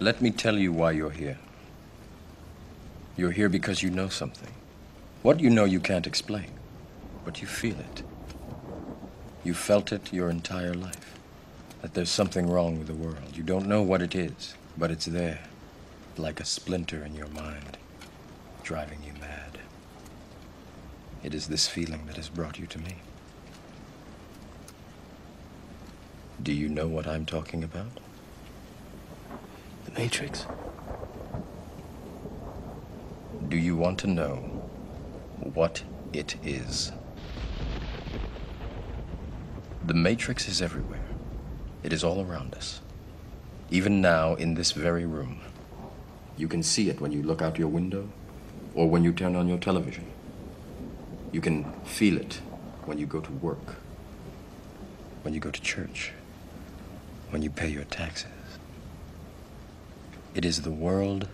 Let me tell you why you're here. You're here because you know something. What you know you can't explain, but you feel it. You felt it your entire life, that there's something wrong with the world. You don't know what it is, but it's there, like a splinter in your mind, driving you mad. It is this feeling that has brought you to me. Do you know what I'm talking about? The Matrix. Do you want to know what it is? The Matrix is everywhere. It is all around us. Even now, in this very room. You can see it when you look out your window or when you turn on your television. You can feel it when you go to work, when you go to church, when you pay your taxes. It is the world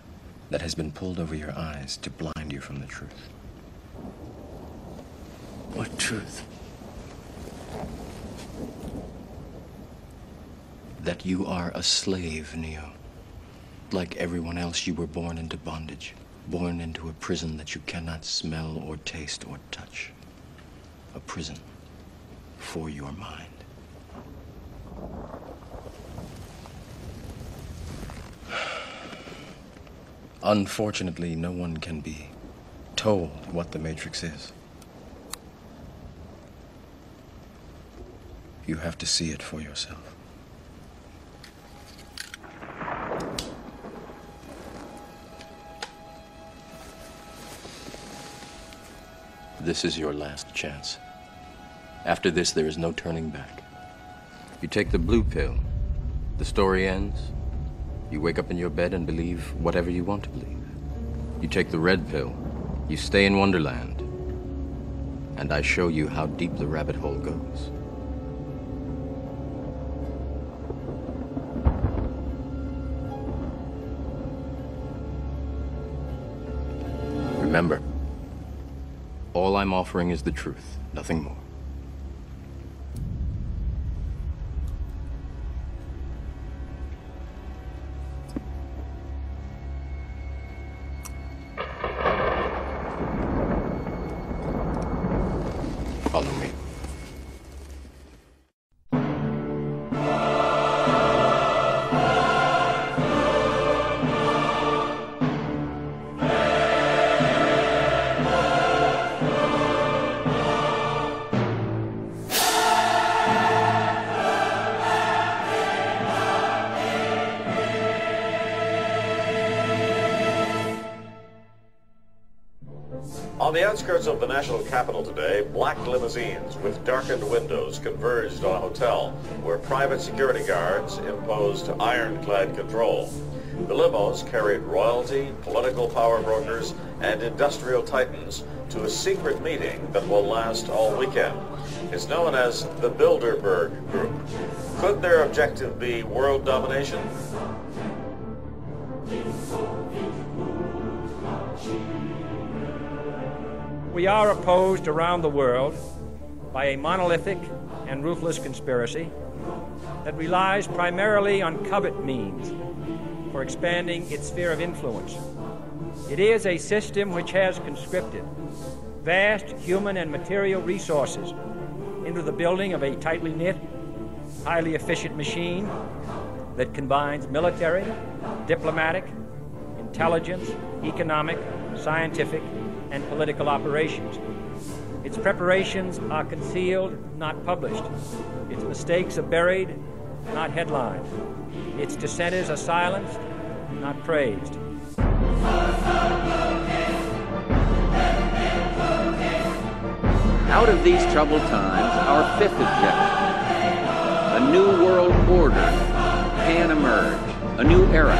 that has been pulled over your eyes to blind you from the truth. What truth? That you are a slave, Neo. Like everyone else, you were born into bondage, born into a prison that you cannot smell or taste or touch. A prison for your mind. Unfortunately, no one can be told what the Matrix is. You have to see it for yourself. This is your last chance. After this, there is no turning back. You take the blue pill, the story ends. You wake up in your bed and believe whatever you want to believe. You take the red pill, you stay in Wonderland, and I show you how deep the rabbit hole goes. Remember, all I'm offering is the truth, nothing more. Follow me. On the outskirts of the national capital today, black limousines with darkened windows converged on a hotel where private security guards imposed ironclad control. The limos carried royalty, political power brokers, and industrial titans to a secret meeting that will last all weekend. It's known as the Bilderberg Group. Could their objective be world domination? We are opposed around the world by a monolithic and ruthless conspiracy that relies primarily on covert means for expanding its sphere of influence. It is a system which has conscripted vast human and material resources into the building of a tightly knit, highly efficient machine that combines military, diplomatic, intelligence, economic, scientific, and political operations. Its preparations are concealed, not published. Its mistakes are buried, not headlined. Its dissenters are silenced, not praised. Out of these troubled times, our fifth objective, a new world order, can emerge, a new era.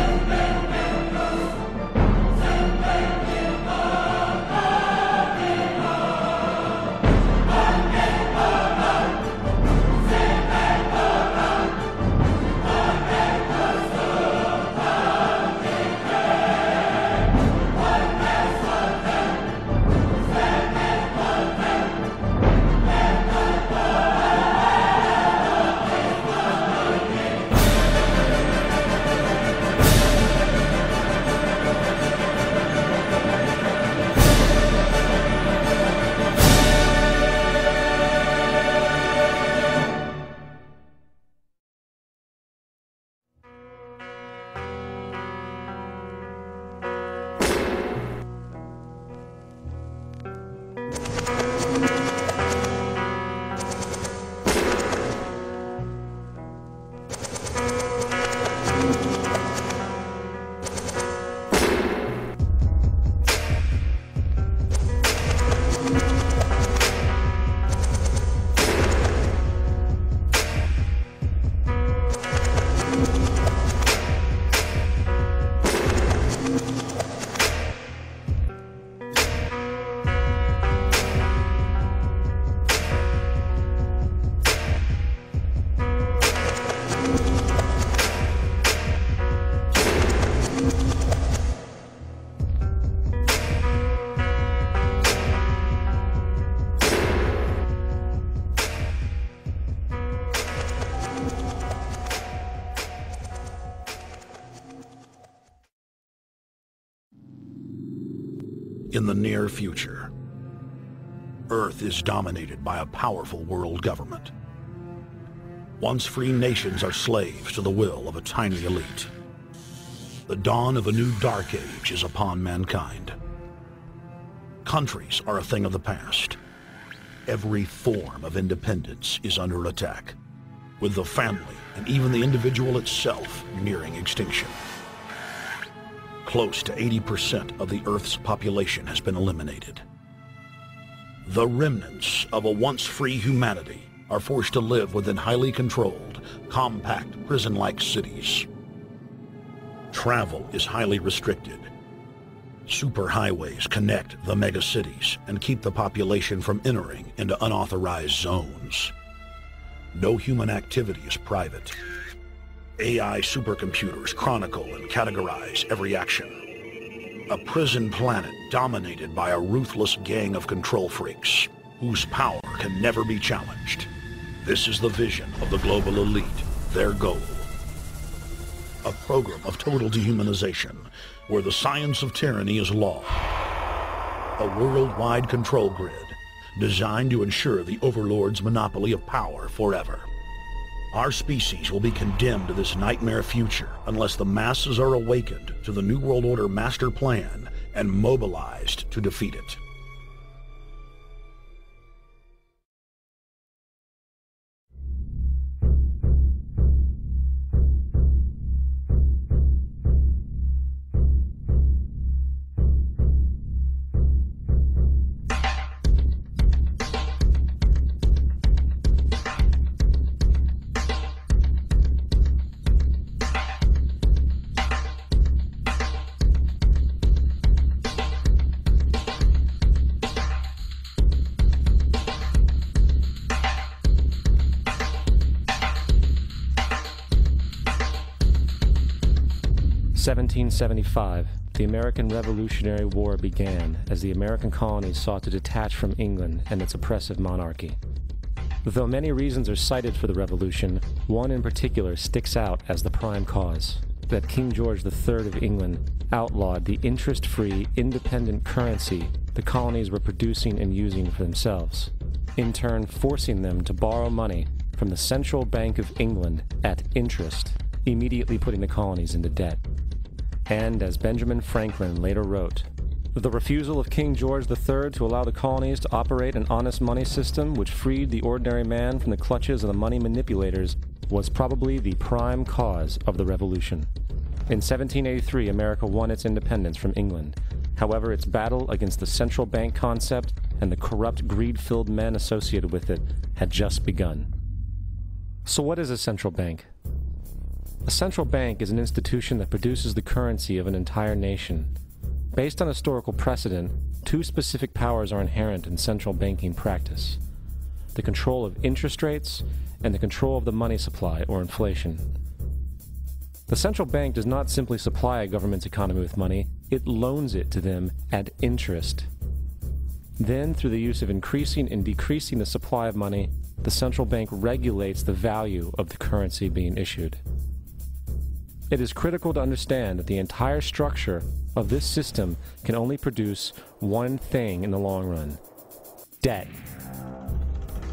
in the near future. Earth is dominated by a powerful world government. Once free nations are slaves to the will of a tiny elite. The dawn of a new dark age is upon mankind. Countries are a thing of the past. Every form of independence is under attack, with the family and even the individual itself nearing extinction. Close to 80% of the Earth's population has been eliminated. The remnants of a once free humanity are forced to live within highly controlled, compact, prison-like cities. Travel is highly restricted. Superhighways connect the megacities and keep the population from entering into unauthorized zones. No human activity is private. AI supercomputers chronicle and categorize every action. A prison planet dominated by a ruthless gang of control freaks, whose power can never be challenged. This is the vision of the global elite, their goal. A program of total dehumanization, where the science of tyranny is law. A worldwide control grid, designed to ensure the overlord's monopoly of power forever. Our species will be condemned to this nightmare future unless the masses are awakened to the New World Order master plan and mobilized to defeat it. (1775), the American Revolutionary War began as the American colonies sought to detach from England and its oppressive monarchy. Though many reasons are cited for the revolution, one in particular sticks out as the prime cause: that King George III of England outlawed the interest-free, independent currency the colonies were producing and using for themselves, in turn forcing them to borrow money from the Central Bank of England at interest, immediately putting the colonies into debt. And, as Benjamin Franklin later wrote, the refusal of King George III to allow the colonies to operate an honest money system which freed the ordinary man from the clutches of the money manipulators was probably the prime cause of the revolution. In 1783, America won its independence from England. However, its battle against the central bank concept and the corrupt, greed-filled men associated with it had just begun. So what is a central bank? A central bank is an institution that produces the currency of an entire nation. Based on historical precedent, two specific powers are inherent in central banking practice: the control of interest rates and the control of the money supply, or inflation. The central bank does not simply supply a government's economy with money, it loans it to them at interest. Then, through the use of increasing and decreasing the supply of money, the central bank regulates the value of the currency being issued. It is critical to understand that the entire structure of this system can only produce one thing in the long run: debt.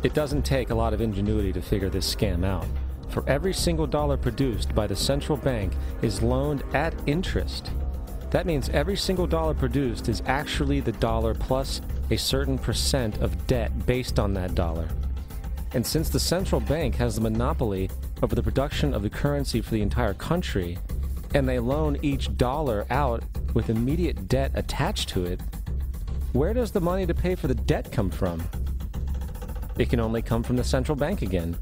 It doesn't take a lot of ingenuity to figure this scam out. For every single dollar produced by the central bank is loaned at interest. That means every single dollar produced is actually the dollar plus a certain percent of debt based on that dollar. And since the central bank has the monopoly over the production of the currency for the entire country, and they loan each dollar out with immediate debt attached to it, where does the money to pay for the debt come from? It can only come from the central bank again,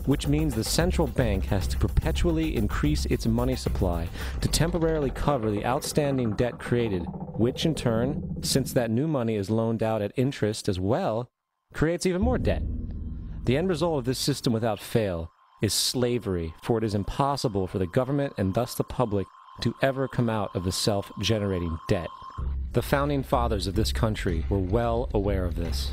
which means the central bank has to perpetually increase its money supply to temporarily cover the outstanding debt created, which in turn, since that new money is loaned out at interest as well, creates even more debt. The end result of this system without fail is slavery, for it is impossible for the government and thus the public to ever come out of the self-generating debt. The founding fathers of this country were well aware of this.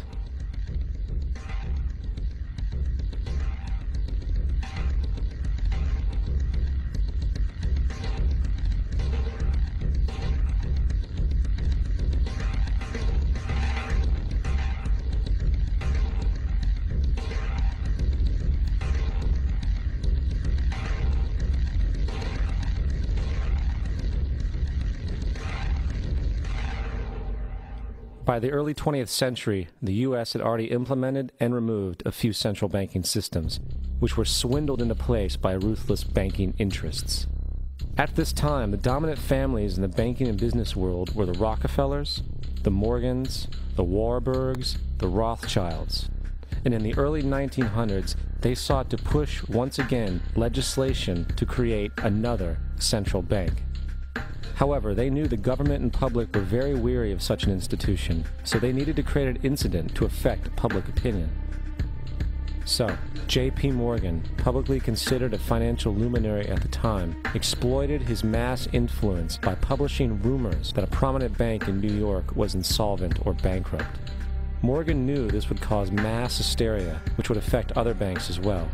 By the early 20th century, the U.S. had already implemented and removed a few central banking systems, which were swindled into place by ruthless banking interests. At this time, the dominant families in the banking and business world were the Rockefellers, the Morgans, the Warburgs, the Rothschilds. And in the early 1900s, they sought to push, once again, legislation to create another central bank. However, they knew the government and public were very weary of such an institution, so they needed to create an incident to affect public opinion. So, J.P. Morgan, publicly considered a financial luminary at the time, exploited his mass influence by publishing rumors that a prominent bank in New York was insolvent or bankrupt. Morgan knew this would cause mass hysteria, which would affect other banks as well.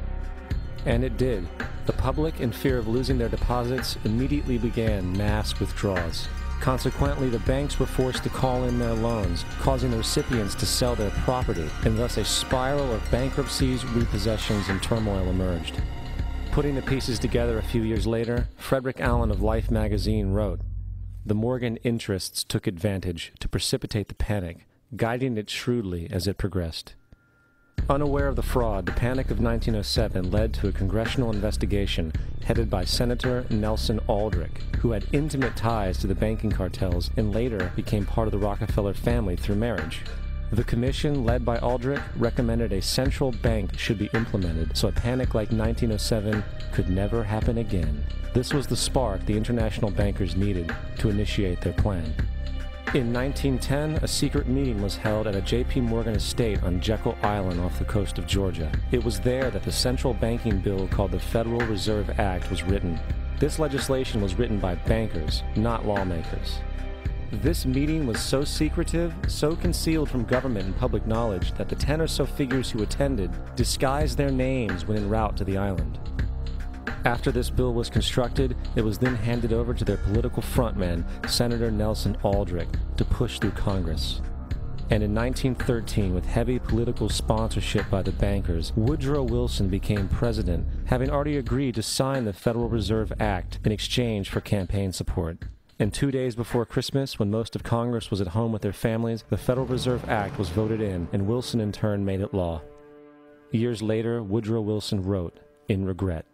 And it did. The public, in fear of losing their deposits, immediately began mass withdrawals. Consequently, the banks were forced to call in their loans, causing the recipients to sell their property, and thus a spiral of bankruptcies, repossessions, and turmoil emerged. Putting the pieces together a few years later, Frederick Allen of Life magazine wrote, "The Morgan interests took advantage to precipitate the panic, guiding it shrewdly as it progressed." Unaware of the fraud, the Panic of 1907 led to a congressional investigation headed by Senator Nelson Aldrich, who had intimate ties to the banking cartels and later became part of the Rockefeller family through marriage. The commission, led by Aldrich, recommended a central bank should be implemented so a panic like 1907 could never happen again. This was the spark the international bankers needed to initiate their plan. In 1910, a secret meeting was held at a J.P. Morgan estate on Jekyll Island off the coast of Georgia. It was there that the central banking bill called the Federal Reserve Act was written. This legislation was written by bankers, not lawmakers. This meeting was so secretive, so concealed from government and public knowledge that the 10 or so figures who attended disguised their names when en route to the island. After this bill was constructed, it was then handed over to their political frontman, Senator Nelson Aldrich, to push through Congress. And in 1913, with heavy political sponsorship by the bankers, Woodrow Wilson became president, having already agreed to sign the Federal Reserve Act in exchange for campaign support. And 2 days before Christmas, when most of Congress was at home with their families, the Federal Reserve Act was voted in, and Wilson in turn made it law. Years later, Woodrow Wilson wrote, in regret,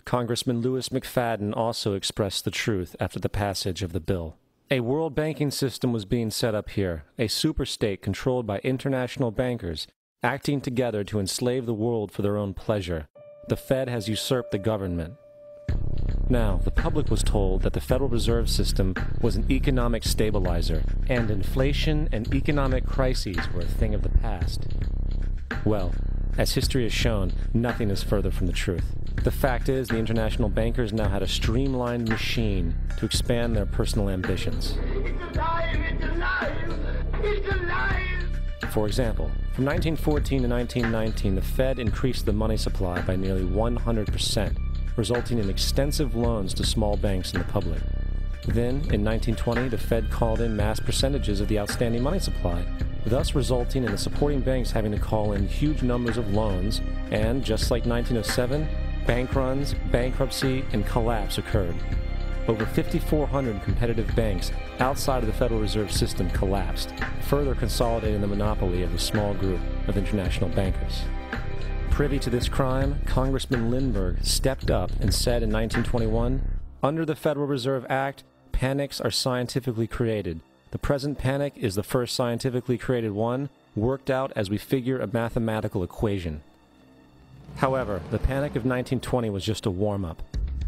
Congressman Louis McFadden also expressed the truth after the passage of the bill. A world banking system was being set up here, a superstate controlled by international bankers, acting together to enslave the world for their own pleasure. The Fed has usurped the government. Now, the public was told that the Federal Reserve System was an economic stabilizer, and inflation and economic crises were a thing of the past. Well, as history has shown, nothing is further from the truth. The fact is, the international bankers now had a streamlined machine to expand their personal ambitions. It's alive! It's alive! It's alive! For example, from 1914 to 1919, the Fed increased the money supply by nearly 100%, resulting in extensive loans to small banks and the public. Then, in 1920, the Fed called in mass percentages of the outstanding money supply, thus resulting in the supporting banks having to call in huge numbers of loans, and, just like 1907, bank runs, bankruptcy, and collapse occurred. Over 5,400 competitive banks outside of the Federal Reserve System collapsed, further consolidating the monopoly of a small group of international bankers. Privy to this crime, Congressman Lindbergh stepped up and said in 1921, "Under the Federal Reserve Act, panics are scientifically created. The present panic is the first scientifically created one, worked out as we figure a mathematical equation." However, the Panic of 1920 was just a warm-up.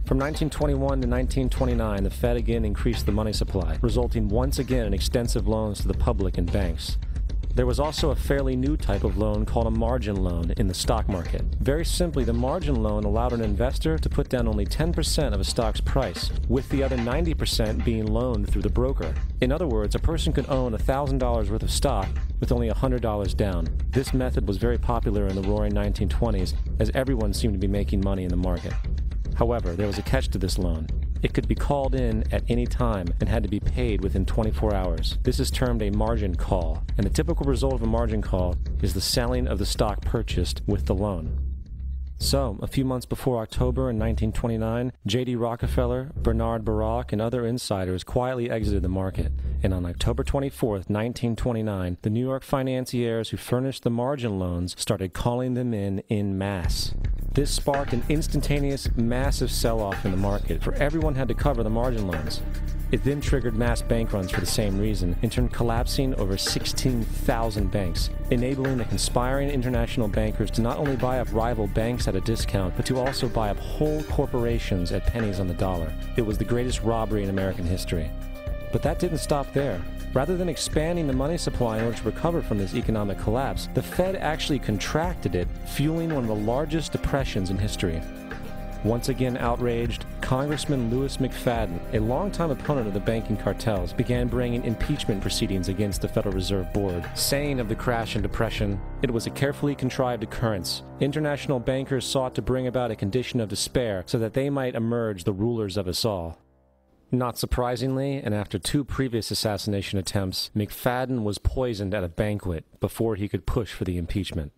From 1921 to 1929, the Fed again increased the money supply, resulting once again in extensive loans to the public and banks. There was also a fairly new type of loan called a margin loan in the stock market. Very simply, the margin loan allowed an investor to put down only 10% of a stock's price, with the other 90% being loaned through the broker. In other words, a person could own $1,000 worth of stock with only $100 down. This method was very popular in the roaring 1920s, as everyone seemed to be making money in the market. However, there was a catch to this loan. It could be called in at any time and had to be paid within 24 hours. This is termed a margin call, and the typical result of a margin call is the selling of the stock purchased with the loan. So, a few months before October in 1929, J.D. Rockefeller, Bernard Baruch, and other insiders quietly exited the market. And on October 24, 1929, the New York financiers who furnished the margin loans started calling them in masse. This sparked an instantaneous, massive sell-off in the market, for everyone had to cover the margin loans. It then triggered mass bank runs for the same reason, in turn collapsing over 16,000 banks, enabling the conspiring international bankers to not only buy up rival banks at a discount, but to also buy up whole corporations at pennies on the dollar. It was the greatest robbery in American history. But that didn't stop there. Rather than expanding the money supply in order to recover from this economic collapse, the Fed actually contracted it, fueling one of the largest depressions in history. Once again outraged, Congressman Louis McFadden, a longtime opponent of the banking cartels, began bringing impeachment proceedings against the Federal Reserve Board, saying of the crash and depression, it was a carefully contrived occurrence. International bankers sought to bring about a condition of despair so that they might emerge the rulers of us all. Not surprisingly, and after 2 previous assassination attempts, McFadden was poisoned at a banquet before he could push for the impeachment.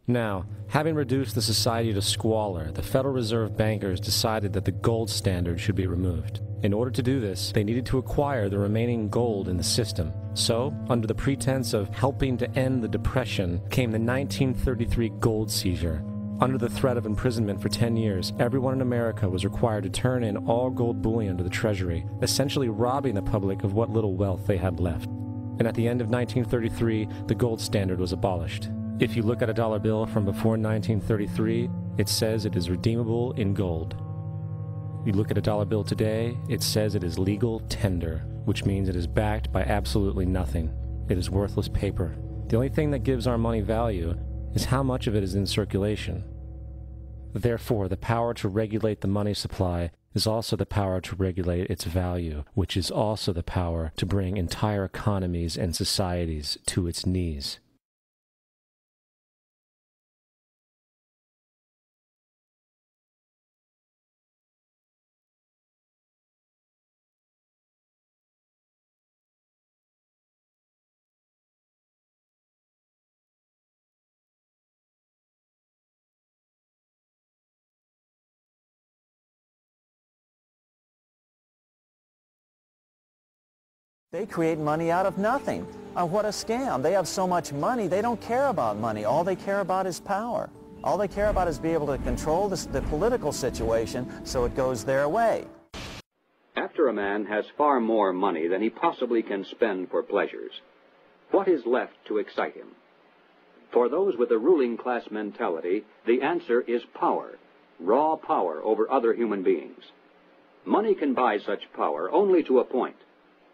Now, having reduced the society to squalor, the Federal Reserve bankers decided that the gold standard should be removed. In order to do this, they needed to acquire the remaining gold in the system. So, under the pretense of helping to end the Depression, came the 1933 gold seizure. Under the threat of imprisonment for 10 years, everyone in America was required to turn in all gold bullion to the Treasury, essentially robbing the public of what little wealth they had left. And at the end of 1933, the gold standard was abolished. If you look at a dollar bill from before 1933, it says it is redeemable in gold. You look at a dollar bill today, it says it is legal tender, which means it is backed by absolutely nothing. It is worthless paper. The only thing that gives our money value is how much of it is in circulation. Therefore, the power to regulate the money supply is also the power to regulate its value, which is also the power to bring entire economies and societies to its knees. They create money out of nothing. What a scam. They have so much money, they don't care about money. All they care about is power. All they care about is being able to control the political situation so it goes their way. After a man has far more money than he possibly can spend for pleasures, what is left to excite him? For those with a ruling class mentality, the answer is power, raw power over other human beings. Money can buy such power only to a point.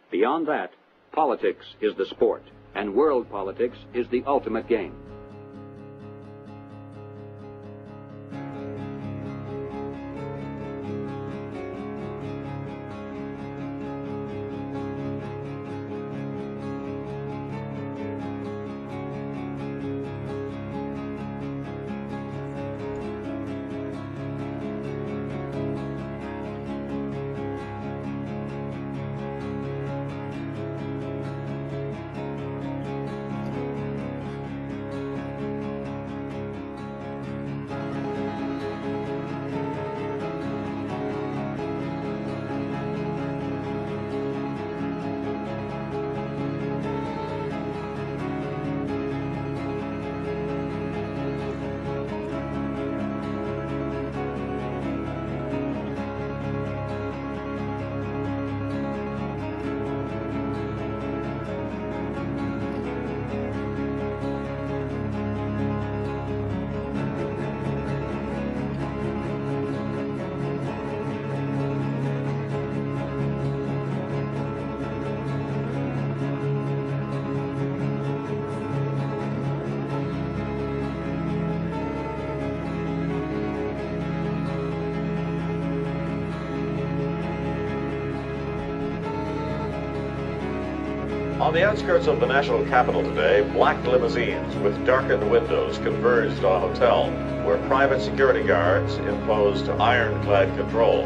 Beyond that, politics is the sport, and world politics is the ultimate game. On the outskirts of the national capital today, black limousines with darkened windows converged on a hotel where private security guards imposed ironclad control.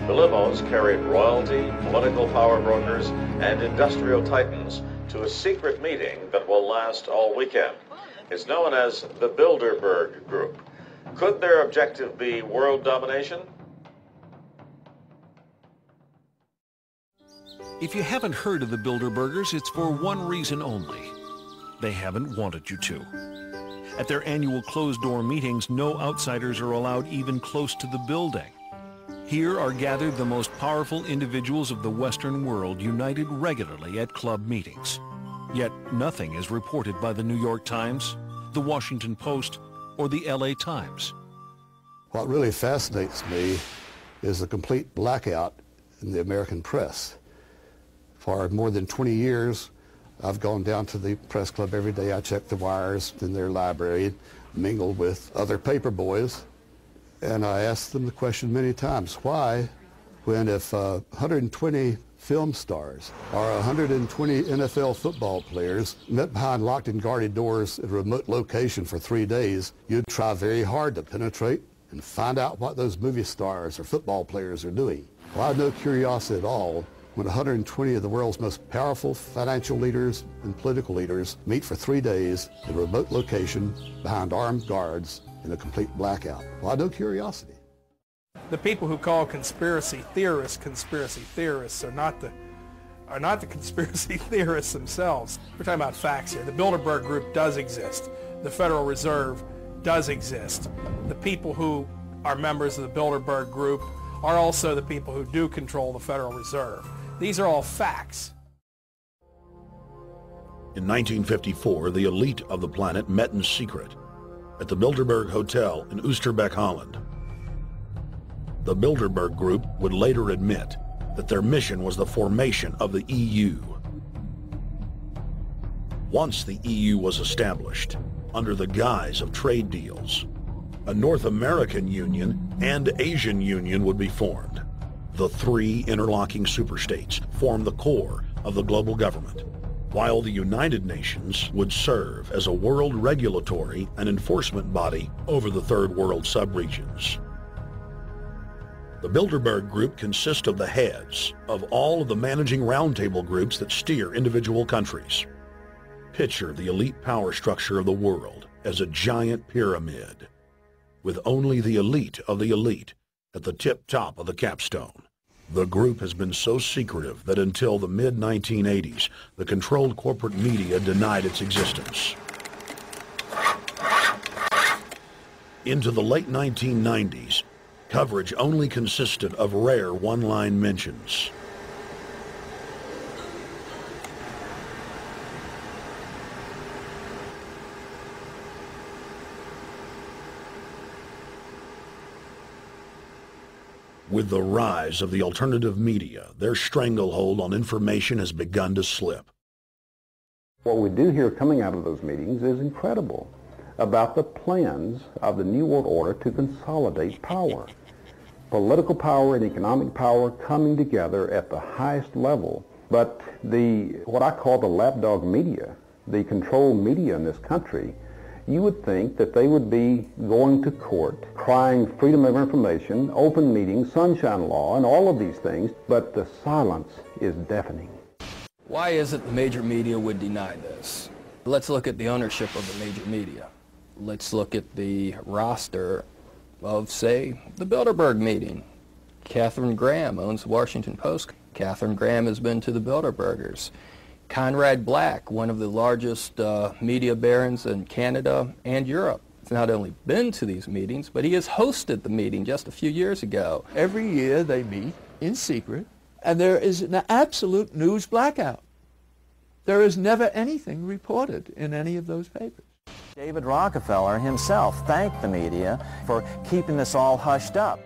The limos carried royalty, political power brokers, and industrial titans to a secret meeting that will last all weekend. It's known as the Bilderberg Group. Could their objective be world domination? If you haven't heard of the Bilderbergers, it's for one reason only. They haven't wanted you to. At their annual closed-door meetings, no outsiders are allowed even close to the building. Here are gathered the most powerful individuals of the Western world, united regularly at club meetings. Yet nothing is reported by the New York Times, the Washington Post, or the LA Times. What really fascinates me is the complete blackout in the American press. For more than 20 years, I've gone down to the press club every day. I check the wires in their library, mingled with other paper boys, and I asked them the question many times, why, when if 120 film stars or 120 NFL football players met behind locked and guarded doors at a remote location for 3 days, you'd try very hard to penetrate and find out what those movie stars or football players are doing. Well, I had no curiosity at all when 120 of the world's most powerful financial leaders and political leaders meet for 3 days in a remote location behind armed guards in a complete blackout. Well, I had no curiosity. The people who call conspiracy theorists are not the conspiracy theorists themselves. We're talking about facts here. The Bilderberg Group does exist. The Federal Reserve does exist. The people who are members of the Bilderberg Group are also the people who do control the Federal Reserve. These are all facts. In 1954, the elite of the planet met in secret at the Bilderberg Hotel in Oosterbeek, Holland. The Bilderberg Group would later admit that their mission was the formation of the EU. Once the EU was established, under the guise of trade deals, a North American Union and Asian Union would be formed. The three interlocking superstates form the core of the global government, while the United Nations would serve as a world regulatory and enforcement body over the Third World subregions. The Bilderberg Group consists of the heads of all of the managing roundtable groups that steer individual countries. Picture the elite power structure of the world as a giant pyramid, with only the elite of the elite at the tip-top of the capstone. The group has been so secretive that until the mid-1980s, the controlled corporate media denied its existence. Into the late 1990s, coverage only consisted of rare one-line mentions. With the rise of the alternative media, their stranglehold on information has begun to slip. What we do hear coming out of those meetings is incredible about the plans of the New World Order to consolidate power. Political power and economic power coming together at the highest level. But what I call the lapdog media, the controlled media in this country, you would think that they would be going to court, crying freedom of information, open meetings, sunshine law, and all of these things, but the silence is deafening. Why is it the major media would deny this? Let's look at the ownership of the major media. Let's look at the roster of, say, the Bilderberg meeting. Katharine Graham owns the Washington Post. Katharine Graham has been to the Bilderbergers. Conrad Black, one of the largest media barons in Canada and Europe, has not only been to these meetings, but he has hosted the meeting just a few years ago. Every year they meet in secret, and there is an absolute news blackout. There is never anything reported in any of those papers. David Rockefeller himself thanked the media for keeping this all hushed up.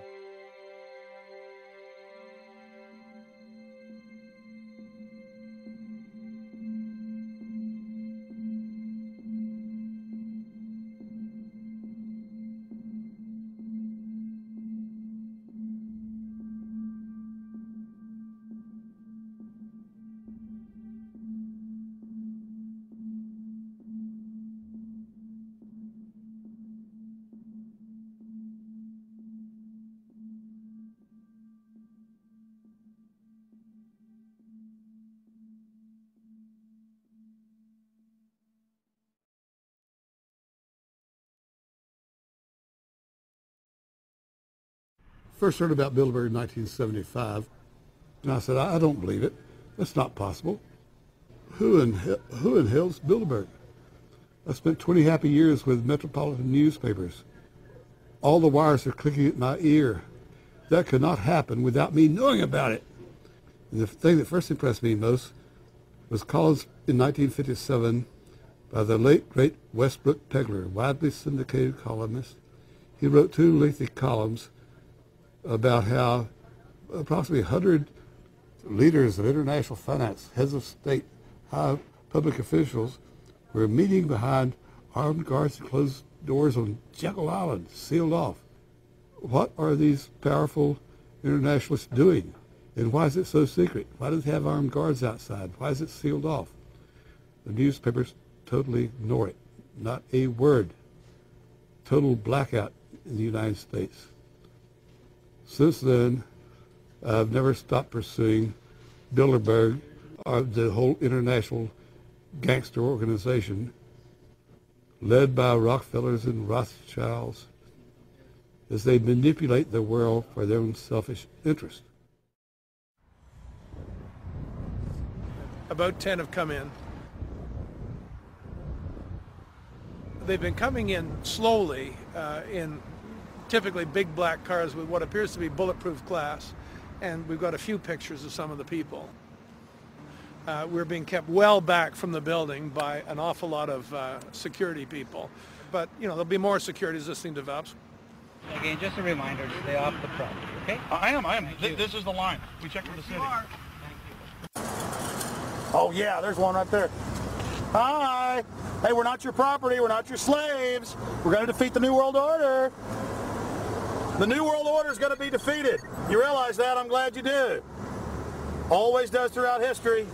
first heard about Bilderberg in 1975, and I said, I don't believe it. That's not possible. Who in hell's Bilderberg? I spent 20 happy years with metropolitan newspapers. All the wires are clicking at my ear. That could not happen without me knowing about it. And the thing that first impressed me most was columns in 1957 by the late, great Westbrook Pegler, widely syndicated columnist. He wrote 2 lengthy columns about how approximately 100 leaders of international finance, heads of state, high public officials were meeting behind armed guards and closed doors on Jekyll Island, sealed off. What are these powerful internationalists doing? And why is it so secret? Why do they have armed guards outside? Why is it sealed off? The newspapers totally ignore it. Not a word. Total blackout in the United States. Since then, I've never stopped pursuing Bilderberg, or the whole international gangster organization led by Rockefellers and Rothschilds, as they manipulate the world for their own selfish interest. About 10 have come in. They've been coming in slowly in typically big black cars with what appears to be bulletproof glass, and we've got a few pictures of some of the people. We're being kept well back from the building by an awful lot of security people. But, you know, there'll be more security as this thing develops. Again, just a reminder to stay off the property, okay? I am. This is the line. We checked with the city. Oh, yeah, there's one right there. Hi. Hey, we're not your property. We're not your slaves. We're going to defeat the New World Order. The New World Order is going to be defeated. You realize that? I'm glad you do. Always does throughout history.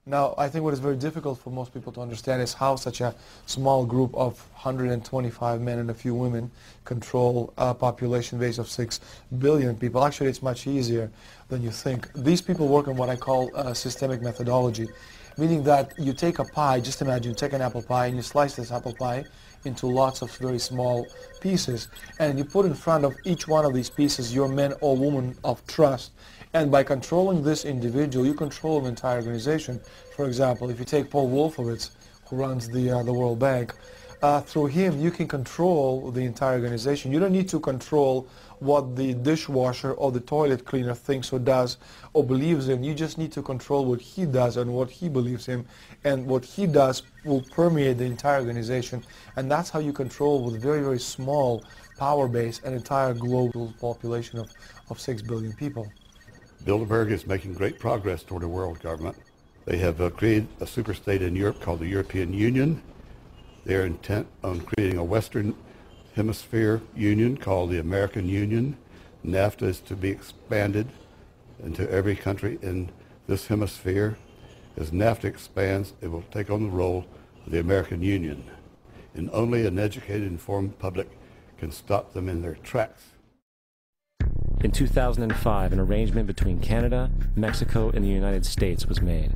Now, I think what is very difficult for most people to understand is how such a small group of 125 men and a few women control a population base of 6 billion people. Actually, it's much easier than you think. These people work on what I call systemic methodology, meaning that you take a pie, just imagine you take an apple pie and you slice this apple pie into lots of very small pieces, and you put in front of each one of these pieces your man or woman of trust. And by controlling this individual, you control an entire organization. For example, if you take Paul Wolfowitz, who runs the World Bank, through him you can control the entire organization. You don't need to control what the dishwasher or the toilet cleaner thinks or does or believes in. You just need to control what he does and what he believes in. And what he does will permeate the entire organization. And that's how you control, with very, very small power base, an entire global population of 6 billion people. Bilderberg is making great progress toward a world government. They have created a superstate in Europe called the European Union. They're intent on creating a Western Hemisphere Union called the American Union. NAFTA is to be expanded into every country in this hemisphere. As NAFTA expands, it will take on the role of the American Union. And only an educated, informed public can stop them in their tracks. In 2005, an arrangement between Canada, Mexico, and the United States was made.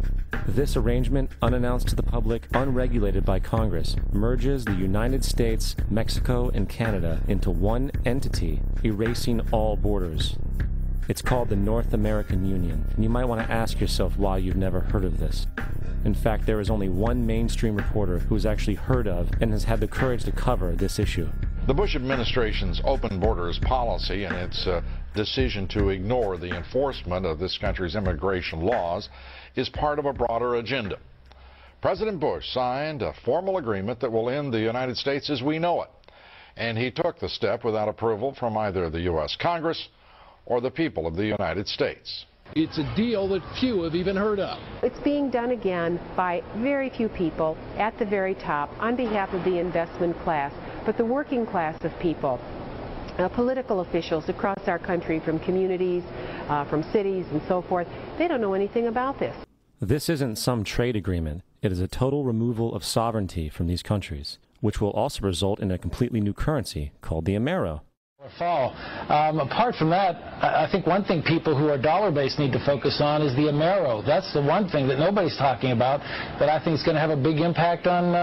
This arrangement, unannounced to the public, unregulated by Congress, merges the United States, Mexico, and Canada into one entity, erasing all borders. It's called the North American Union, and you might want to ask yourself why you've never heard of this. In fact, there is only one mainstream reporter who has actually heard of and has had the courage to cover this issue. The Bush administration's open borders policy and its decision to ignore the enforcement of this country's immigration laws is part of a broader agenda. President Bush signed a formal agreement that will end the United States as we know it, and he took the step without approval from either the U.S. Congress or the people of the United States. It's a deal that few have even heard of. It's being done again by very few people at the very top on behalf of the investment class, but the working class of people, political officials across our country, from communities, from cities and so forth, they don't know anything about this. This isn't some trade agreement. It is a total removal of sovereignty from these countries, which will also result in a completely new currency called the Amero. Fall. Apart from that, I think one thing people who are dollar-based need to focus on is the Amero. That's the one thing that nobody's talking about that I think is going to have a big impact on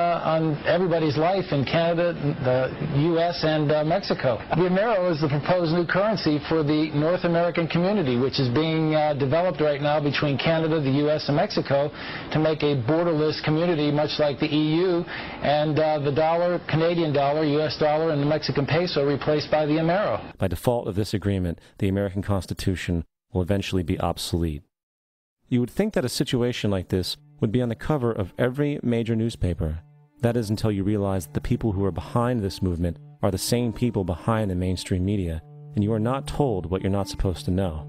everybody's life in Canada, the U.S., and Mexico. The Amero is the proposed new currency for the North American community, which is being developed right now between Canada, the U.S., and Mexico to make a borderless community, much like the EU, and the dollar, Canadian dollar, U.S. dollar, and the Mexican peso replaced by the Amero. By default of this agreement, the American Constitution will eventually be obsolete. You would think that a situation like this would be on the cover of every major newspaper. That is until you realize that the people who are behind this movement are the same people behind the mainstream media, and you are not told what you're not supposed to know.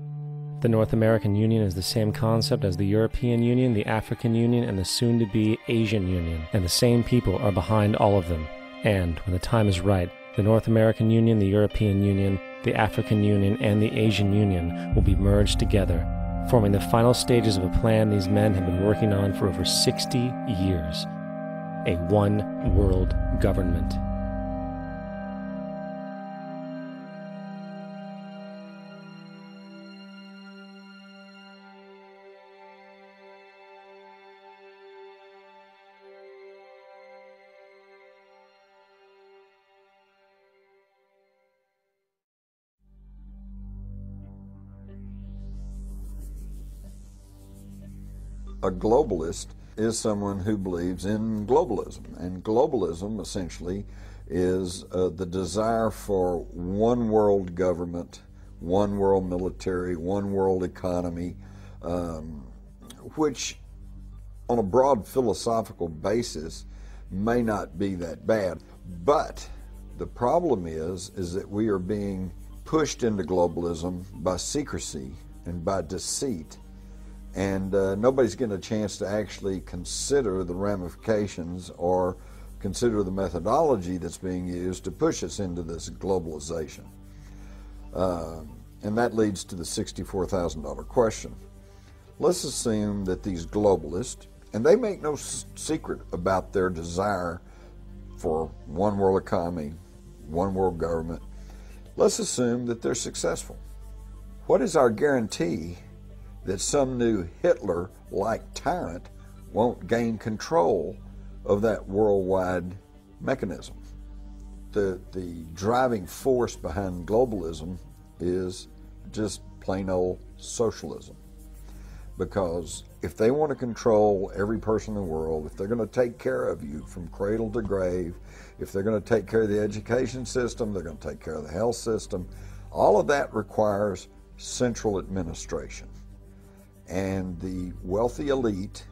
The North American Union is the same concept as the European Union, the African Union, and the soon-to-be Asian Union, and the same people are behind all of them. And, when the time is right, the North American Union, the European Union, the African Union, and the Asian Union will be merged together, forming the final stages of a plan these men have been working on for over 60 years. A one-world government. A globalist is someone who believes in globalism, and globalism essentially is the desire for one world government, one world military, one world economy, which on a broad philosophical basis may not be that bad. But the problem is that we are being pushed into globalism by secrecy and by deceit. And nobody's getting a chance to actually consider the ramifications or consider the methodology that's being used to push us into this globalization. And that leads to the $64,000 question. Let's assume that these globalists, and they make no secret about their desire for one world economy, one world government, let's assume that they're successful. What is our guarantee that some new Hitler-like tyrant won't gain control of that worldwide mechanism? The driving force behind globalism is just plain old socialism. Because if they want to control every person in the world, if they're going to take care of you from cradle to grave, if they're going to take care of the education system, they're going to take care of the health system, all of that requires central administration. And the wealthy elite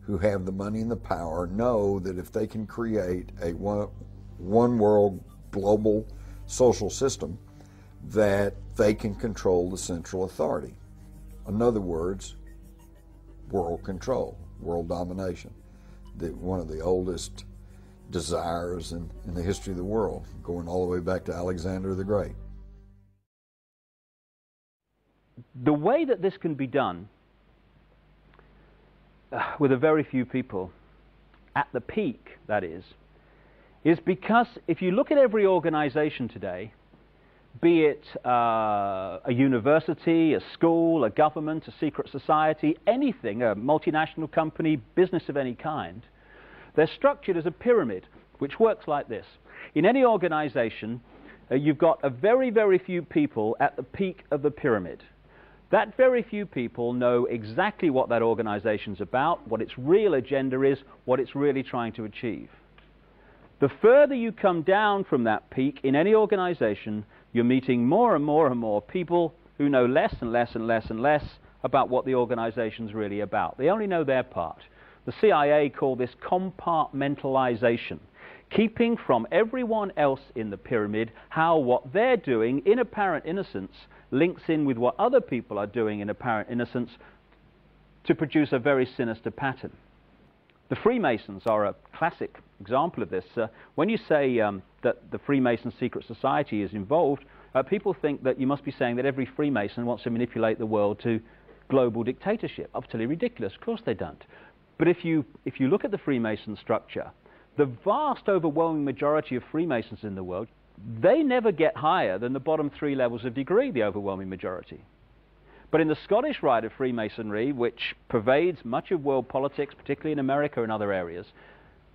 who have the money and the power know that if they can create a one world global social system, that they can control the central authority. In other words, world control, world domination, one of the oldest desires in the history of the world, going all the way back to Alexander the Great. The way that this can be done with a very few people, at the peak, that is because if you look at every organization today, be it a university, a school, a government, a secret society, anything, a multinational company, business of any kind, they're structured as a pyramid, which works like this. In any organization, you've got a very, very few people at the peak of the pyramid. That very few people know exactly what that organization's about, what its real agenda is, what it's really trying to achieve. The further you come down from that peak in any organization, you're meeting more and more and more people who know less and less and less and less about what the organization's really about. They only know their part. The CIA call this compartmentalization, keeping from everyone else in the pyramid how what they're doing in apparent innocence links in with what other people are doing in apparent innocence to produce a very sinister pattern. The Freemasons are a classic example of this. When you say that the Freemason secret society is involved, people think that you must be saying that every Freemason wants to manipulate the world to global dictatorship. Utterly ridiculous. Of course they don't. But if you look at the Freemason structure, the vast overwhelming majority of Freemasons in the world they never get higher than the bottom 3 levels of degree, the overwhelming majority. But in the Scottish rite of Freemasonry, which pervades much of world politics, particularly in America and other areas,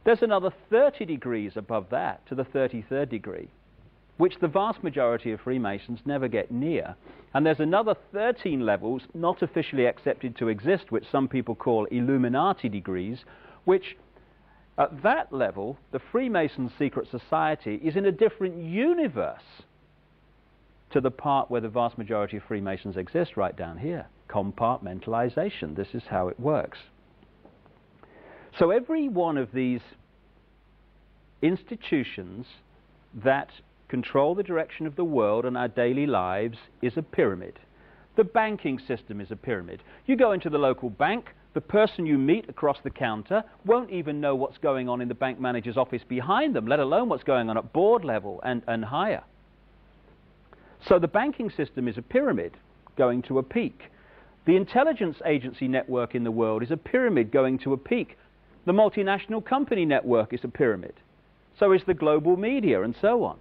there's another 30 degrees above that, to the 33rd degree, which the vast majority of Freemasons never get near. And there's another 13 levels not officially accepted to exist, which some people call Illuminati degrees, which at that level, the Freemason secret society is in a different universe to the part where the vast majority of Freemasons exist, right down here. Compartmentalization. This is how it works. So every one of these institutions that control the direction of the world and our daily lives is a pyramid. The banking system is a pyramid. You go into the local bank, the person you meet across the counter won't even know what's going on in the bank manager's office behind them, let alone what's going on at board level and higher. So the banking system is a pyramid going to a peak. The intelligence agency network in the world is a pyramid going to a peak. The multinational company network is a pyramid. So is the global media, and so on.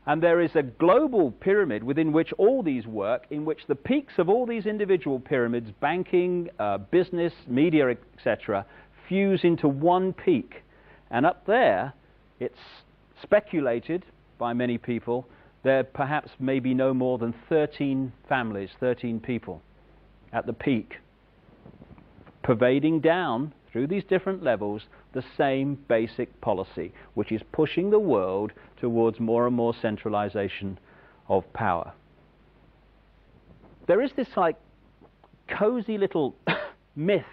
And there is a global pyramid within which all these work, in which the peaks of all these individual pyramids, banking, business, media, etc., fuse into one peak. And up there, it's speculated by many people, there perhaps may be no more than 13 families, 13 people at the peak, pervading down through these different levels the same basic policy, which is pushing the world towards more and more centralization of power. There is this like cozy little myth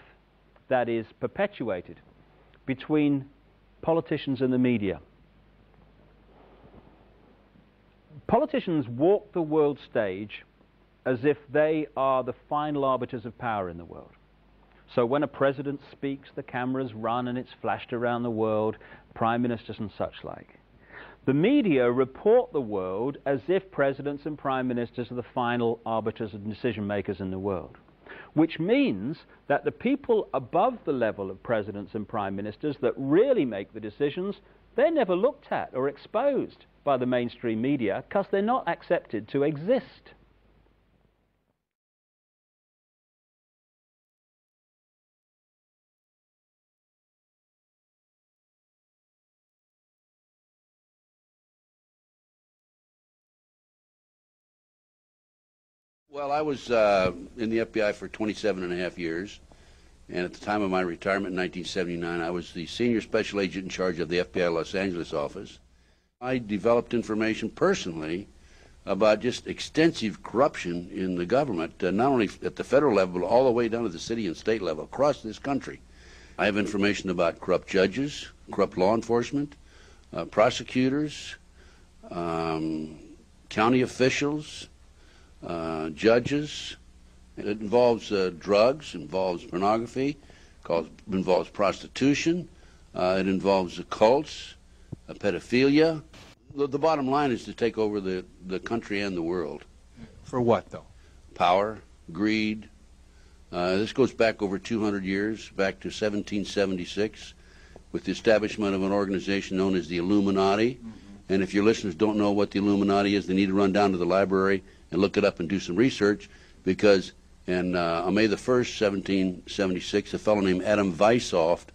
that is perpetuated between politicians and the media. Politicians walk the world stage as if they are the final arbiters of power in the world. So when a president speaks, the cameras run and it's flashed around the world, prime ministers and such like. The media report the world as if presidents and prime ministers are the final arbiters and decision makers in the world, which means that the people above the level of presidents and prime ministers that really make the decisions, they're never looked at or exposed by the mainstream media because they're not accepted to exist. Well, I was in the FBI for 27.5 years, and at the time of my retirement in 1979, I was the senior special agent in charge of the FBI Los Angeles office. I developed information personally about just extensive corruption in the government, not only at the federal level, but all the way down to the city and state level across this country. I have information about corrupt judges, corrupt law enforcement, prosecutors, county officials, judges. It involves drugs, involves pornography, involves prostitution, it involves cults, pedophilia. The bottom line is to take over the country and the world. For what, though? Power, greed. This goes back over 200 years, back to 1776, with the establishment of an organization known as the Illuminati. And if your listeners don't know what the Illuminati is, they need to run down to the library and look it up and do some research, because on May the 1st, 1776, a fellow named Adam Weishaupt,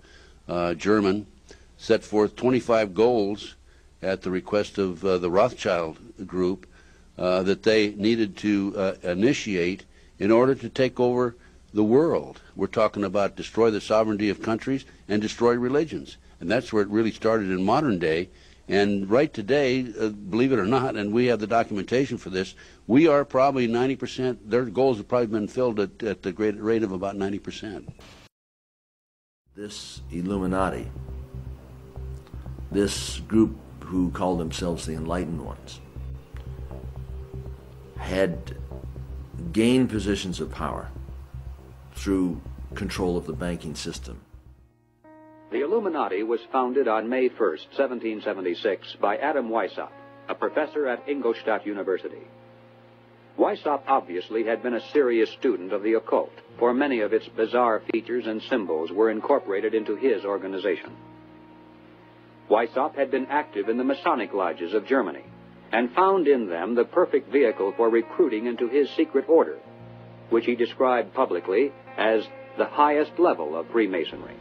German, set forth 25 goals at the request of the Rothschild group that they needed to initiate in order to take over the world. We're talking about destroy the sovereignty of countries and destroy religions. And that's where it really started in modern day. And right today, believe it or not, and we have the documentation for this, we are probably 90%, their goals have probably been filled at the rate of about 90%. This Illuminati, this group who called themselves the Enlightened Ones, had gained positions of power through control of the banking system. The Illuminati was founded on May 1st, 1776, by Adam Weishaupt, a professor at Ingolstadt University. Weishaupt obviously had been a serious student of the occult, for many of its bizarre features and symbols were incorporated into his organization. Weishaupt had been active in the Masonic lodges of Germany, and found in them the perfect vehicle for recruiting into his secret order, which he described publicly as the highest level of Freemasonry.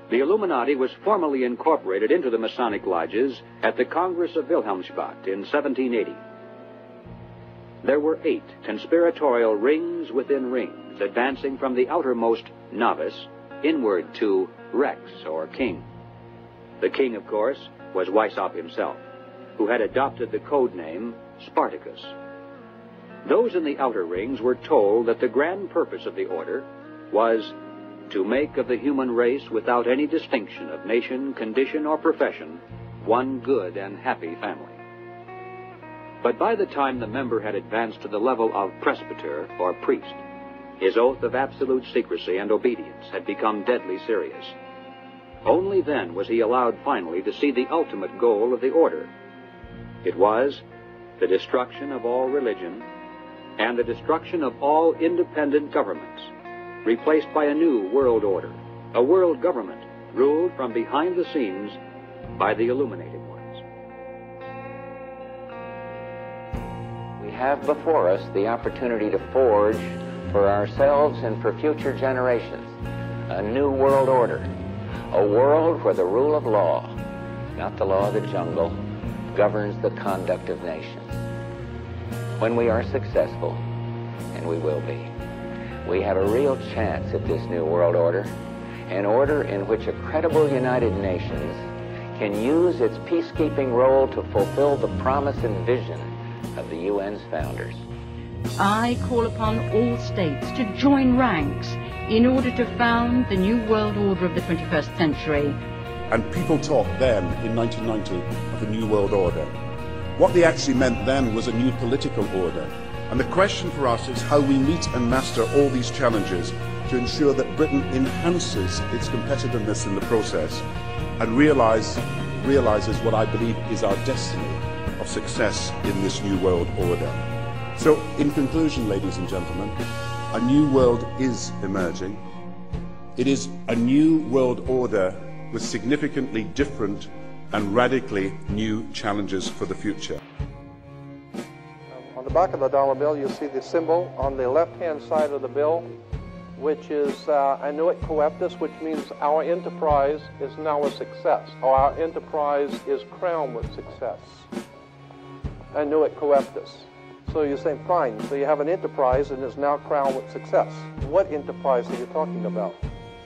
The Illuminati was formally incorporated into the Masonic lodges at the Congress of Wilhelmsbad in 1780. There were 8 conspiratorial rings within rings, advancing from the outermost novice inward to Rex, or king. The king, of course, was Weishaupt himself, who had adopted the code name Spartacus. Those in the outer rings were told that the grand purpose of the order was to make of the human race, without any distinction of nation, condition, or profession, one good and happy family. But by the time the member had advanced to the level of presbyter, or priest, his oath of absolute secrecy and obedience had become deadly serious. Only then was he allowed finally to see the ultimate goal of the order. It was the destruction of all religion and the destruction of all independent governments, replaced by a new world order, a world government ruled from behind the scenes by the illuminated ones. We have before us the opportunity to forge for ourselves and for future generations a new world order, a world where the rule of law, not the law of the jungle, governs the conduct of nations. When we are successful, and we will be, we have a real chance at this new world order, an order in which a credible United Nations can use its peacekeeping role to fulfill the promise and vision of the UN's founders. I call upon all states to join ranks in order to found the new world order of the 21st century. And people talked then, in 1990, of a new world order. What they actually meant then was a new political order. And the question for us is how we meet and master all these challenges to ensure that Britain enhances its competitiveness in the process and realizes what I believe is our destiny of success in this new world order. So, in conclusion, ladies and gentlemen, a new world is emerging. It is a new world order with significantly different and radically new challenges for the future. On the back of the dollar bill, you'll see the symbol on the left-hand side of the bill, which is Annuit Coeptus, which means our enterprise is now a success, or our enterprise is crowned with success. Annuit Coeptus. So you're saying, fine, so you have an enterprise and is now crowned with success. What enterprise are you talking about?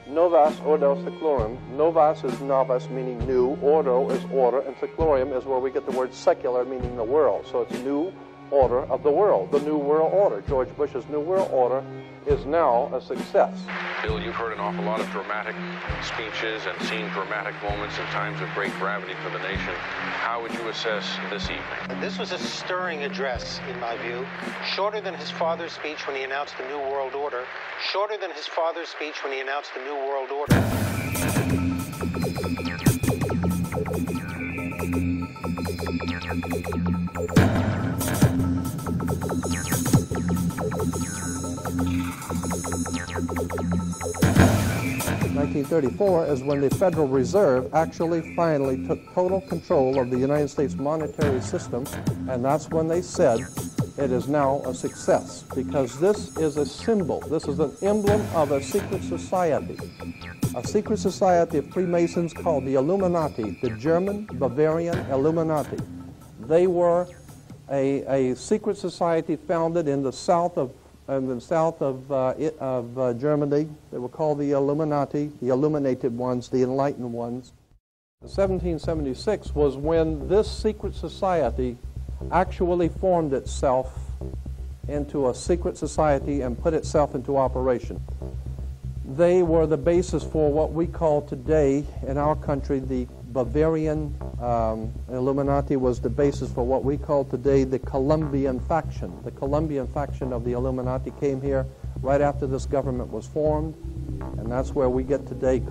Novas ordo seclorum. Novas is novice, meaning new. Ordo is order, and seclorum is where we get the word secular, meaning the world. So it's new order of the world, the new world order. George Bush's new world order is now a success. Bill, you've heard an awful lot of dramatic speeches and seen dramatic moments in times of great gravity for the nation. How would you assess this evening? This was a stirring address, in my view. Shorter than his father's speech when he announced the New World Order. Shorter than his father's speech when he announced the New World Order. 1934 is when the Federal Reserve actually finally took total control of the United States monetary system, and that's when they said it is now a success, because this is a symbol, this is an emblem of a secret society of Freemasons called the Illuminati, the German Bavarian Illuminati. They were a secret society founded in the south of Germany. They were called the Illuminati, the illuminated ones, the enlightened ones. 1776 was when this secret society actually formed itself into a secret society and put itself into operation. They were the basis for what we call today in our country the Bavarian Illuminati was the basis for what we call today the Colombian faction. The Colombian faction of the Illuminati came here right after this government was formed, and that's where we get today this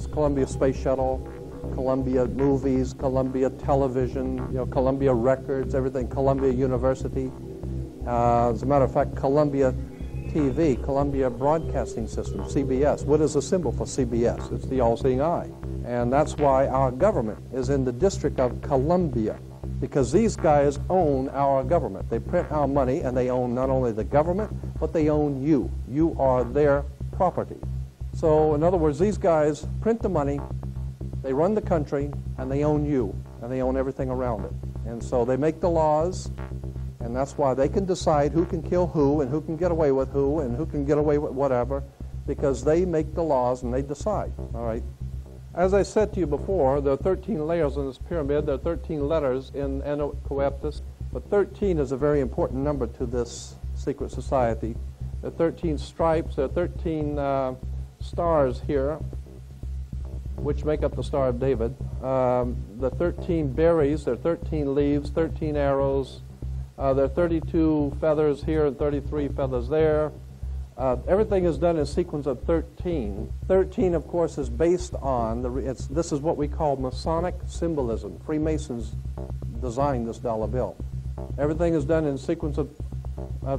Columbia Space Shuttle, Columbia Movies, Columbia Television, Columbia Records, everything, Columbia University. As a matter of fact, Columbia TV, Columbia Broadcasting System, CBS. What is the symbol for CBS? It's the all-seeing eye. And that's why our government is in the District of Columbia, because these guys own our government. They print our money, and they own not only the government, but they own you. You are their property. So, in other words, these guys print the money, they run the country, and they own you, and they own everything around it. And so they make the laws, and that's why they can decide who can kill who, and who can get away with who, and who can get away with whatever, because they make the laws and they decide, all right? As I said to you before, there are 13 layers in this pyramid. There are 13 letters in Anno Coeptus, but 13 is a very important number to this secret society. There are 13 stripes, there are 13 stars here, which make up the Star of David. The 13 berries, there are 13 leaves, 13 arrows. There are 32 feathers here and 33 feathers there. Everything is done in a sequence of 13. 13, of course, is based on, this is what we call Masonic symbolism. Freemasons designed this dollar bill. Everything is done in a sequence of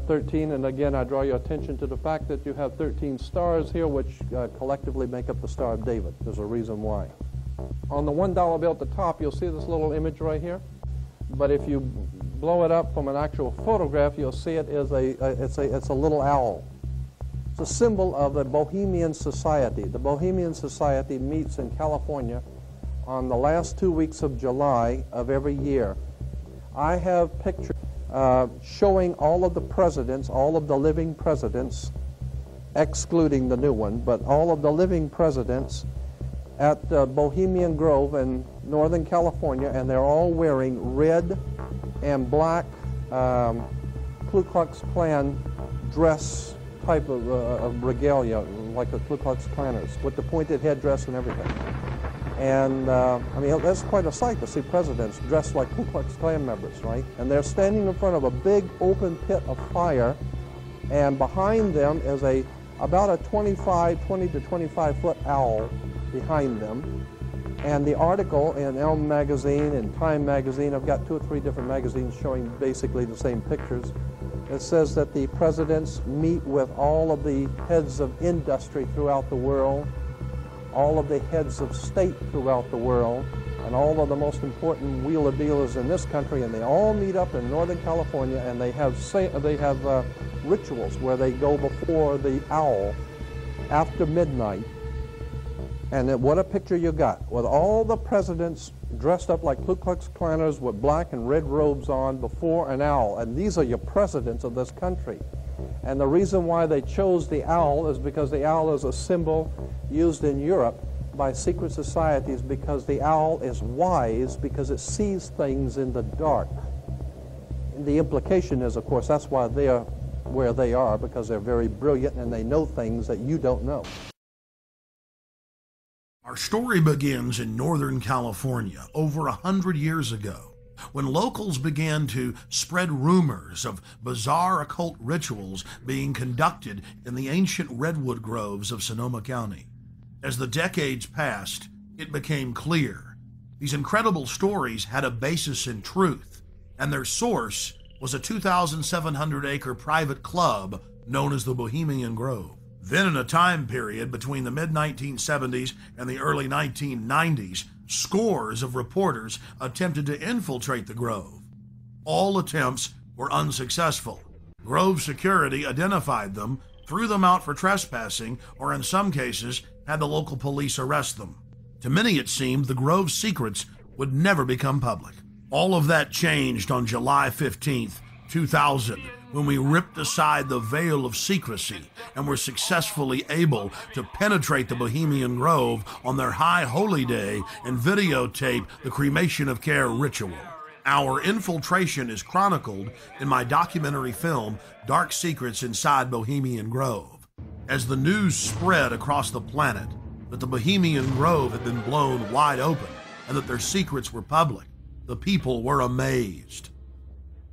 13, and again, I draw your attention to the fact that you have 13 stars here, which collectively make up the Star of David. There's a reason why. On the $1 bill at the top, you'll see this little image right here, but if you blow it up from an actual photograph, you'll see it is it's a little owl. It's a symbol of the Bohemian Society. The Bohemian Society meets in California on the last 2 weeks of July of every year. I have pictures showing all of the presidents, all of the living presidents, excluding the new one, but all of the living presidents at Bohemian Grove in Northern California, and they're all wearing red and black Ku Klux Klan dress type of regalia, like the Ku Klux Klanners, with the pointed headdress and everything. And I mean, that's quite a sight to see presidents dressed like Ku Klux Klan members, right? And they're standing in front of a big open pit of fire, and behind them is about a 20 to 25 foot owl behind them. And the article in Elm magazine and Time magazine, I've got 2 or 3 different magazines showing basically the same pictures. It says that the presidents meet with all of the heads of industry throughout the world, all of the heads of state throughout the world, and all of the most important wheeler dealers in this country, and they all meet up in Northern California, and they have rituals where they go before the owl after midnight. And what a picture you got, with all the presidents dressed up like Ku Klux Klanners with black and red robes on before an owl. And these are your presidents of this country. And the reason why they chose the owl is because the owl is a symbol used in Europe by secret societies, because the owl is wise, because it sees things in the dark. And the implication is, of course, that's why they are where they are, because they're very brilliant and they know things that you don't know. Our story begins in Northern California over 100 years ago, when locals began to spread rumors of bizarre occult rituals being conducted in the ancient redwood groves of Sonoma County. As the decades passed, it became clear these incredible stories had a basis in truth, and their source was a 2,700-acre private club known as the Bohemian Grove. Then, in a time period between the mid-1970s and the early 1990s, scores of reporters attempted to infiltrate the Grove. All attempts were unsuccessful. Grove security identified them, threw them out for trespassing, or in some cases, had the local police arrest them. To many, it seemed the Grove's secrets would never become public. All of that changed on July 15th, 2000, when we ripped aside the veil of secrecy and were successfully able to penetrate the Bohemian Grove on their high holy day and videotape the cremation of care ritual. Our infiltration is chronicled in my documentary film, Dark Secrets Inside Bohemian Grove. As the news spread across the planet that the Bohemian Grove had been blown wide open and that their secrets were public, the people were amazed.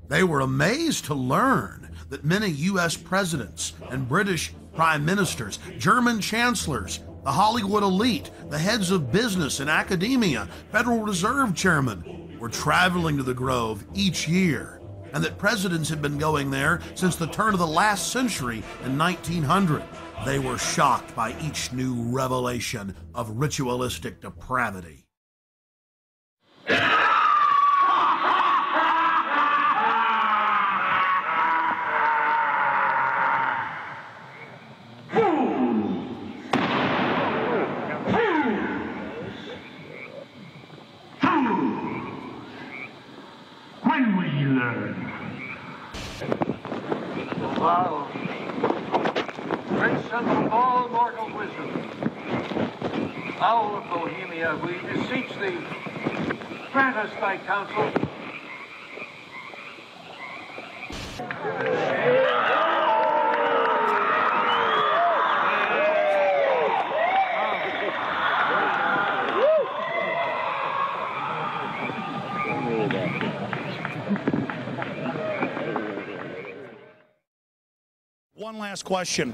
They were amazed to learn that many U.S. presidents and British prime ministers, German chancellors, the Hollywood elite, the heads of business and academia, Federal Reserve chairmen were traveling to the Grove each year and that presidents had been going there since the turn of the last century in 1900. They were shocked by each new revelation of ritualistic depravity. When will you learn? Wow. Great son of all mortal wisdom, owl of Bohemia, we beseech thee, grant us thy counsel. One last question.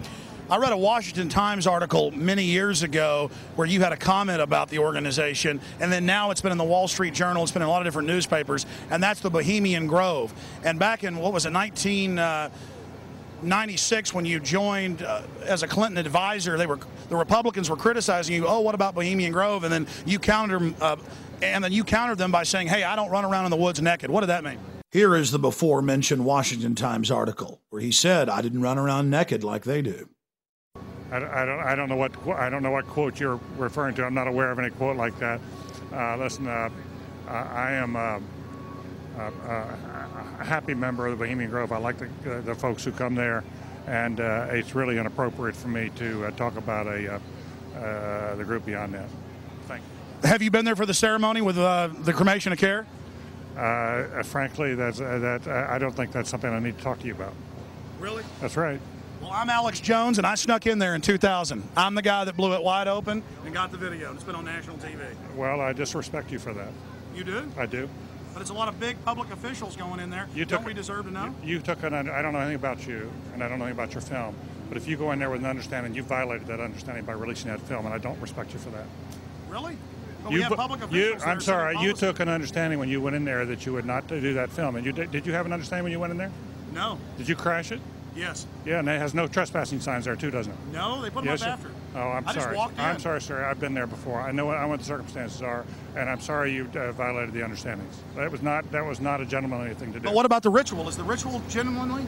I read a Washington Times article many years ago where you had a comment about the organization, and then now it's been in the Wall Street Journal, it's been in a lot of different newspapers, and that's the Bohemian Grove. And back in, what was it, 1996, when you joined as a Clinton advisor, the Republicans were criticizing you, oh, what about Bohemian Grove? And then you countered them by saying, hey, I don't run around in the woods naked. What did that mean? Here is the before-mentioned Washington Times article where he said, I didn't run around naked like they do. I don't know what quote you're referring to. I'm not aware of any quote like that. Listen, I am a happy member of the Bohemian Grove. I like the folks who come there, and it's really inappropriate for me to talk about the group beyond that. Thank you. Have you been there for the ceremony with the cremation of care? Frankly, I don't think that's something I need to talk to you about. Really? That's right. Well, I'm Alex Jones, and I snuck in there in 2000. I'm the guy that blew it wide open and got the video. It's been on national TV. Well, I just respect you for that. You do? I do. But it's a lot of big public officials going in there. Don't we deserve to know? I don't know anything about you, and I don't know anything about your film. But if you go in there with an understanding, you violated that understanding by releasing that film, and I don't respect you for that. Really? But we have public officials I'm sorry, you took an understanding when you went in there that you would not do that film. And did you have an understanding when you went in there? No. Did you crash it? Yes. Yeah, and it has no trespassing signs there too, doesn't it? No, they put them up after. Oh, I'm sorry. I just walked in. I'm sorry, sir. I've been there before. I know what the circumstances are, and I'm sorry you violated the understandings. That was not a gentlemanly thing to do. But what about the ritual? Is the ritual gentlemanly?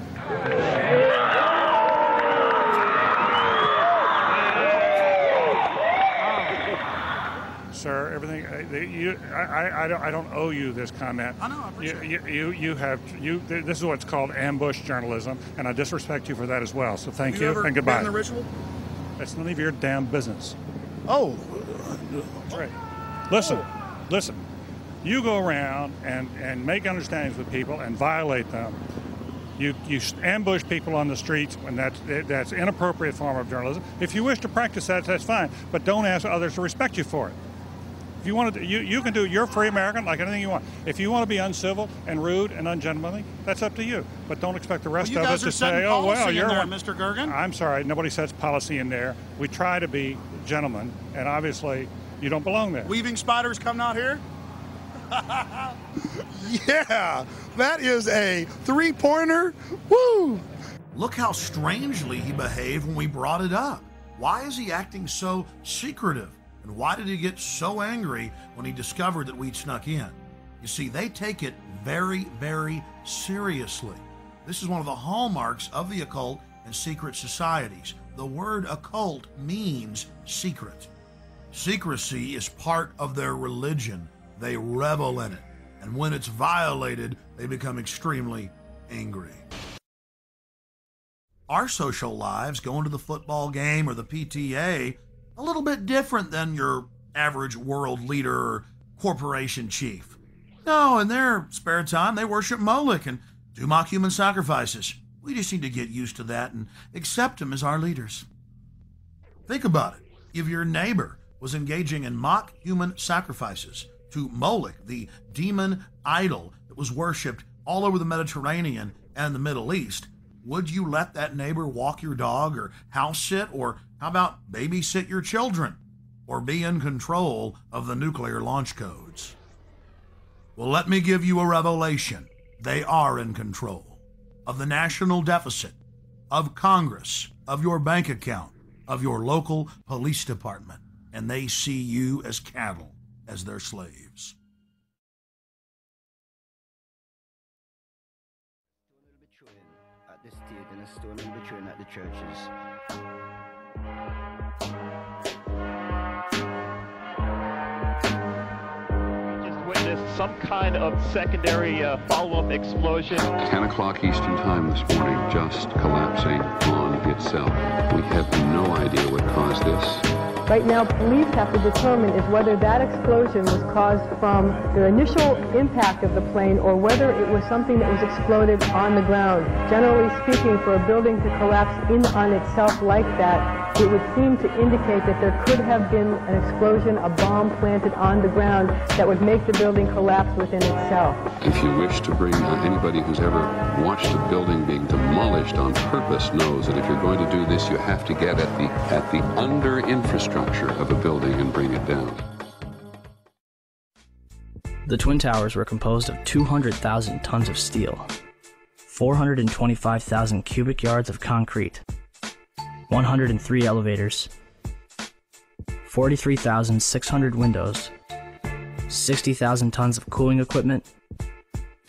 Sir, everything. I don't owe you this comment. I know. I appreciate it. This is what's called ambush journalism, and I disrespect you for that as well. So thank you and goodbye. Have you ever been in the ritual? It's none of your damn business. Oh, that's right. Listen. You go around and make understandings with people and violate them. You ambush people on the streets, and that's inappropriate form of journalism. If you wish to practice that, that's fine, but don't ask others to respect you for it. If you want to, you can do. You're free American, like anything you want. If you want to be uncivil and rude and ungentlemanly, that's up to you. But don't expect the rest of us to say, "Oh, well, you're there, Mr. Gergen." I'm sorry, nobody sets policy in there. We try to be gentlemen, and obviously, you don't belong there. Weaving spiders come out here. Yeah, that is a three-pointer. Woo! Look how strangely he behaved when we brought it up. Why is he acting so secretive? And why did he get so angry when he discovered that we'd snuck in? You see, they take it very, very seriously. This is one of the hallmarks of the occult and secret societies. The word occult means secret. Secrecy is part of their religion. They revel in it. And when it's violated, they become extremely angry. Our social lives, going to the football game or the PTA, a little bit different than your average world leader or corporation chief. No, in their spare time, they worship Moloch and do mock human sacrifices. We just need to get used to that and accept them as our leaders. Think about it. If your neighbor was engaging in mock human sacrifices to Moloch, the demon idol that was worshipped all over the Mediterranean and the Middle East, would you let that neighbor walk your dog or house sit, or how about babysit your children, or be in control of the nuclear launch codes? Well, let me give you a revelation. They are in control of the national deficit, of Congress, of your bank account, of your local police department, and they see you as cattle, as their slaves. At this stage, and a stone in between at the churches. Witnessed some kind of secondary follow-up explosion. 10 o'clock Eastern Time this morning, just collapsing on itself. We have no idea what caused this. Right now, police have to determine is whether that explosion was caused from the initial impact of the plane or whether it was something that was exploded on the ground. Generally speaking, for a building to collapse in on itself like that, it would seem to indicate that there could have been an explosion, a bomb planted on the ground that would make the building collapse within itself. If you wish to bring anybody who's ever watched a building being demolished on purpose knows that if you're going to do this, you have to get at the under infrastructure of a building and bring it down. The Twin Towers were composed of 200,000 tons of steel, 425,000 cubic yards of concrete, 103 elevators, 43,600 windows, 60,000 tons of cooling equipment,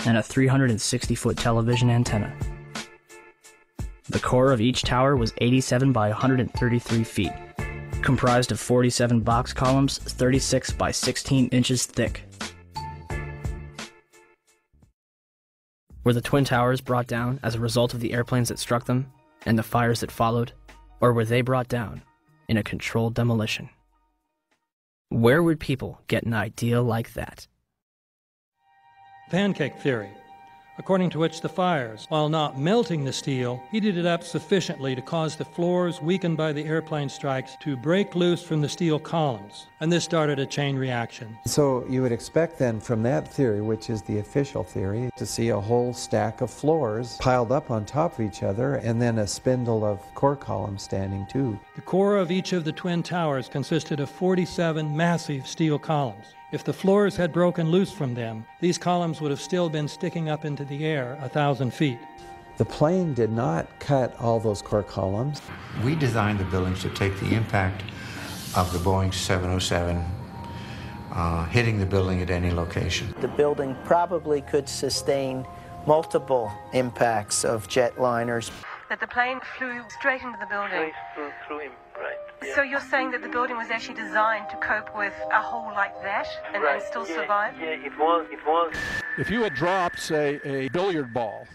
and a 360-foot television antenna. The core of each tower was 87 by 133 feet, comprised of 47 box columns 36 by 16 inches thick. Were the Twin Towers brought down as a result of the airplanes that struck them and the fires that followed, or were they brought down in a controlled demolition? Where would people get an idea like that? Pancake theory, according to which the fires, while not melting the steel, heated it up sufficiently to cause the floors weakened by the airplane strikes to break loose from the steel columns, and this started a chain reaction. So you would expect then from that theory, which is the official theory, to see a whole stack of floors piled up on top of each other and then a spindle of core columns standing too. The core of each of the Twin Towers consisted of 47 massive steel columns. If the floors had broken loose from them, these columns would have still been sticking up into the air 1,000 feet. The plane did not cut all those core columns. We designed the buildings to take the impact of the Boeing 707 hitting the building at any location. The building probably could sustain multiple impacts of jetliners. That the plane flew straight into the building. Through him, right. Yeah. So you're saying that the building was actually designed to cope with a hole like that and still survive? Yeah, it was. If you had dropped, say, a billiard ball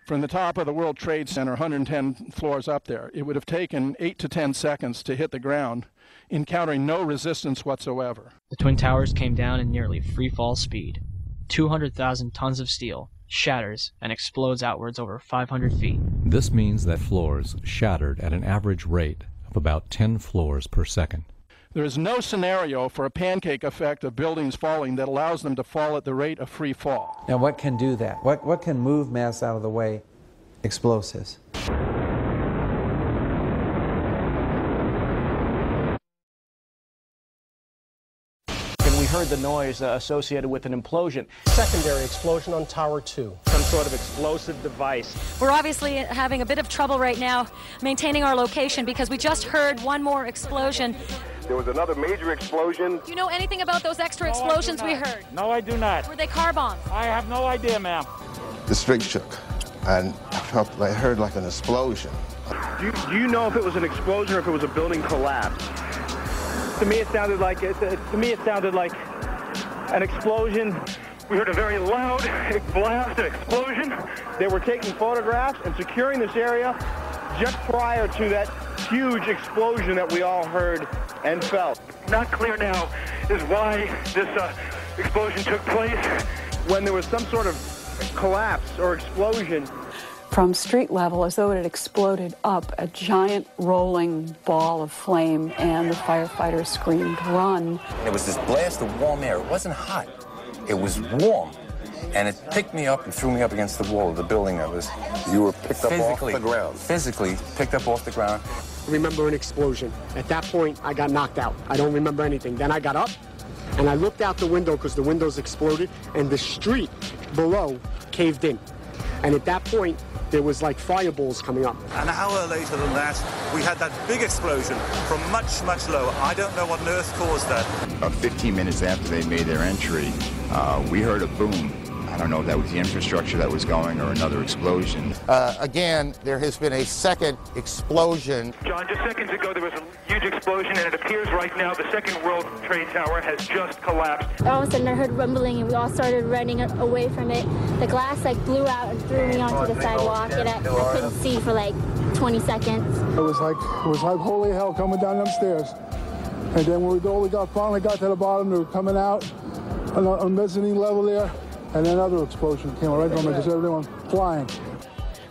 from the top of the World Trade Center, 110 floors up there, it would have taken 8 to 10 seconds to hit the ground, encountering no resistance whatsoever. The Twin Towers came down in nearly free fall speed. 200,000 tons of steel shatters and explodes outwards over 500 feet. This means that floors shattered at an average rate of about 10 floors per second. There is no scenario for a pancake effect of buildings falling that allows them to fall at the rate of free fall. Now what can do that? What can move mass out of the way? Explosives. Heard the noise associated with an implosion. Secondary explosion on Tower 2. Some sort of explosive device. We're obviously having a bit of trouble right now maintaining our location because we just heard one more explosion. There was another major explosion. Do you know anything about those extra explosions we heard? No, I do not. Were they car bombs? I have no idea, ma'am. The string shook, and I heard like an explosion. Do you know if it was an explosion or if it was a building collapse? To me, it sounded like an explosion. We heard a very loud blast, an explosion. They were taking photographs and securing this area just prior to that huge explosion that we all heard and felt. Not clear now is why this explosion took place. When there was some sort of collapse or explosion, from street level, as though it had exploded up, a giant rolling ball of flame, and the firefighters screamed, "Run!" There was this blast of warm air. It wasn't hot. It was warm. And it picked me up and threw me up against the wall of the building. You were picked up off the ground. Physically picked up off the ground. I remember an explosion. At that point, I got knocked out. I don't remember anything. Then I got up, and I looked out the window because the windows exploded, and the street below caved in. And at that point, there was like fireballs coming up. An hour later than that, we had that big explosion from much, much lower. I don't know what on earth caused that. About 15 minutes after they made their entry, we heard a boom. I don't know if that was the infrastructure that was going or another explosion. Again, there has been a second explosion. John, just seconds ago there was a huge explosion, and it appears right now the second World Trade Tower has just collapsed. All of a sudden I heard rumbling, and we all started running away from it. The glass blew out and threw me onto the sidewalk, and I couldn't see for 20 seconds. It was like holy hell coming down them stairs. And then when we finally got to the bottom, they were coming out on the mezzanine level there. And another explosion came right from it, just everyone flying.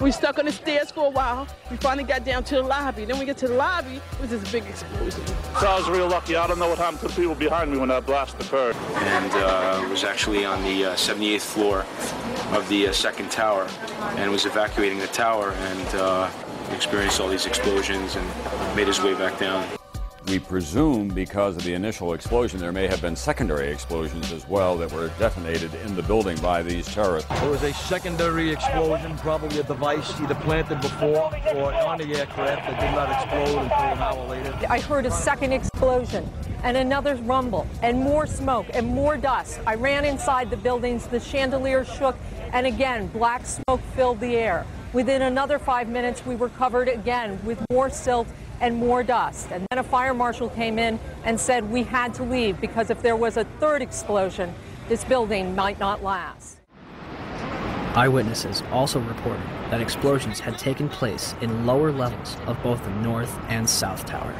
We stuck on the stairs for a while. We finally got down to the lobby. Then we get to the lobby, it was this big explosion. So I was real lucky. I don't know what happened to the people behind me when that blast occurred. And was actually on the 78th floor of the second tower, and was evacuating the tower, and experienced all these explosions and made his way back down. We presume because of the initial explosion, there may have been secondary explosions as well that were detonated in the building by these terrorists. There was a secondary explosion, probably a device either planted before or on the aircraft that did not explode until an hour later. I heard a second explosion and another rumble and more smoke and more dust. I ran inside the buildings, the chandelier shook, and again, black smoke filled the air. Within another 5 minutes, we were covered again with more silt and more dust. And then a fire marshal came in and said we had to leave because if there was a third explosion, this building might not last. Eyewitnesses also reported that explosions had taken place in lower levels of both the North and South Tower.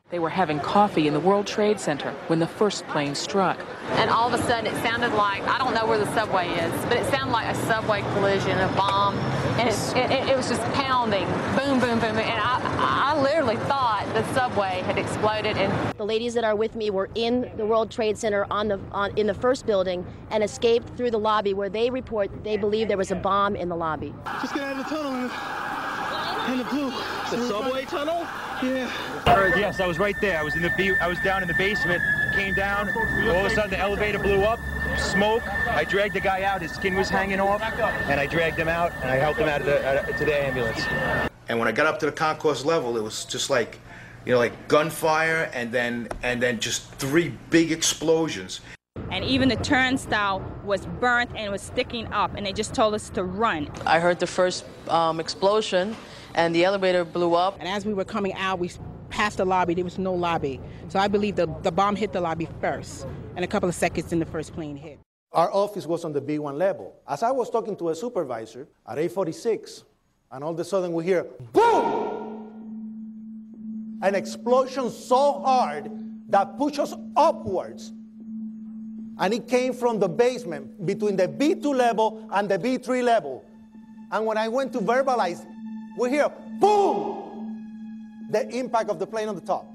They were having coffee in the World Trade Center when the first plane struck. And all of a sudden it sounded like, I don't know where the subway is, but it sounded like a subway collision, a bomb, and it was just pounding, boom, boom, boom, and I literally thought the subway had exploded. And the ladies that are with me were in the World Trade Center in the first building and escaped through the lobby where they report they believe there was a bomb in the lobby. Just get out of the tunnel and the blue. The subway tunnel? Yeah. Yes, I was right there. I was down in the basement, came down, all of a sudden the elevator blew up, smoke. I dragged the guy out, his skin was hanging off, and I dragged him out, and I helped him out to the ambulance. And when I got up to the concourse level, it was just like gunfire, and then just three big explosions. And even the turnstile was burnt and was sticking up, and they just told us to run. I heard the first explosion, and the elevator blew up. And as we were coming out, we passed the lobby. There was no lobby. So I believe the bomb hit the lobby first, and a couple of seconds then the first plane hit. Our office was on the B1 level. As I was talking to a supervisor at 8:46, and all of a sudden we hear, boom! An explosion so hard that pushed us upwards. And it came from the basement between the B2 level and the B3 level. And when I went to verbalize, we hear, boom! The impact of the plane on the top.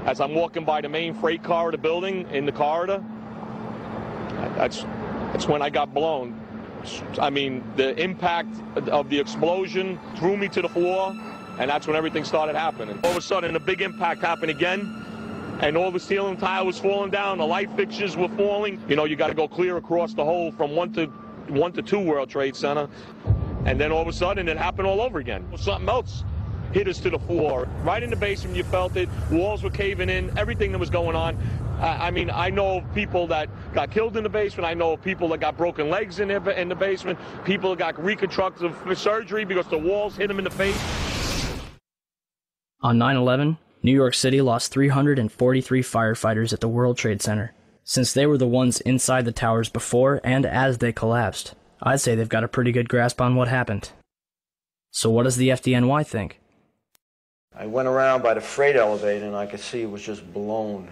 As I'm walking by the main freight corridor building in the corridor, that's when I got blown. I mean, the impact of the explosion threw me to the floor, and that's when everything started happening. All of a sudden, a big impact happened again, and all the ceiling tile was falling down, the light fixtures were falling. You know, you got to go clear across the whole from 1 to 2 World Trade Center. And then all of a sudden, it happened all over again. Something else hit us to the floor. Right in the basement, you felt it. Walls were caving in, everything that was going on. I mean, I know of people that got killed in the basement. I know of people that got broken legs in the basement. People that got reconstructive surgery because the walls hit them in the face. On 9/11, New York City lost 343 firefighters at the World Trade Center. Since they were the ones inside the towers before and as they collapsed, I'd say they've got a pretty good grasp on what happened. So what does the FDNY think? I went around by the freight elevator and I could see it was just blown.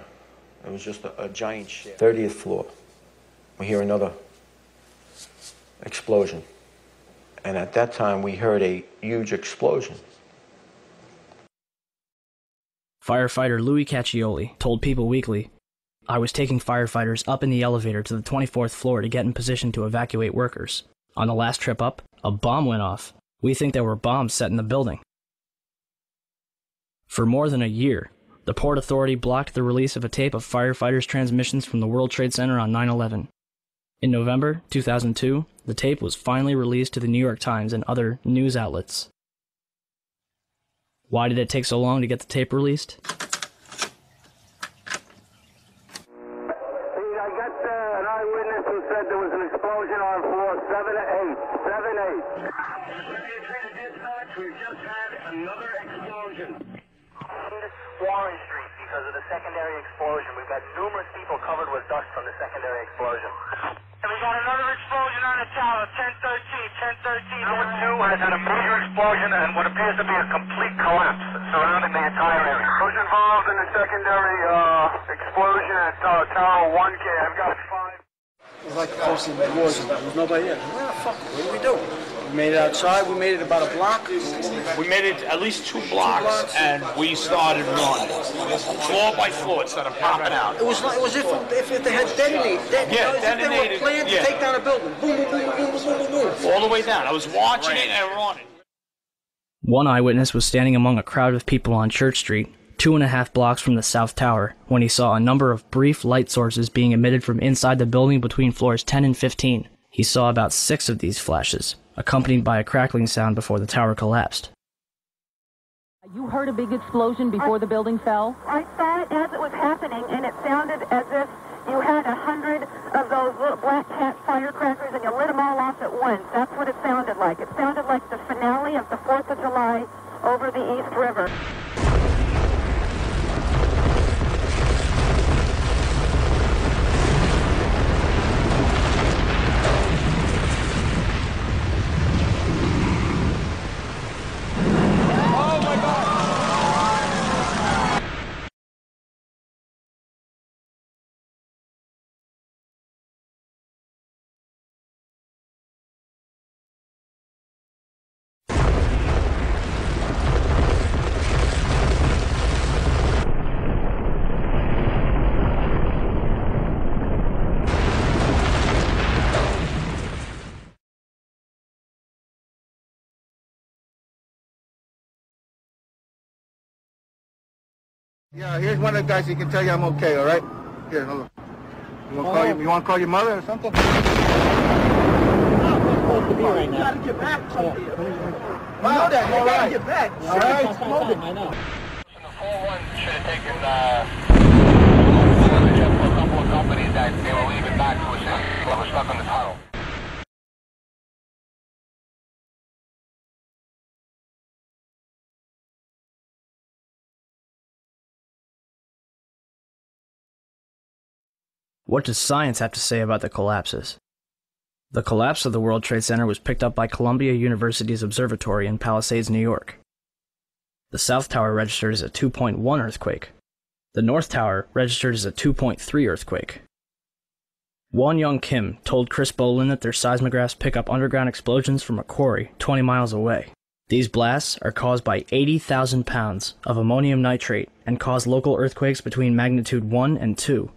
It was just a giant shit. 30th floor. We hear another explosion. And at that time we heard a huge explosion. Firefighter Louis Caccioli told People Weekly, "I was taking firefighters up in the elevator to the 24th floor to get in position to evacuate workers. On the last trip up, a bomb went off. We think there were bombs set in the building." For more than a year, the Port Authority blocked the release of a tape of firefighters' transmissions from the World Trade Center on 9/11. In November 2002, the tape was finally released to the New York Times and other news outlets. Why did it take so long to get the tape released? I got an eyewitness who said there was an explosion on floor 7-8. 7-8. We just had another explosion. Warren Street because of the secondary explosion. We've got numerous people covered with dust from the secondary explosion. And we got another explosion on the tower, 1013. Tower 2 has had a major explosion and what appears to be a complete collapse surrounding the entire area. Who's involved in the secondary explosion at Tower 1K? I've got 5. It was like crossing the wars. There was nobody there. Where the fuck? What do we do? We made it outside. We made it about a block. We made it at least 2 blocks, and we started running floor by floor instead of popping out. It was if they had detonated. If they were planned to take down a building. Boom, boom, boom, boom, boom, boom, boom, boom. All the way down. I was watching it and running. One eyewitness was standing among a crowd of people on Church Street, 2.5 blocks from the South Tower, when he saw a number of brief light sources being emitted from inside the building between floors 10 and 15. He saw about 6 of these flashes, accompanied by a crackling sound before the tower collapsed. You heard a big explosion before the building fell? I saw it as it was happening, and it sounded as if you had 100 of those little black cat firecrackers and you lit them all off at once. That's what it sounded like. It sounded like the finale of the 4th of July over the East River. Yeah, here's one of the guys who can tell you I'm okay, all right? Here, hold on. You want to call your mother or something? You gotta get back. I know that. You gotta get back. All right. The 4-1 should have taken a couple of companies that they were leaving back to us that were stuck in the tunnel. What does science have to say about the collapses? The collapse of the World Trade Center was picked up by Columbia University's observatory in Palisades, New York. The South Tower registered as a 2.1 earthquake. The North Tower registered as a 2.3 earthquake. Won Young Kim told Chris Bolin that their seismographs pick up underground explosions from a quarry 20 miles away. These blasts are caused by 80,000 pounds of ammonium nitrate and cause local earthquakes between magnitude 1 and 2.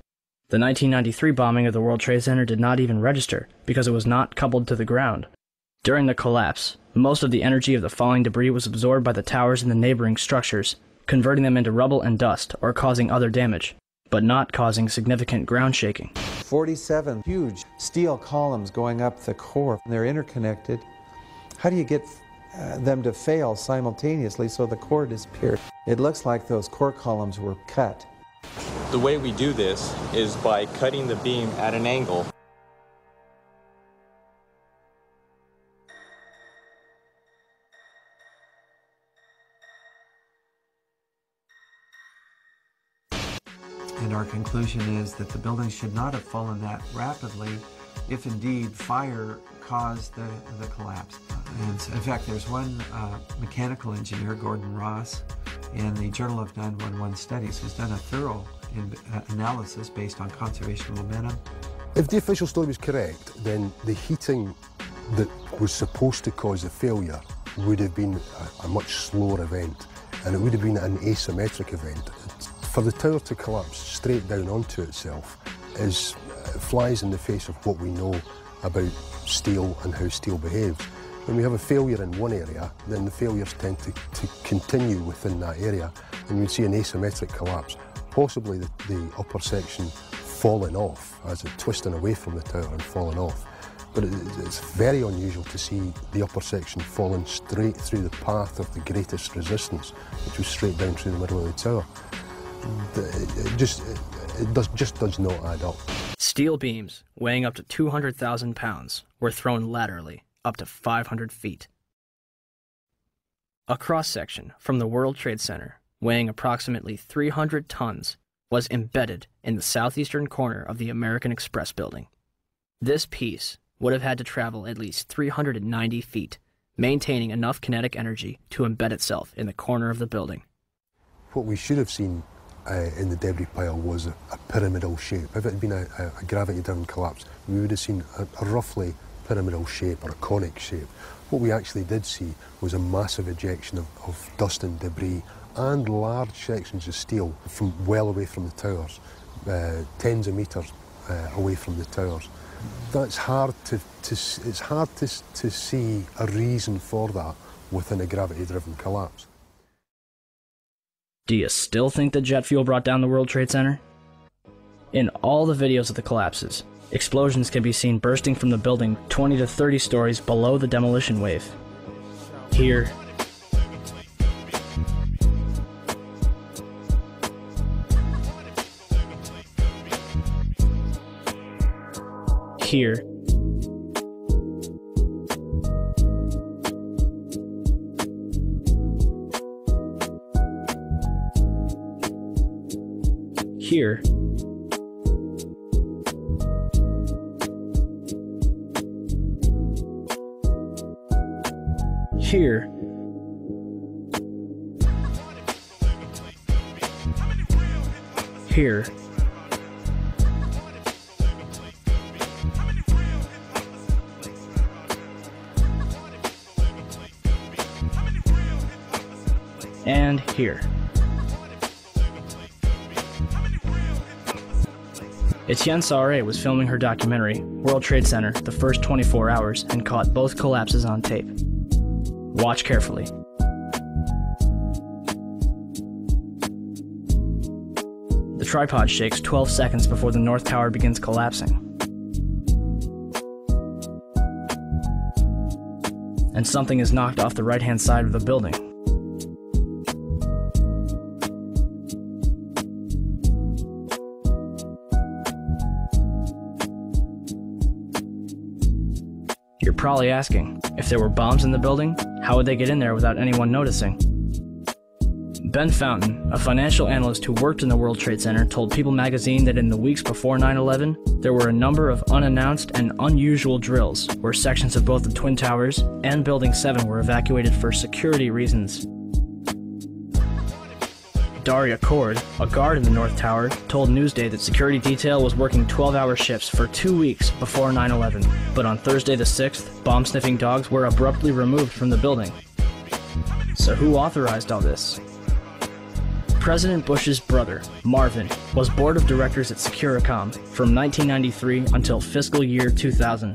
The 1993 bombing of the World Trade Center did not even register because it was not coupled to the ground. During the collapse, most of the energy of the falling debris was absorbed by the towers and the neighboring structures, converting them into rubble and dust or causing other damage, but not causing significant ground shaking. 47 huge steel columns going up the core. They're interconnected. How do you get them to fail simultaneously so the core disappeared? It looks like those core columns were cut. The way we do this is by cutting the beam at an angle. And our conclusion is that the building should not have fallen that rapidly if indeed fire caused the collapse. And in fact, there's one mechanical engineer, Gordon Ross, in the Journal of 911 Studies, who's done a thorough analysis based on conservation of momentum. If the official story was correct, then the heating that was supposed to cause the failure would have been a much slower event, and it would have been an asymmetric event. For the tower to collapse straight down onto itself flies in the face of what we know about steel and how steel behaves. When we have a failure in one area, then the failures tend to continue within that area, and you'd see an asymmetric collapse. Possibly the upper section falling off, as it twisting away from the tower and falling off. But it's very unusual to see the upper section falling straight through the path of the greatest resistance, which was straight down through the middle of the tower. It just does not add up. Steel beams weighing up to 200,000 pounds were thrown laterally up to 500 feet. A cross-section from the World Trade Center weighing approximately 300 tons was embedded in the southeastern corner of the American Express building. This piece would have had to travel at least 390 feet, maintaining enough kinetic energy to embed itself in the corner of the building. What we should have seen in the debris pile was a pyramidal shape. If it had been a gravity-driven collapse, we would have seen a roughly pyramidal shape or a conic shape. What we actually did see was a massive ejection of dust and debris and large sections of steel from well away from the towers, tens of meters away from the towers. That's hard to see a reason for that within a gravity-driven collapse. Do you still think the jet fuel brought down the World Trade Center? In all the videos of the collapses, explosions can be seen bursting from the building 20 to 30 stories below the demolition wave. Here, here, here, here, here, and here. Etienne Sauret was filming her documentary, World Trade Center, the first 24 hours, and caught both collapses on tape. Watch carefully. The tripod shakes 12 seconds before the North Tower begins collapsing. And something is knocked off the right-hand side of the building. You're probably asking, if there were bombs in the building, how would they get in there without anyone noticing? Ben Fountain, a financial analyst who worked in the World Trade Center, told People magazine that in the weeks before 9/11, there were a number of unannounced and unusual drills where sections of both the Twin Towers and Building 7 were evacuated for security reasons. Daria Cord, a guard in the North Tower, told Newsday that security detail was working 12-hour shifts for 2 weeks before 9/11, but on Thursday the 6th, bomb-sniffing dogs were abruptly removed from the building. So who authorized all this? President Bush's brother, Marvin, was board of directors at Securicom from 1993 until fiscal year 2000.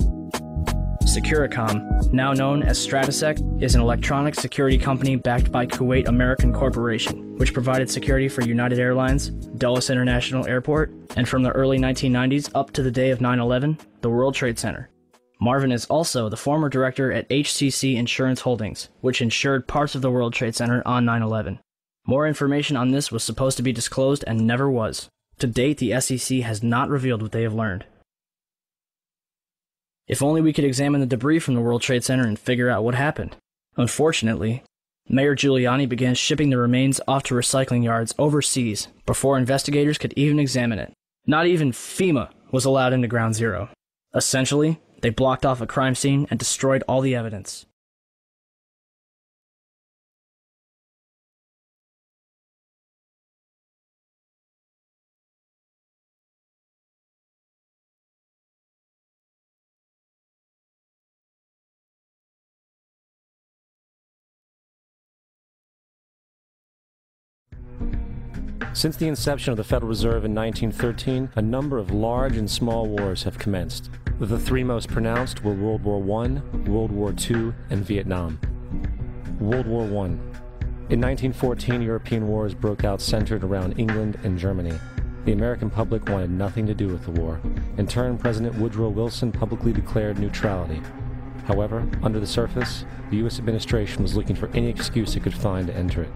Securicom, now known as Stratasec, is an electronic security company backed by Kuwait American Corporation, which provided security for United Airlines, Dulles International Airport, and from the early 1990s up to the day of 9/11, the World Trade Center. Marvin is also the former director at HCC Insurance Holdings, which insured parts of the World Trade Center on 9/11. More information on this was supposed to be disclosed and never was. To date, the SEC has not revealed what they have learned. If only we could examine the debris from the World Trade Center and figure out what happened. Unfortunately, Mayor Giuliani began shipping the remains off to recycling yards overseas before investigators could even examine it. Not even FEMA was allowed into Ground Zero. Essentially, they blocked off a crime scene and destroyed all the evidence. Since the inception of the Federal Reserve in 1913, a number of large and small wars have commenced. The three most pronounced were World War I, World War II, and Vietnam. World War I. In 1914, European wars broke out centered around England and Germany. The American public wanted nothing to do with the war. In turn, President Woodrow Wilson publicly declared neutrality. However, under the surface, the U.S. administration was looking for any excuse it could find to enter it.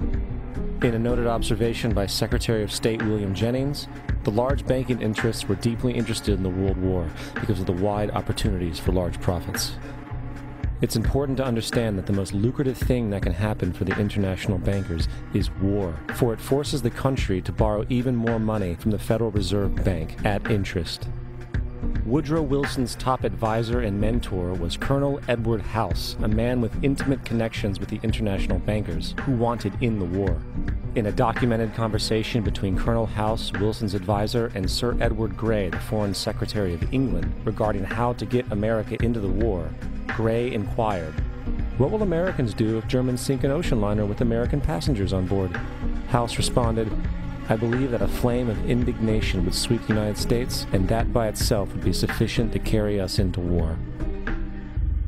In a noted observation by Secretary of State William Jennings, the large banking interests were deeply interested in the World War because of the wide opportunities for large profits. It's important to understand that the most lucrative thing that can happen for the international bankers is war, for it forces the country to borrow even more money from the Federal Reserve Bank at interest. Woodrow Wilson's top advisor and mentor was Colonel Edward House, a man with intimate connections with the international bankers who wanted in the war. In a documented conversation between Colonel House, Wilson's advisor, and Sir Edward Grey, the Foreign Secretary of England, regarding how to get America into the war, Grey inquired, "What will Americans do if Germans sink an ocean liner with American passengers on board?" House responded, "I believe that a flame of indignation would sweep the United States, and that by itself would be sufficient to carry us into war."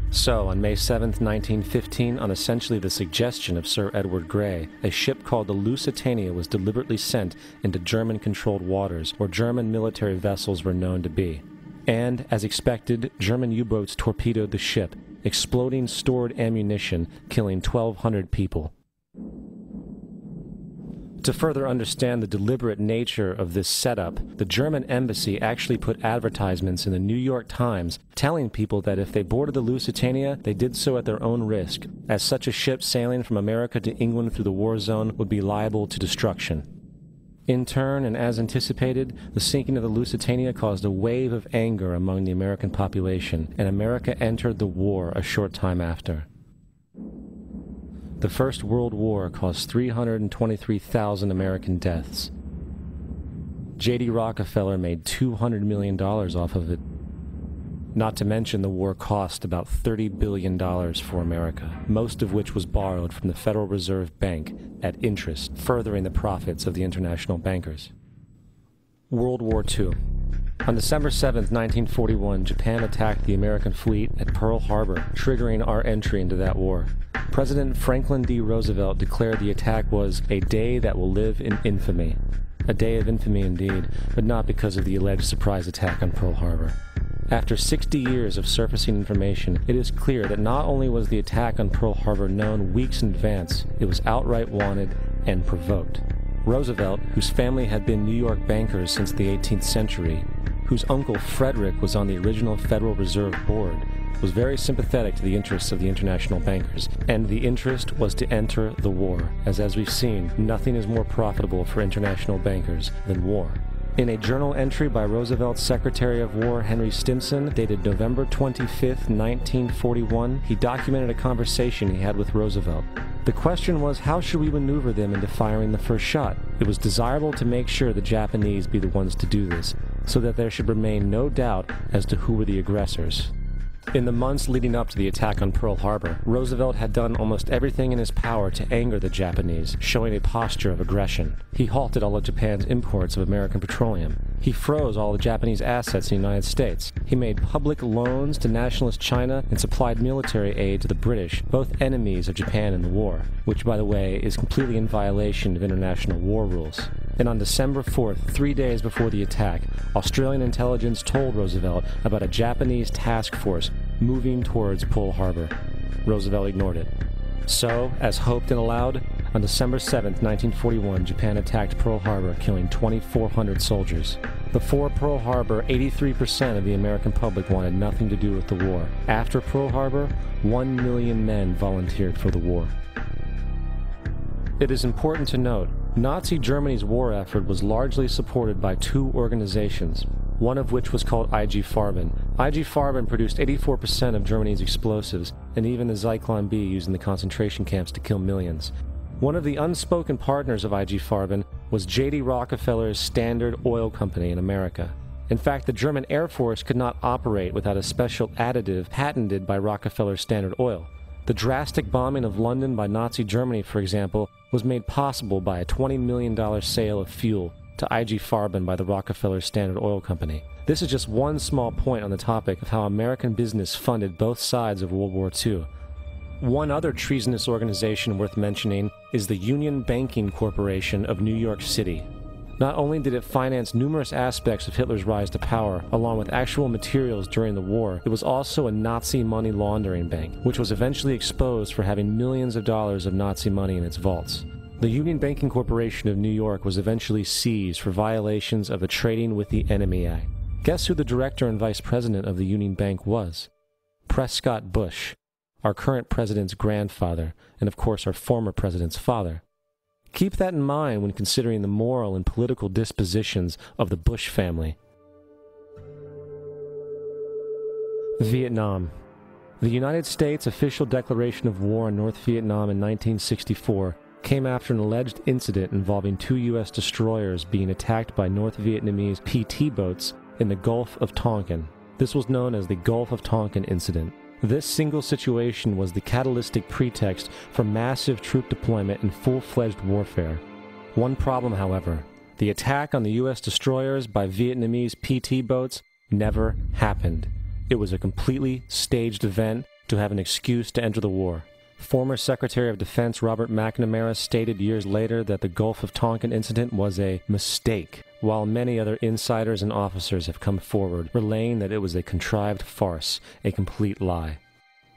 So, on May 7, 1915, on essentially the suggestion of Sir Edward Grey, a ship called the Lusitania was deliberately sent into German-controlled waters where German military vessels were known to be. And, as expected, German U-boats torpedoed the ship, exploding stored ammunition, killing 1,200 people. To further understand the deliberate nature of this setup, the German embassy actually put advertisements in the New York Times telling people that if they boarded the Lusitania, they did so at their own risk, as such a ship sailing from America to England through the war zone would be liable to destruction. In turn, and as anticipated, the sinking of the Lusitania caused a wave of anger among the American population, and America entered the war a short time after. The First World War caused 323,000 American deaths. J.D. Rockefeller made $200 million off of it. Not to mention the war cost about $30 billion for America, most of which was borrowed from the Federal Reserve Bank at interest, furthering the profits of the international bankers. World War II. On December 7, 1941, Japan attacked the American fleet at Pearl Harbor, triggering our entry into that war. President Franklin D. Roosevelt declared the attack was a day that will live in infamy. A day of infamy indeed, but not because of the alleged surprise attack on Pearl Harbor. After 60 years of surfacing information, it is clear that not only was the attack on Pearl Harbor known weeks in advance, it was outright wanted and provoked. Roosevelt, whose family had been New York bankers since the 18th century, whose uncle Frederick was on the original Federal Reserve Board, was very sympathetic to the interests of the international bankers, and the interest was to enter the war, as we've seen, nothing is more profitable for international bankers than war. In a journal entry by Roosevelt's Secretary of War Henry Stimson, dated November 25, 1941, he documented a conversation he had with Roosevelt. The question was, how should we maneuver them into firing the first shot? It was desirable to make sure the Japanese be the ones to do this, so that there should remain no doubt as to who were the aggressors. In the months leading up to the attack on Pearl Harbor, Roosevelt had done almost everything in his power to anger the Japanese, showing a posture of aggression. He halted all of Japan's imports of American petroleum. He froze all the Japanese assets in the United States. He made public loans to nationalist China and supplied military aid to the British, both enemies of Japan in the war, which, by the way, is completely in violation of international war rules. And on December 4th, 3 days before the attack, Australian intelligence told Roosevelt about a Japanese task force moving towards Pearl Harbor. Roosevelt ignored it. So, as hoped and allowed, on December 7th, 1941, Japan attacked Pearl Harbor, killing 2,400 soldiers. Before Pearl Harbor, 83% of the American public wanted nothing to do with the war. After Pearl Harbor, 1 million men volunteered for the war. It is important to note, Nazi Germany's war effort was largely supported by two organizations, one of which was called IG Farben. IG Farben produced 84% of Germany's explosives, and even the Zyklon B used in the concentration camps to kill millions. One of the unspoken partners of IG Farben was J.D. Rockefeller's Standard Oil Company in America. In fact, the German Air Force could not operate without a special additive patented by Rockefeller's Standard Oil. The drastic bombing of London by Nazi Germany, for example, was made possible by a $20 million sale of fuel to IG Farben by the Rockefeller Standard Oil Company. This is just one small point on the topic of how American business funded both sides of World War II. One other treasonous organization worth mentioning is the Union Banking Corporation of New York City. Not only did it finance numerous aspects of Hitler's rise to power, along with actual materials during the war, it was also a Nazi money laundering bank, which was eventually exposed for having millions of dollars of Nazi money in its vaults. The Union Banking Corporation of New York was eventually seized for violations of the Trading with the Enemy Act. Guess who the director and vice president of the Union Bank was? Prescott Bush, our current president's grandfather, and of course our former president's father. Keep that in mind when considering the moral and political dispositions of the Bush family. Vietnam. The United States' official declaration of war on North Vietnam in 1964 came after an alleged incident involving 2 U.S. destroyers being attacked by North Vietnamese PT boats in the Gulf of Tonkin. This was known as the Gulf of Tonkin Incident. This single situation was the catalytic pretext for massive troop deployment and full-fledged warfare. One problem, however, the attack on the U.S. destroyers by Vietnamese PT boats never happened. It was a completely staged event to have an excuse to enter the war. Former Secretary of Defense Robert McNamara stated years later that the Gulf of Tonkin incident was a mistake, while many other insiders and officers have come forward, relaying that it was a contrived farce, a complete lie.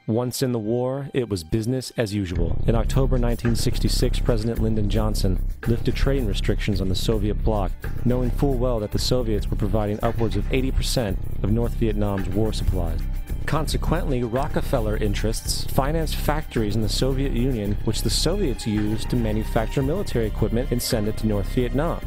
Once in the war, it was business as usual. In October 1966, President Lyndon Johnson lifted trading restrictions on the Soviet bloc, knowing full well that the Soviets were providing upwards of 80% of North Vietnam's war supplies. Consequently, Rockefeller interests financed factories in the Soviet Union, which the Soviets used to manufacture military equipment and send it to North Vietnam.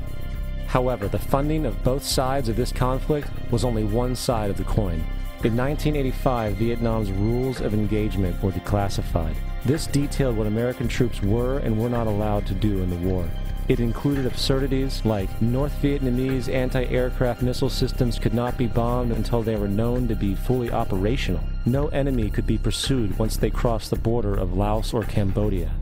However, the funding of both sides of this conflict was only one side of the coin. In 1985, Vietnam's rules of engagement were declassified. This detailed what American troops were and were not allowed to do in the war. It included absurdities like North Vietnamese anti-aircraft missile systems could not be bombed until they were known to be fully operational. No enemy could be pursued once they crossed the border of Laos or Cambodia.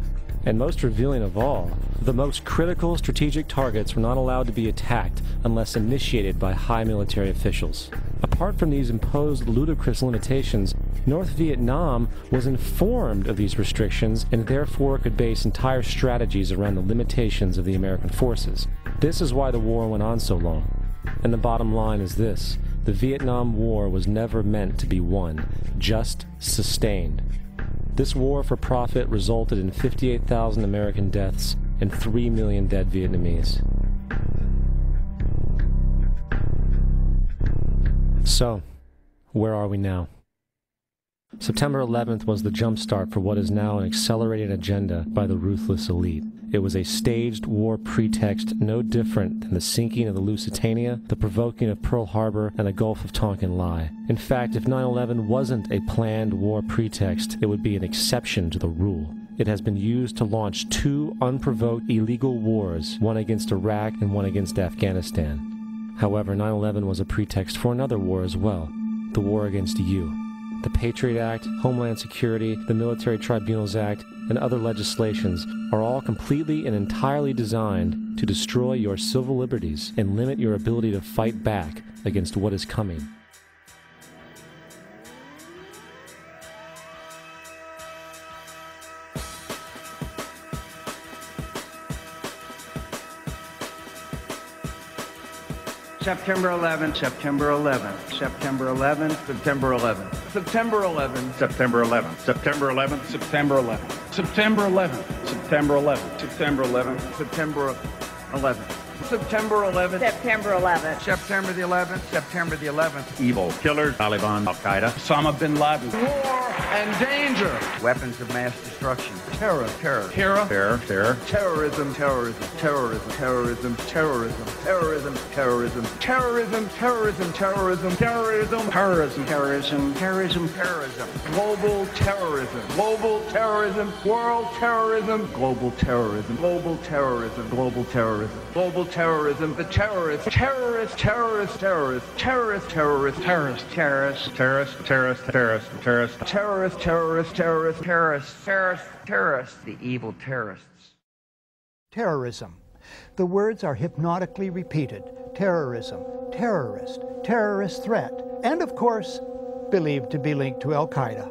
And most revealing of all, the most critical strategic targets were not allowed to be attacked unless initiated by high military officials. Apart from these imposed ludicrous limitations, North Vietnam was informed of these restrictions and therefore could base entire strategies around the limitations of the American forces. This is why the war went on so long. And the bottom line is this: the Vietnam War was never meant to be won, just sustained. This war for profit resulted in 58,000 American deaths and 3 million dead Vietnamese. So, where are we now? September 11th was the jumpstart for what is now an accelerated agenda by the ruthless elite. It was a staged war pretext no different than the sinking of the Lusitania, the provoking of Pearl Harbor, and the Gulf of Tonkin lie. In fact, if 9/11 wasn't a planned war pretext, it would be an exception to the rule. It has been used to launch 2 unprovoked illegal wars, one against Iraq and one against Afghanistan. However, 9/11 was a pretext for another war as well, the war against you. The Patriot Act, Homeland Security, the Military Tribunals Act, and other legislations are all completely and entirely designed to destroy your civil liberties and limit your ability to fight back against what is coming. September 11, September 11, September 11, September 11, September 11, September 11, September 11, September 11, September 11, September 11, September 11, September 11, September 11, September 11, September the 11th, September the 11th. Evil killers, Taliban, Al-Qaeda, Osama bin Laden. War and danger. Weapons of mass destruction. Terror, terror, terror, terror, terror, terrorism, terrorism, terrorism, terrorism, terrorism, terrorism, terrorism, terrorism, terrorism, terrorism, terrorism, terrorism, terrorism, terrorism, terrorism, global terrorism, global terrorism, world terrorism, global terrorism, global terrorism, global terrorism, global terrorism, the terrorists, terrorists, terrorists, terrorists, terrorists, terrorists, terrorists, terrorists, terrorists, terrorists, terrorists, terrorists, terrorists, terrorists, terrorists, terrorists, terrorists, terrorists, the evil terrorists. Terrorism. The words are hypnotically repeated. Terrorism, terrorist, terrorist threat, and of course, believed to be linked to Al-Qaeda.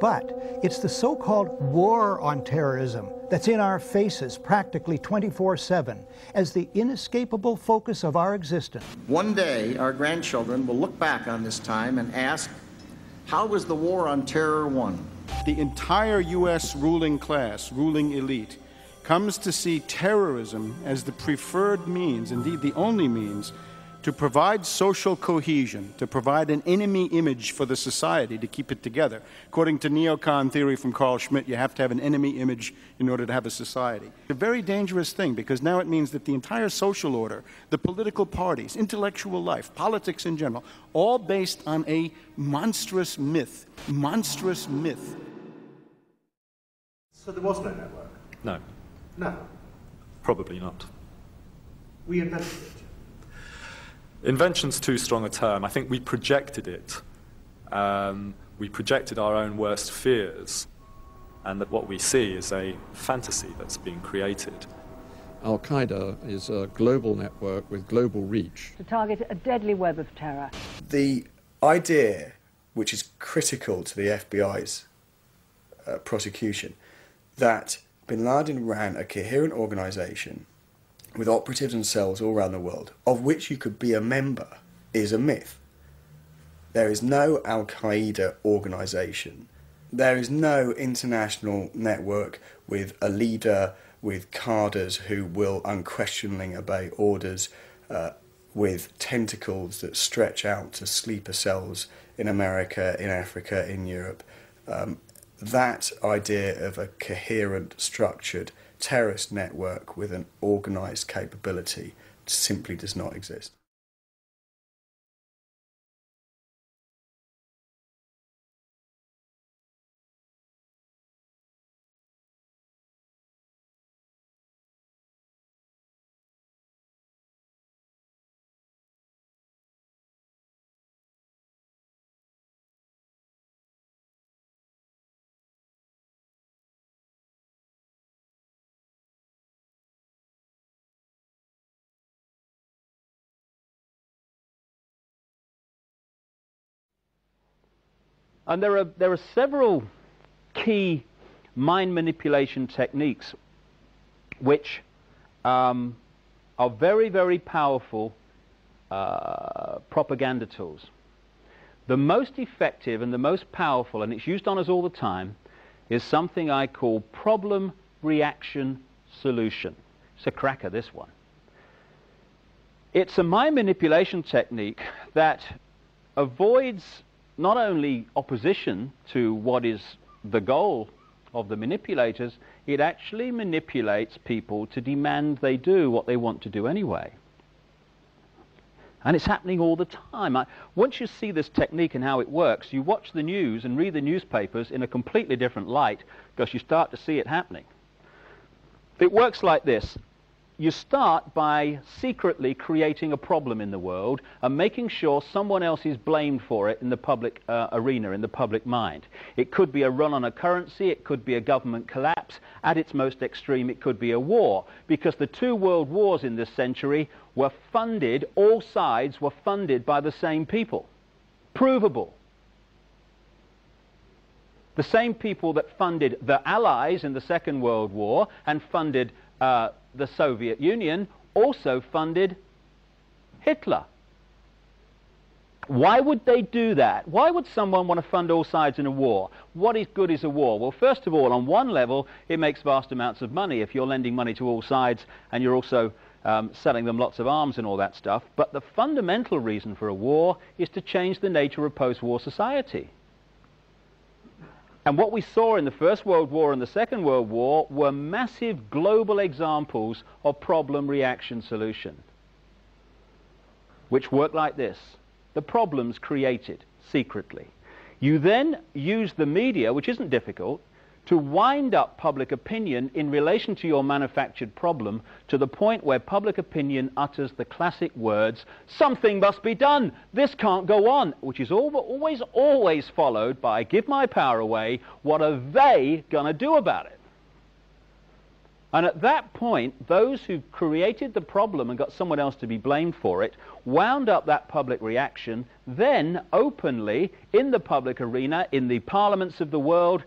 But it's the so-called war on terrorism that's in our faces practically 24/7 as the inescapable focus of our existence. One day, our grandchildren will look back on this time and ask, how was the war on terror won? The entire U.S. ruling class, ruling elite, comes to see terrorism as the preferred means, indeed the only means, to provide social cohesion, to provide an enemy image for the society to keep it together. According to neocon theory from Carl Schmitt, you have to have an enemy image in order to have a society. It's a very dangerous thing, because now it means that the entire social order, the political parties, intellectual life, politics in general, all based on a monstrous myth. Monstrous myth. So there was no network? No. No. Probably not. We invented it. Invention's too strong a term. I think we projected it. We projected our own worst fears, and that what we see is a fantasy that's being created. Al-Qaeda is a global network with global reach. To target a deadly web of terror. The idea, which is critical to the FBI's prosecution, that bin Laden ran a coherent organisation with operatives and cells all around the world, of which you could be a member, is a myth. There is no Al-Qaeda organisation. There is no international network with a leader, with cadres who will unquestioningly obey orders, with tentacles that stretch out to sleeper cells in America, in Africa, in Europe. That idea of a coherent, structured terrorist network with an organised capability simply does not exist. And there are several key mind manipulation techniques which are very, very powerful propaganda tools. The most effective and the most powerful, and it's used on us all the time, is something I call problem, reaction, solution. It's a cracker, this one. It's a mind manipulation technique that avoids not only opposition to what is the goal of the manipulators, it actually manipulates people to demand they do what they want to do anyway. And it's happening all the time. Once you see this technique and how it works, you watch the news and read the newspapers in a completely different light, because you start to see it happening. It works like this. You start by secretly creating a problem in the world and making sure someone else is blamed for it in the public arena, in the public mind. It could be a run on a currency, it could be a government collapse, at its most extreme it could be a war, because the two world wars in this century were funded, all sides were funded by the same people. Provable. The same people that funded the Allies in the Second World War and funded the Soviet Union also funded Hitler. Why would they do that? Why would someone want to fund all sides in a war? What is good is a war? Well, first of all, on one level, it makes vast amounts of money if you're lending money to all sides and you're also selling them lots of arms and all that stuff. But the fundamental reason for a war is to change the nature of post-war society. And what we saw in the First World War and the Second World War were massive global examples of problem, reaction, solution, which work like this. The problem's created secretly. You then use the media, which isn't difficult, to wind up public opinion in relation to your manufactured problem to the point where public opinion utters the classic words, something must be done, this can't go on, which is always followed by, give my power away, what are they going to do about it? And at that point, those who created the problem and got someone else to be blamed for it wound up that public reaction, then openly, in the public arena, in the parliaments of the world,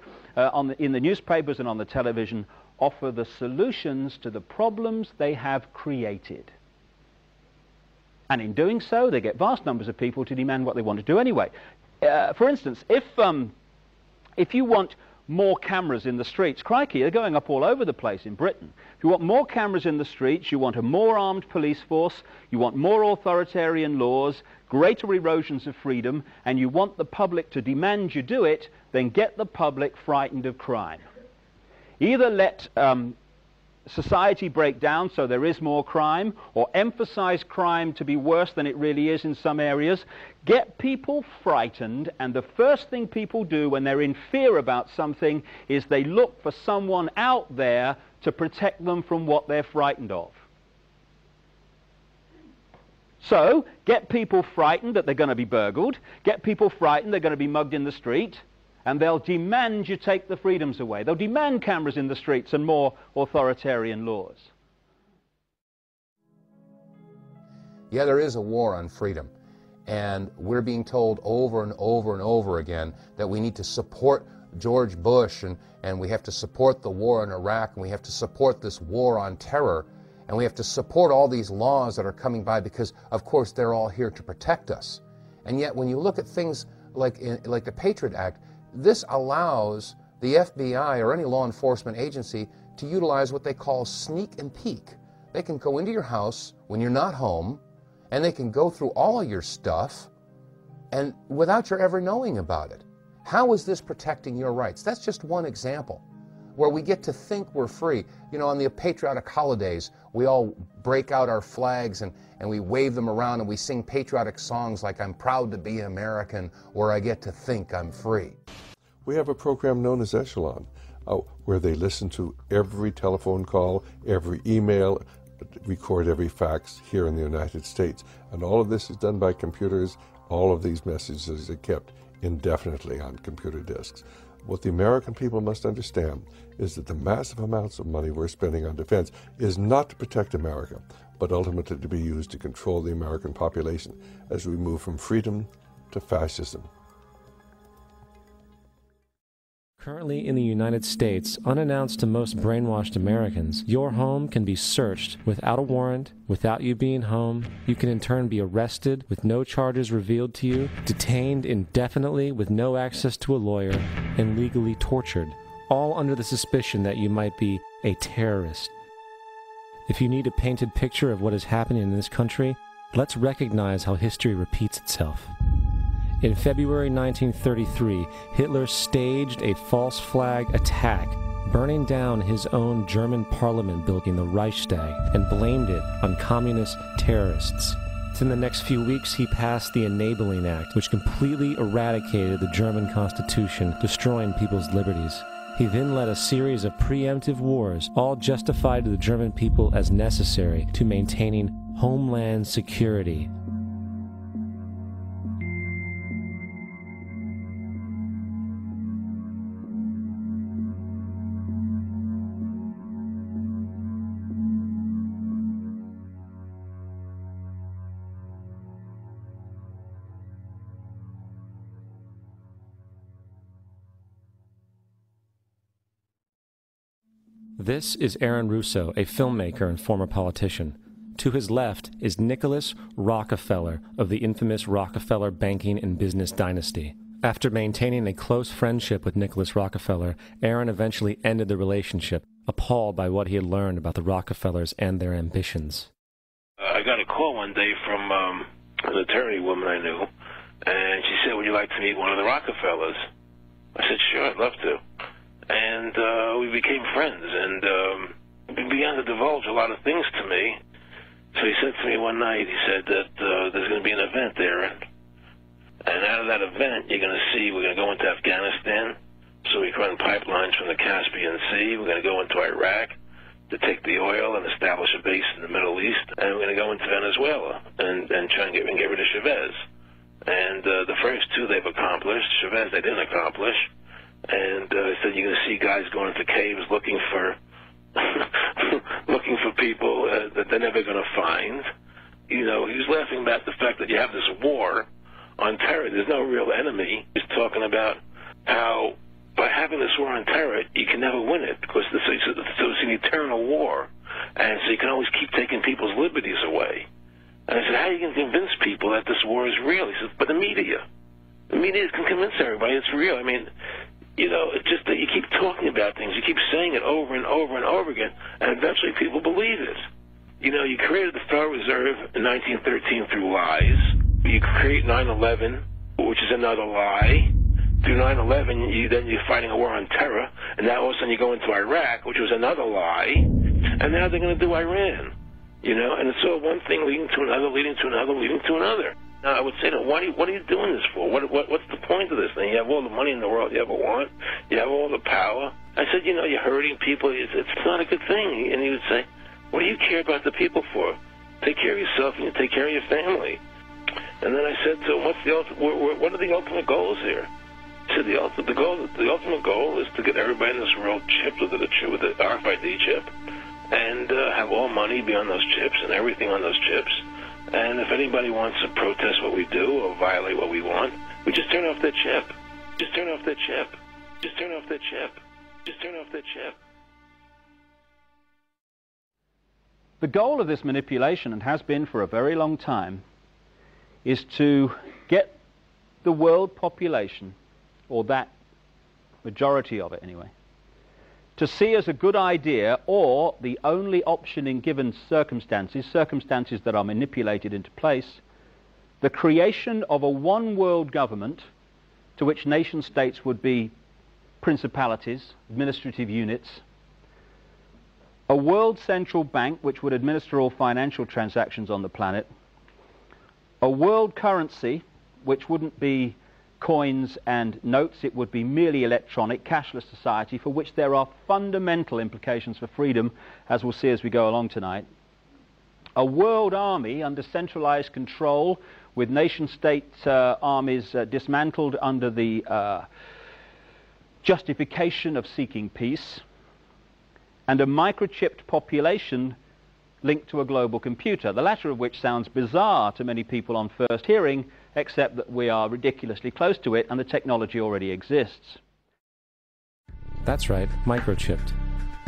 in the newspapers and on the television, offer the solutions to the problems they have created. And in doing so, they get vast numbers of people to demand what they want to do anyway. For instance, if you want more cameras in the streets, crikey, they're going up all over the place in Britain. If you want more cameras in the streets, you want a more armed police force, you want more authoritarian laws, greater erosions of freedom, and you want the public to demand you do it, then get the public frightened of crime. Either let society break down so there is more crime, or emphasize crime to be worse than it really is in some areas. Get people frightened, and the first thing people do when they're in fear about something is they look for someone out there to protect them from what they're frightened of. So, get people frightened that they're going to be burgled, get people frightened they're going to be mugged in the street, and they'll demand you take the freedoms away. They'll demand cameras in the streets and more authoritarian laws. Yeah, there is a war on freedom. And we're being told over and over and over again that we need to support George Bush, and we have to support the war in Iraq, and we have to support this war on terror, and we have to support all these laws that are coming by because, of course, they're all here to protect us. And yet, when you look at things like the Patriot Act, this allows the FBI or any law enforcement agency to utilize what they call sneak and peek. They can go into your house when you're not home, and they can go through all of your stuff and without your ever knowing about it. How is this protecting your rights? That's just one example where we get to think we're free. You know, on the patriotic holidays, we all break out our flags and we wave them around and we sing patriotic songs like I'm proud to be American or I get to think I'm free. We have a program known as Echelon, where they listen to every telephone call, every email, record every fax here in the United States. And all of this is done by computers. All of these messages are kept indefinitely on computer disks. What the American people must understand is that the massive amounts of money we're spending on defense is not to protect America, but ultimately to be used to control the American population as we move from freedom to fascism. Currently in the United States, unannounced to most brainwashed Americans, your home can be searched without a warrant, without you being home. You can in turn be arrested with no charges revealed to you, detained indefinitely with no access to a lawyer, and legally tortured, all under the suspicion that you might be a terrorist. If you need a painted picture of what is happening in this country, let's recognize how history repeats itself. In February 1933, Hitler staged a false flag attack, burning down his own German parliament building, the Reichstag, and blamed it on communist terrorists. In the next few weeks, he passed the Enabling Act, which completely eradicated the German Constitution, destroying people's liberties. He then led a series of preemptive wars, all justified to the German people as necessary to maintaining homeland security. This is Aaron Russo, a filmmaker and former politician. To his left is Nicholas Rockefeller of the infamous Rockefeller banking and business dynasty. After maintaining a close friendship with Nicholas Rockefeller, Aaron eventually ended the relationship, appalled by what he had learned about the Rockefellers and their ambitions. I got a call one day from an attorney woman I knew, and she said, "Would you like to meet one of the Rockefellers?" I said, "Sure, I'd love to." And we became friends, and he began to divulge a lot of things to me. So he said to me one night, he said that there's going to be an event there, and out of that event, you're going to see we're going to go into Afghanistan, so we can run pipelines from the Caspian Sea. We're going to go into Iraq to take the oil and establish a base in the Middle East, and we're going to go into Venezuela and try and get rid of Chavez. And the first two they've accomplished. Chavez they didn't accomplish. And he said you're going to see guys going into caves looking for looking for people that they're never going to find. You know, he was laughing about the fact that you have this war on terror. There's no real enemy. He's talking about how by having this war on terror, you can never win it because so it's an eternal war. And so you can always keep taking people's liberties away. And I said, how are you going to convince people that this war is real? He said, but the media. The media can convince everybody it's real. I mean, you know, it's just that you keep talking about things. You keep saying it over and over and over again, and eventually people believe it. You know, you created the Federal Reserve in 1913 through lies. You create 9/11, which is another lie. Through 9/11, you're fighting a war on terror, and now all of a sudden you go into Iraq, which was another lie, and now they're going to do Iran. You know, and it's all one thing leading to another, leading to another, leading to another. Now, I would say, what are you doing this for? What's the point of this thing? You have all the money in the world you ever want. You have all the power. I said, you know, you're hurting people. It's not a good thing. And he would say, what do you care about the people for? Take care of yourself and you take care of your family. And then I said to him, what are the ultimate goals here? He said, the ultimate goal is to get everybody in this world chipped with the RFID chip and have all money be on those chips and everything on those chips. And if anybody wants to protest what we do or violate what we want, we just turn off their chip. Just turn off their chip. Just turn off their chip. Just turn off their chip. The goal of this manipulation, and has been for a very long time, is to get the world population, or that majority of it anyway, to see as a good idea, or the only option in given circumstances that are manipulated into place, the creation of a one-world government to which nation-states would be principalities, administrative units, a world central bank which would administer all financial transactions on the planet, a world currency which wouldn't be coins and notes, it would be merely electronic, cashless society for which there are fundamental implications for freedom, as we'll see as we go along tonight. A world army under centralized control with nation-state armies dismantled under the justification of seeking peace, and a microchipped population linked to a global computer, the latter of which sounds bizarre to many people on first hearing, except that we are ridiculously close to it and the technology already exists. That's right, microchipped.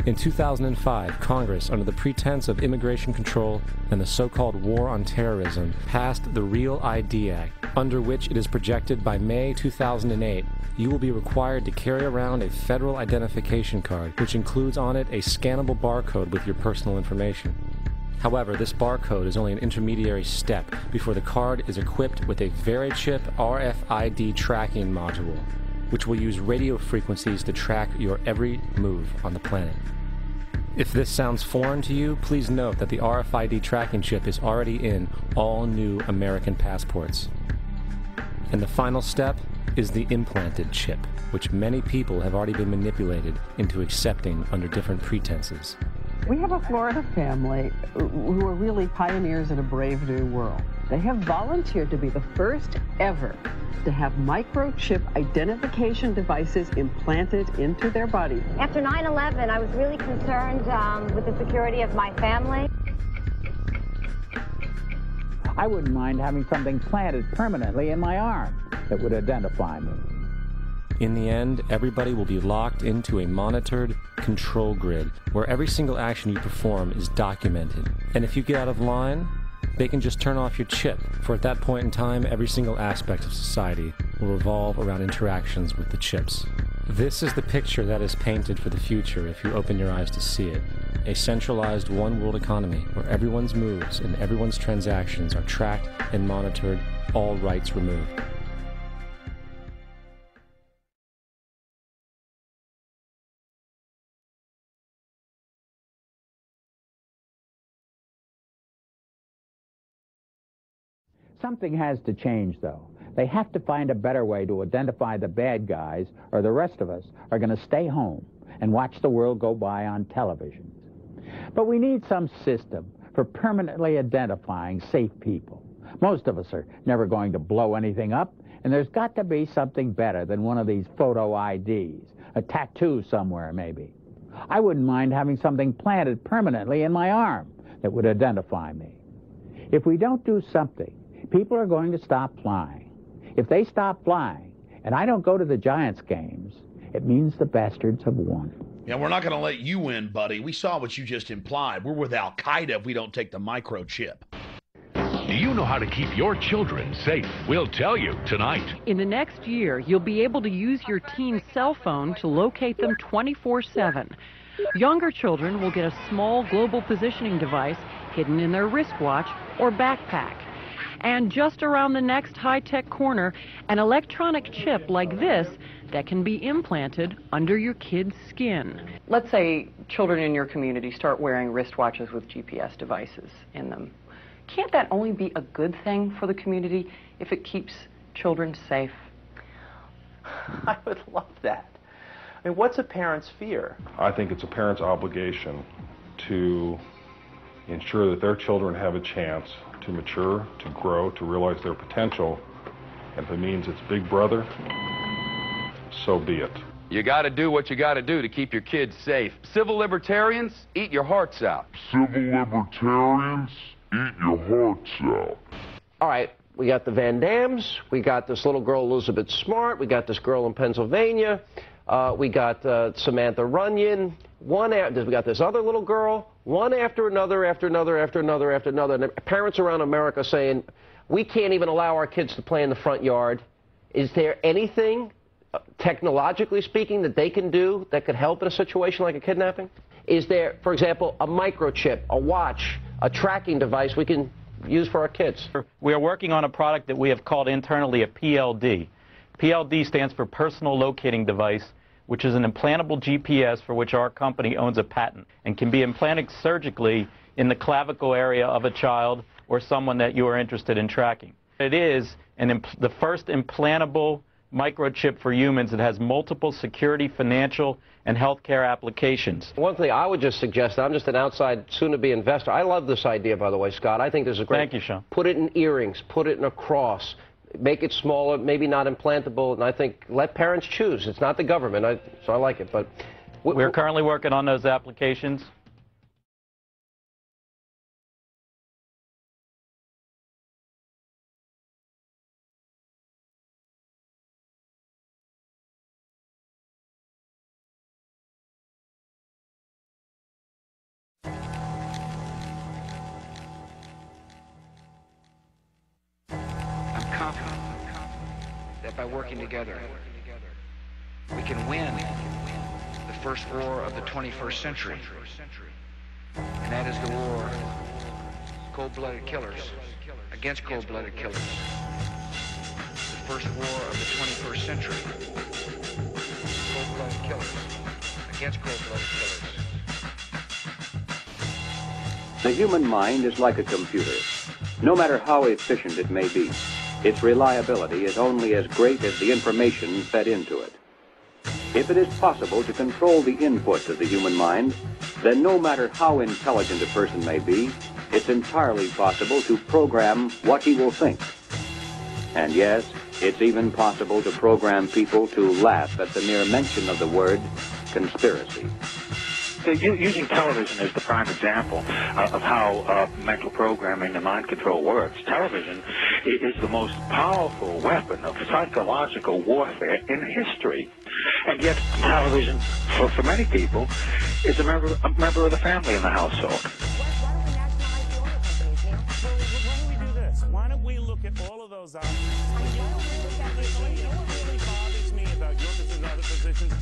In 2005, Congress, under the pretense of immigration control and the so-called War on Terrorism, passed the Real ID Act, under which it is projected by May 2008, you will be required to carry around a federal identification card, which includes on it a scannable barcode with your personal information. However, this barcode is only an intermediary step before the card is equipped with a VeriChip RFID tracking module, which will use radio frequencies to track your every move on the planet. If this sounds foreign to you, please note that the RFID tracking chip is already in all new American passports. And the final step is the implanted chip, which many people have already been manipulated into accepting under different pretenses. We have a Florida family who are really pioneers in a brave new world. They have volunteered to be the first ever to have microchip identification devices implanted into their body. After 9/11, I was really concerned with the security of my family. I wouldn't mind having something planted permanently in my arm that would identify me. In the end, everybody will be locked into a monitored control grid where every single action you perform is documented. And if you get out of line, they can just turn off your chip, for at that point in time, every single aspect of society will revolve around interactions with the chips. This is the picture that is painted for the future if you open your eyes to see it. A centralized one-world economy where everyone's moves and everyone's transactions are tracked and monitored, all rights removed. Something has to change, though. They have to find a better way to identify the bad guys, or the rest of us are going to stay home and watch the world go by on television. But we need some system for permanently identifying safe people. Most of us are never going to blow anything up, and there's got to be something better than one of these photo IDs, a tattoo somewhere maybe. I wouldn't mind having something planted permanently in my arm that would identify me. If we don't do something, people are going to stop flying. If they stop flying, and I don't go to the Giants games, it means the bastards have won. Yeah, we're not going to let you win, buddy. We saw what you just implied. We're with Al-Qaeda if we don't take the microchip. Do you know how to keep your children safe? We'll tell you tonight. In the next year, you'll be able to use your teen's cell phone to locate them 24/7. Younger children will get a small global positioning device hidden in their wristwatch or backpack. And just around the next high-tech corner, an electronic chip like this that can be implanted under your kid's skin. Let's say children in your community start wearing wristwatches with GPS devices in them. Can't that only be a good thing for the community if it keeps children safe? I would love that. I mean, what's a parent's fear? I think it's a parent's obligation to ensure that their children have a chance to mature, to grow, to realize their potential. And if it means it's Big Brother, so be it. You got to do what you got to do to keep your kids safe. Civil libertarians, eat your hearts out. Civil libertarians, eat your hearts out. All right, we got the Van Dams, we got this little girl Elizabeth Smart, we got this girl in Pennsylvania, we got Samantha Runyon, we got this other little girl, one after another, after another, after another, after another. And parents around America saying, we can't even allow our kids to play in the front yard. Is there anything, technologically speaking, that they can do that could help in a situation like a kidnapping? Is there, for example, a microchip, a watch, a tracking device we can use for our kids? We are working on a product that we have called internally a PLD. PLD stands for Personal Locating Device, which is an implantable GPS for which our company owns a patent and can be implanted surgically in the clavicle area of a child or someone that you are interested in tracking. It is the first implantable microchip for humans that has multiple security, financial, and healthcare applications. One thing I would just suggest, I'm just an outside, soon-to-be investor. I love this idea, by the way, Scott. I think this is great. Thank you, Sean. Put it in earrings, put it in a cross, make it smaller, maybe not implantable, and I think let parents choose. It's not the government, so I like it. But we're currently working on those applications. That by working together, we can win the first war of the 21st century, and that is the war cold-blooded killers against cold-blooded killers. The first war of the 21st century, cold-blooded killers against cold-blooded killers. The human mind is like a computer. No matter how efficient it may be, its reliability is only as great as the information fed into it. If it is possible to control the inputs of the human mind, then no matter how intelligent a person may be, it's entirely possible to program what he will think. And yes, it's even possible to program people to laugh at the mere mention of the word conspiracy. Using television as the prime example of how mental programming and mind control works. Television is the most powerful weapon of psychological warfare in history. And yet television, for many people, is a member of the family in the household. Why don't we do this? Why don't we look at all of those options? You know what really bothers me about your position and other positions?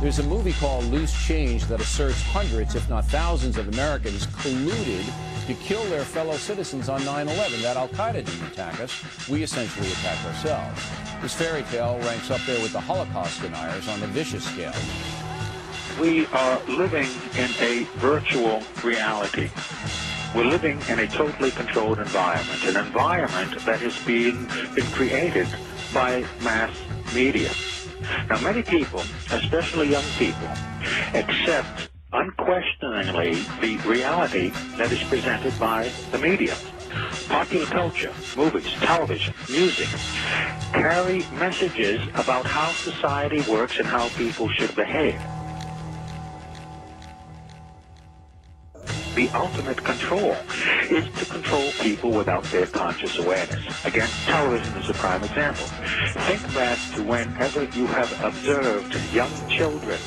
There's a movie called Loose Change that asserts hundreds, if not thousands, of Americans colluded to kill their fellow citizens on 9/11. That Al-Qaeda didn't attack us. We essentially attacked ourselves. This fairy tale ranks up there with the Holocaust deniers on the vicious scale. We are living in a virtual reality. We're living in a totally controlled environment, an environment that has been created by mass media. Now, many people, especially young people, accept unquestioningly the reality that is presented by the media. Popular culture, movies, television, music, carry messages about how society works and how people should behave. the ultimate control, is to control people without their conscious awareness. Again, television is a prime example. Think back to whenever you have observed young children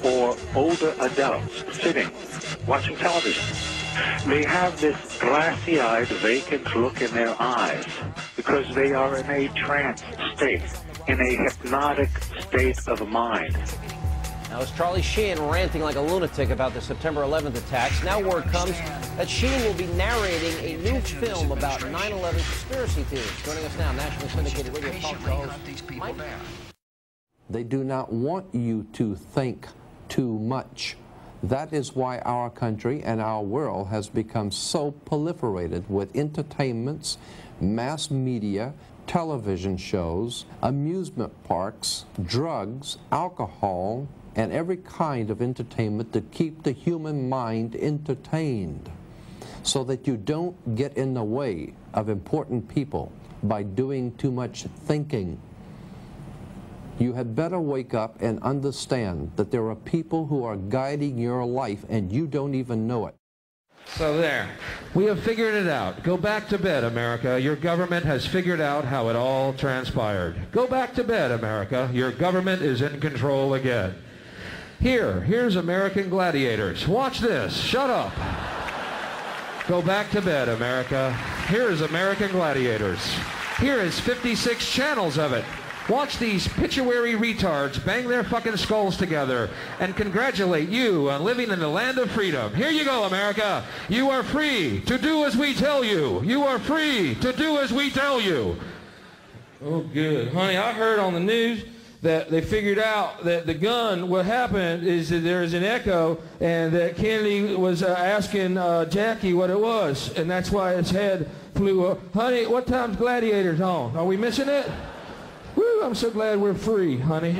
or older adults sitting, watching television. They have this glassy-eyed, vacant look in their eyes because they are in a trance state, in a hypnotic state of mind. Now, as Charlie Sheen ranting like a lunatic about the September 11th attacks, now word comes that Sheen will be narrating a new film about 9/11 conspiracy theories. Joining us now, nationally syndicated radio talk show host Mike. They do not want you to think too much. That is why our country and our world has become so proliferated with entertainments, mass media, television shows, amusement parks, drugs, alcohol, and every kind of entertainment to keep the human mind entertained so that you don't get in the way of important people by doing too much thinking. You had better wake up and understand that there are people who are guiding your life and you don't even know it. So there. We have figured it out. Go back to bed, America. Your government has figured out how it all transpired. Go back to bed, America. Your government is in control again. Here's American gladiators. Watch this. Shut up. Go back to bed, America. Here is American gladiators. Here is 56 channels of it. Watch these pituitary retards bang their fucking skulls together and congratulate you on living in the land of freedom. Here you go, America. You are free to do as we tell you. You are free to do as we tell you. Oh, good. Honey, I heard on the news that they figured out that the gun, what happened is that there is an echo and that Kennedy was asking Jackie what it was, and that's why his head flew up. Honey, what time's Gladiators on? Are we missing it? Woo, I'm so glad we're free, honey.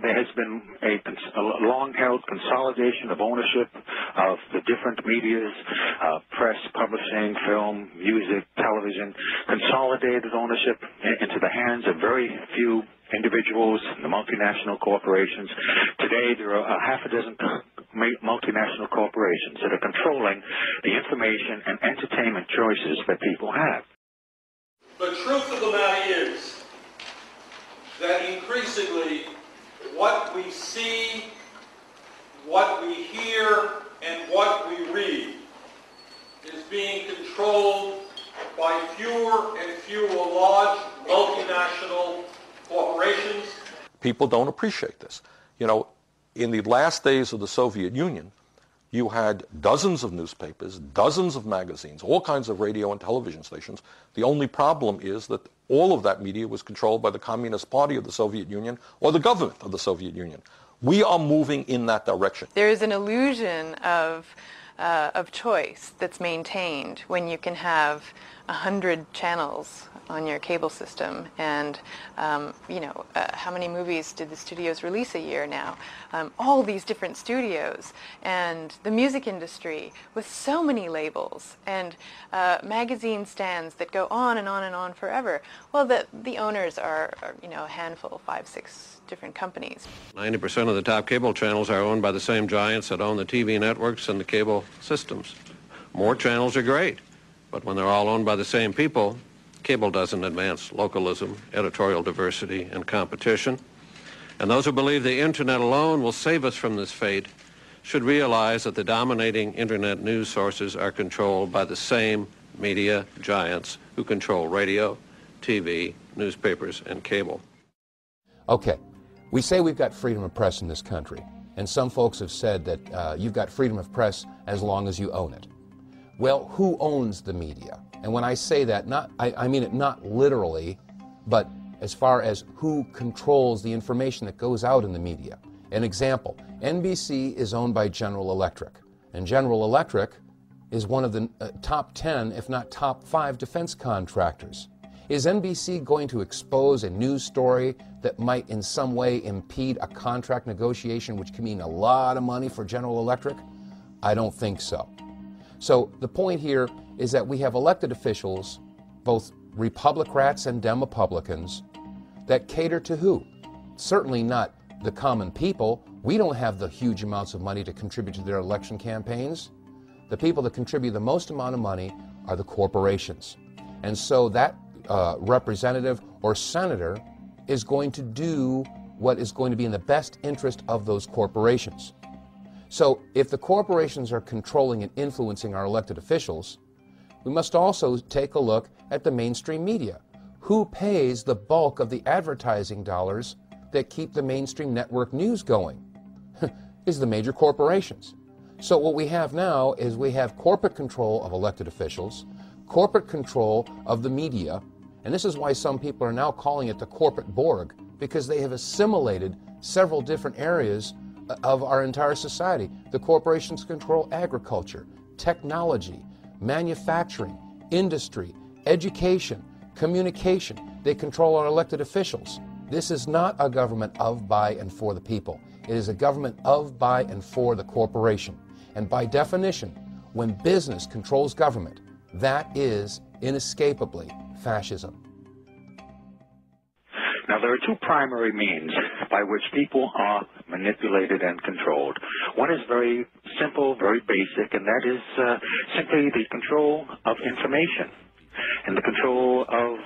There has been a long-held consolidation of ownership of the different medias, press, publishing, film, music, television, consolidated ownership into the hands of very few individuals, the multinational corporations. Today, there are a half a dozen multinational corporations that are controlling the information and entertainment choices that people have. The truth of the matter is that increasingly what we see, what we hear, and what we read is being controlled by fewer and fewer large multinational corporations. People don't appreciate this. You know, in the last days of the Soviet Union, you had dozens of newspapers, dozens of magazines, all kinds of radio and television stations. The only problem is that all of that media was controlled by the Communist Party of the Soviet Union or the government of the Soviet Union. We are moving in that direction. There is an illusion of choice that's maintained when you can have 100 channels on your cable system, and how many movies did the studios release a year now? All these different studios, and the music industry with so many labels, and magazine stands that go on and on and on forever. Well, the owners are a handful, 5, 6 different companies. 90% of the top cable channels are owned by the same giants that own the TV networks and the cable systems. More channels are great, but when they're all owned by the same people, cable doesn't advance localism, editorial diversity, and competition. And those who believe the internet alone will save us from this fate should realize that the dominating internet news sources are controlled by the same media giants who control radio, TV, newspapers, and cable. Okay, we say we've got freedom of press in this country, and some folks have said that you've got freedom of press as long as you own it. Well, who owns the media? And when I say that, I mean it not literally, but as far as who controls the information that goes out in the media. An example, NBC is owned by General Electric, and General Electric is one of the top 10, if not top 5 defense contractors. Is NBC going to expose a news story that might in some way impede a contract negotiation, which can mean a lot of money for General Electric? I don't think so. So the point here is that we have elected officials, both Republicrats and Demopublicans, that cater to who? Certainly not the common people, we don't have the huge amounts of money to contribute to their election campaigns. The people that contribute the most amount of money are the corporations. And so that representative or senator is going to do what is going to be in the best interest of those corporations. So if the corporations are controlling and influencing our elected officials, we must also take a look at the mainstream media. Who pays the bulk of the advertising dollars that keep the mainstream network news going? Is the major corporations. So what we have now is we have corporate control of elected officials, corporate control of the media, and this is why some people are now calling it the corporate Borg, because they have assimilated several different areas of our entire society. The corporations control agriculture, technology, manufacturing, industry, education, communication. They control our elected officials. This is not a government of, by, and for the people. It is a government of, by, and for the corporation. And by definition, when business controls government, that is inescapably fascism. Now, there are two primary means by which people are manipulated and controlled. One is very simple, very basic, and that is simply the control of information and the control of,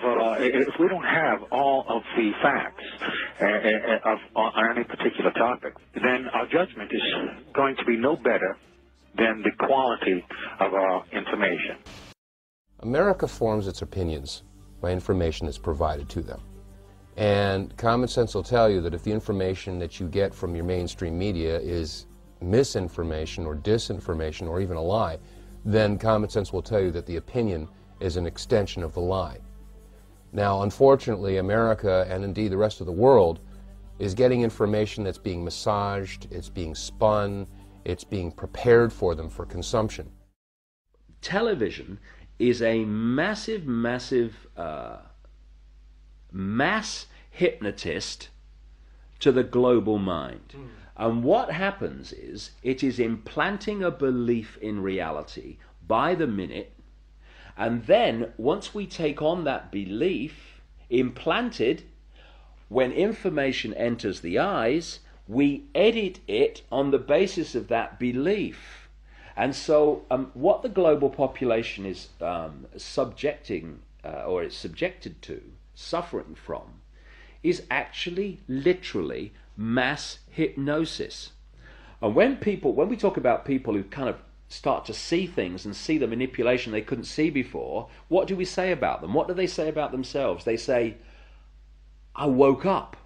if we don't have all of the facts on any particular topic, then our judgment is going to be no better than the quality of our information. America forms its opinions by information that's provided to them. And common sense will tell you that if the information that you get from your mainstream media is misinformation or disinformation or even a lie, then common sense will tell you that the opinion is an extension of the lie. Now, unfortunately, America, and indeed the rest of the world, is getting information that's being massaged, it's being spun, it's being prepared for them for consumption. Television is a massive, mass hypnotist to the global mind. And what happens is it is implanting a belief in reality by the minute, and then once we take on that belief implanted, when information enters the eyes, we edit it on the basis of that belief. And so what the global population is subjected to, suffering from, is actually literally mass hypnosis. And when we talk about people who kind of start to see things and see the manipulation they couldn't see before, what do we say about them? What do they say about themselves? They say, I woke up.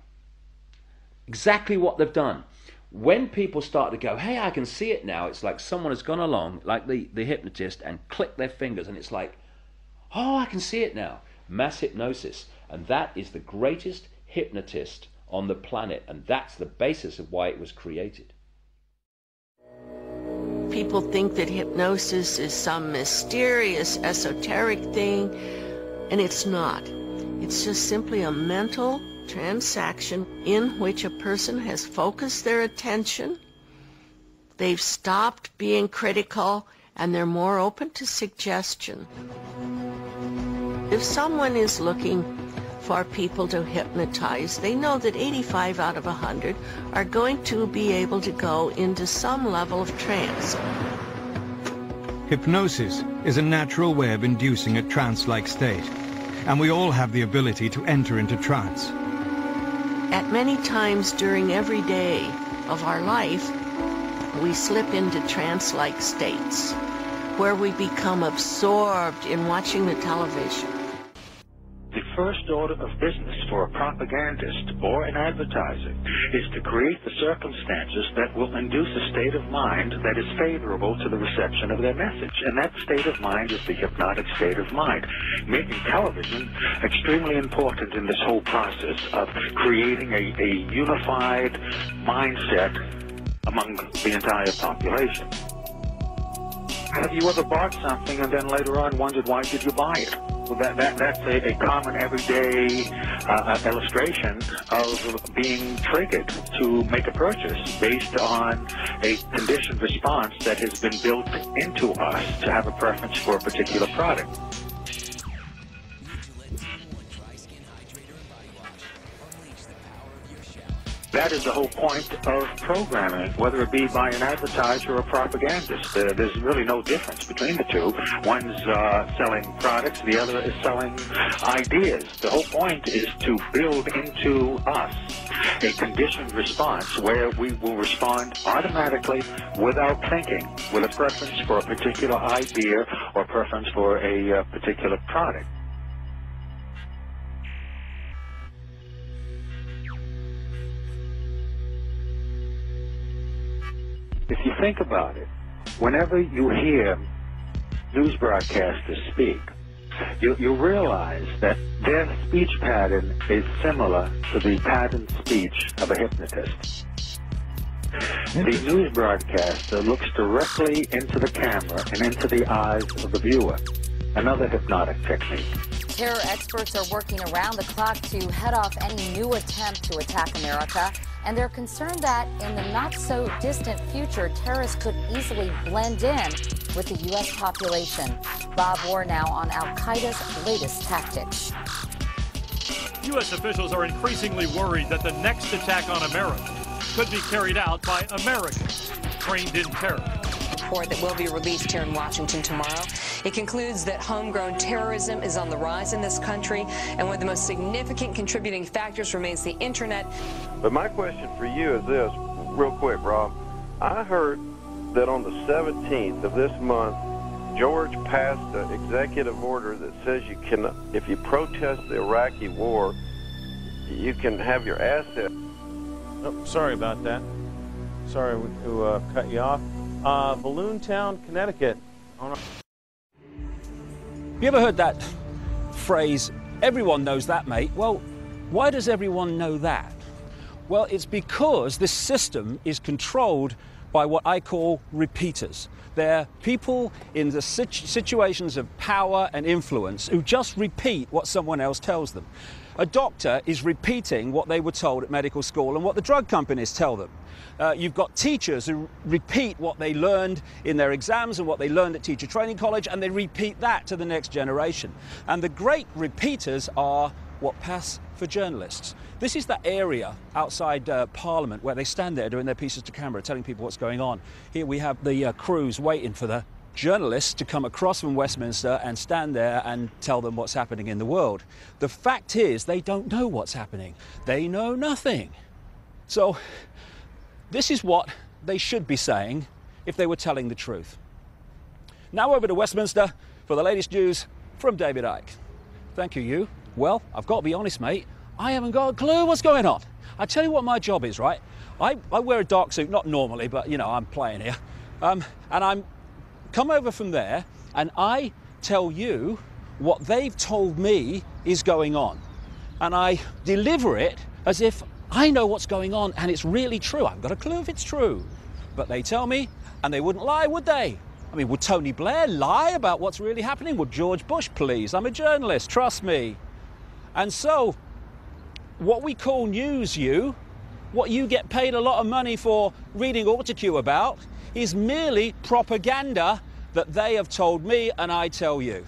Exactly what they've done. When people start to go, hey, I can see it now, it's like someone has gone along, like the hypnotist, and clicked their fingers, and it's like, oh, I can see it now. Mass hypnosis. And that is the greatest hypnotist on the planet, and that's the basis of why it was created. People think that hypnosis is some mysterious, esoteric thing, and it's not. It's just simply a mental transaction in which a person has focused their attention, they've stopped being critical, and they're more open to suggestion. If someone is looking for people to hypnotize, they know that 85 out of 100 are going to be able to go into some level of trance. Hypnosis is a natural way of inducing a trance-like state, and we all have the ability to enter into trance. At many times during every day of our life, we slip into trance-like states where we become absorbed in watching the television. The first order of business for a propagandist or an advertiser is to create the circumstances that will induce a state of mind that is favorable to the reception of their message. And that state of mind is the hypnotic state of mind, making television extremely important in this whole process of creating a unified mindset among the entire population. Have you ever bought something and then later on wondered why did you buy it? Well, that's a common everyday illustration of being triggered to make a purchase based on a conditioned response that has been built into us to have a preference for a particular product. That is the whole point of programming, whether it be by an advertiser or a propagandist. There's really no difference between the two. One's selling products, the other is selling ideas. The whole point is to build into us a conditioned response where we will respond automatically without thinking, with a preference for a particular idea or preference for a particular product. If you think about it, whenever you hear news broadcasters speak, you realize that their speech pattern is similar to the pattern speech of a hypnotist. The news broadcaster looks directly into the camera and into the eyes of the viewer, another hypnotic technique. Terror experts are working around the clock to head off any new attempt to attack America, and they're concerned that in the not-so-distant future, terrorists could easily blend in with the U.S. population. Bob Orr now on Al-Qaeda's latest tactics. U.S. officials are increasingly worried that the next attack on America could be carried out by Americans trained in terror. Report that will be released here in Washington tomorrow. It concludes that homegrown terrorism is on the rise in this country, and one of the most significant contributing factors remains the internet. But my question for you is this, real quick, Rob. I heard that on the 17th of this month, George passed an executive order that says you can, if you protest the Iraqi war, you can have your assets. Oh, sorry about that. Sorry to cut you off. Balloontown, Connecticut. Have you ever heard that phrase, everyone knows that, mate? Well, why does everyone know that? Well, it's because this system is controlled by what I call repeaters. They're people in the situations of power and influence who just repeat what someone else tells them. A doctor is repeating what they were told at medical school and what the drug companies tell them. You've got teachers who repeat what they learned in their exams and what they learned at teacher training college, and they repeat that to the next generation. And the great repeaters are what pass for journalists. This is that area outside Parliament where they stand there doing their pieces to camera, telling people what's going on. Here we have the crews waiting for the journalists to come across from Westminster and stand there and tell them what's happening in the world. The fact is, they don't know what's happening. They know nothing. So this is what they should be saying if they were telling the truth. Now over to Westminster for the latest news from David Icke. Thank you, you. Well, I've got to be honest, mate. I haven't got a clue what's going on. I tell you what my job is, right? I wear a dark suit, not normally, but, you know, I'm playing here. And I'm come over from there, and I tell you what they've told me is going on. And I deliver it as if I know what's going on, and it's really true. I haven't got a clue if it's true. But they tell me, and they wouldn't lie, would they? I mean, would Tony Blair lie about what's really happening? Would George Bush, please? I'm a journalist, trust me. And so, what we call news, what you get paid a lot of money for reading AutoCue about, is merely propaganda that they have told me and I tell you.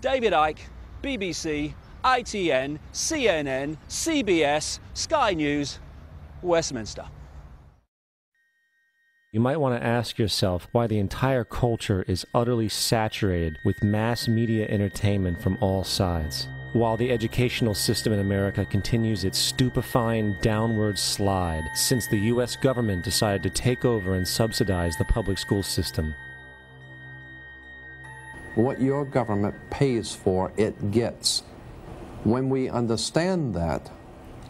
David Icke, BBC, ITN, CNN, CBS, Sky News, Westminster. You might want to ask yourself why the entire culture is utterly saturated with mass media entertainment from all sides, while the educational system in America continues its stupefying downward slide since the U.S. government decided to take over and subsidize the public school system. What your government pays for, it gets. When we understand that,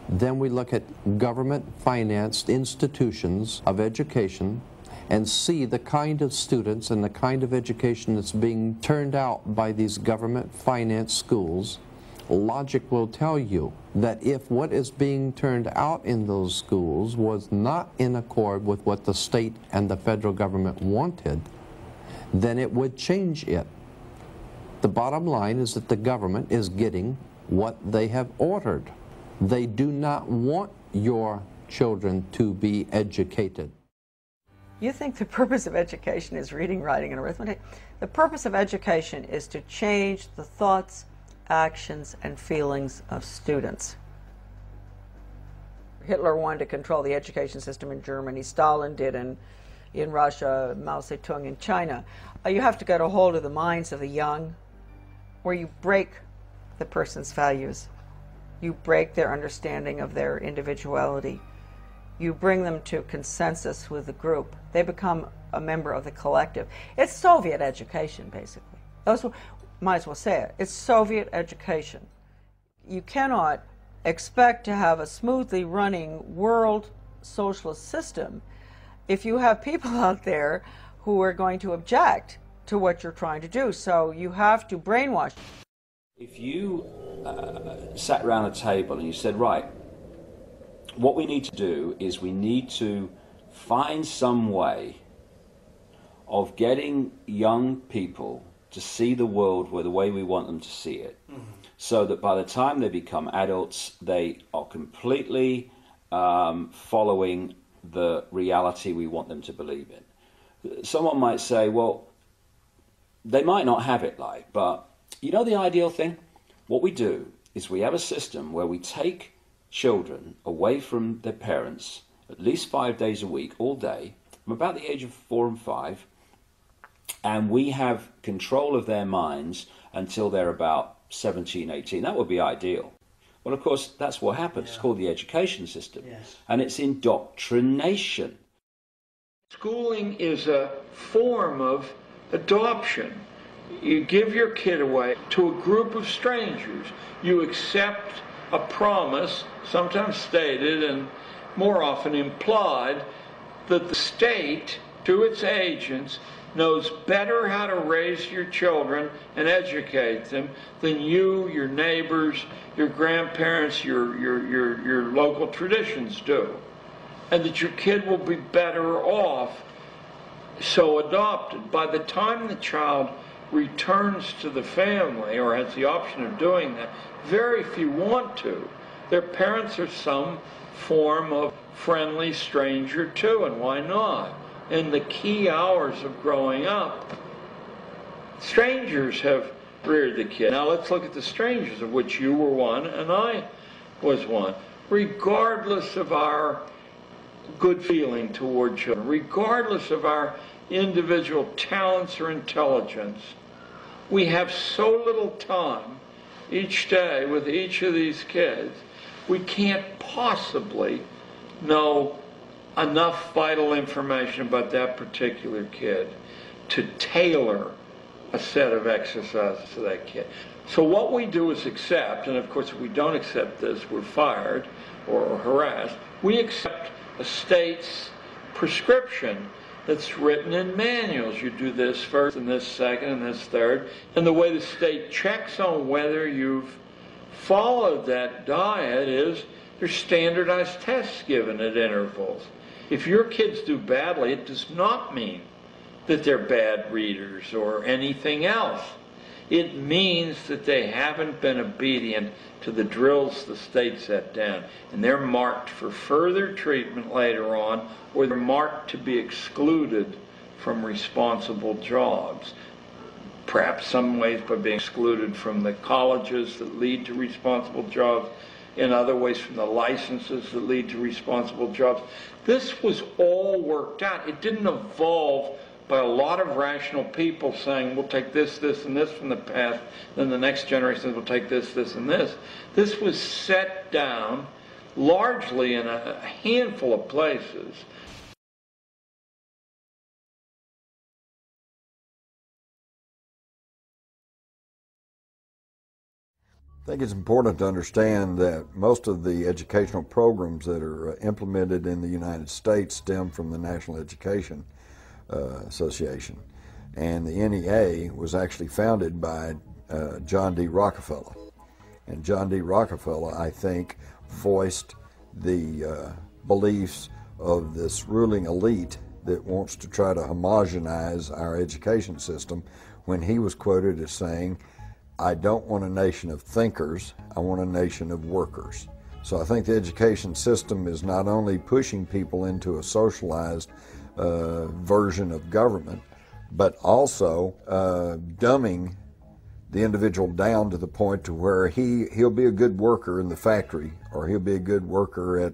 then we look at government-financed institutions of education and see the kind of students and the kind of education that's being turned out by these government-financed schools. Logic will tell you that if what is being turned out in those schools was not in accord with what the state and the federal government wanted, then it would change it. The bottom line is that the government is getting what they have ordered. They do not want your children to be educated. You think the purpose of education is reading, writing, and arithmetic? The purpose of education is to change the thoughts, actions, and feelings of students. Hitler wanted to control the education system in Germany. Stalin did in Russia, Mao Zedong in China. You have to get a hold of the minds of the young, where you break the person's values. You break their understanding of their individuality. You bring them to consensus with the group. They become a member of the collective. It's Soviet education, basically. Might as well say it. It's Soviet education. You cannot expect to have a smoothly running world socialist system if you have people out there who are going to object to what you're trying to do. So you have to brainwash. If you sat around a table and you said, right, what we need to do is we need to find some way of getting young people to see the world the way we want them to see it, so that by the time they become adults, they are completely following the reality we want them to believe in. Someone might say, well, they might not have it like, but you know the ideal thing? What we do is we have a system where we take children away from their parents at least 5 days a week, all day, from about the age of 4 and 5, and we have control of their minds until they're about 17, 18. That would be ideal. Well, of course, that's what happens. Yeah. It's called the education system. Yes. And it's indoctrination. Schooling is a form of adoption. You give your kid away to a group of strangers. You accept a promise, sometimes stated and more often implied, that the state, through its agents, knows better how to raise your children and educate them than you, your neighbors, your grandparents, your local traditions do. And that your kid will be better off so adopted. By the time the child returns to the family, or has the option of doing that, very few want to. Their parents are some form of friendly stranger too, and why not? In the key hours of growing up, strangers have reared the kid. Now let's look at the strangers, of which you were one and I was one. Regardless of our good feeling toward children, regardless of our individual talents or intelligence, we have so little time each day with each of these kids, we can't possibly know enough vital information about that particular kid to tailor a set of exercises to that kid. So what we do is accept, and of course if we don't accept this, we're fired or harassed, we accept a state's prescription that's written in manuals. You do this first and this second and this third, and the way the state checks on whether you've followed that diet is there's standardized tests given at intervals. If your kids do badly, it does not mean that they're bad readers or anything else. It means that they haven't been obedient to the drills the state set down, and they're marked for further treatment later on, or they're marked to be excluded from responsible jobs. Perhaps some ways by being excluded from the colleges that lead to responsible jobs, in other ways from the licenses that lead to responsible jobs. This was all worked out. It didn't evolve by a lot of rational people saying, we'll take this, this, and this from the past, then the next generation will take this, this, and this. This was set down largely in a handful of places. I think it's important to understand that most of the educational programs that are implemented in the United States stem from the National Education Association. And the NEA was actually founded by John D. Rockefeller. And John D. Rockefeller, I think, voiced the beliefs of this ruling elite that wants to try to homogenize our education system when he was quoted as saying, I don't want a nation of thinkers, I want a nation of workers. So I think the education system is not only pushing people into a socialized version of government, but also dumbing the individual down to the point to where he'll be a good worker in the factory, or he'll be a good worker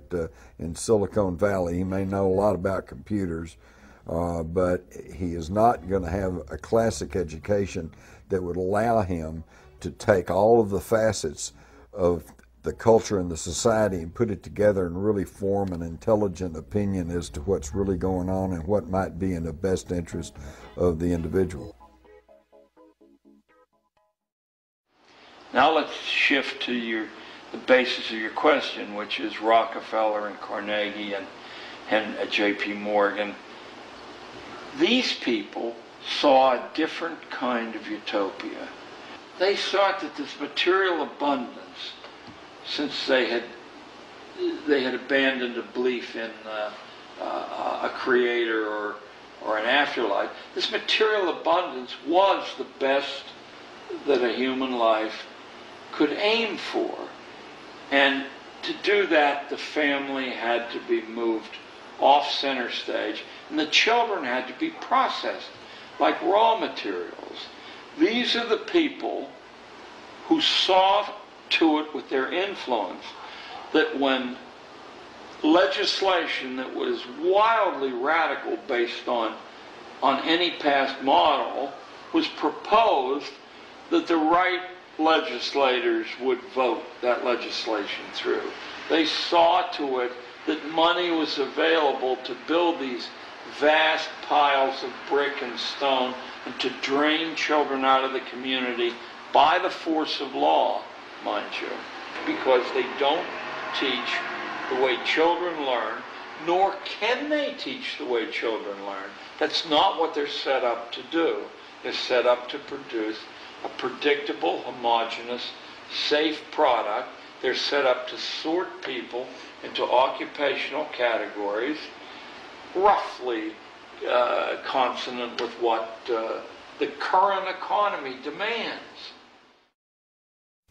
in Silicon Valley. He may know a lot about computers, but he is not going to have a classic education that would allow him to take all of the facets of the culture and the society and put it together and really form an intelligent opinion as to what's really going on and what might be in the best interest of the individual. Now let's shift to the basis of your question, which is Rockefeller and Carnegie and J.P. Morgan. These people saw a different kind of utopia. They thought that this material abundance, since they had abandoned a belief in a creator or an afterlife, this material abundance was the best that a human life could aim for. And to do that, the family had to be moved off center stage, and the children had to be processed like raw materials. These are the people who saw to it with their influence that when legislation that was wildly radical based on any past model was proposed, that the right legislators would vote that legislation through. They saw to it that money was available to build these vast piles of brick and stone and to drain children out of the community by the force of law, mind you, because they don't teach the way children learn, nor can they teach the way children learn. That's not what they're set up to do. They're set up to produce a predictable, homogeneous, safe product. They're set up to sort people into occupational categories, roughly consonant with what the current economy demands.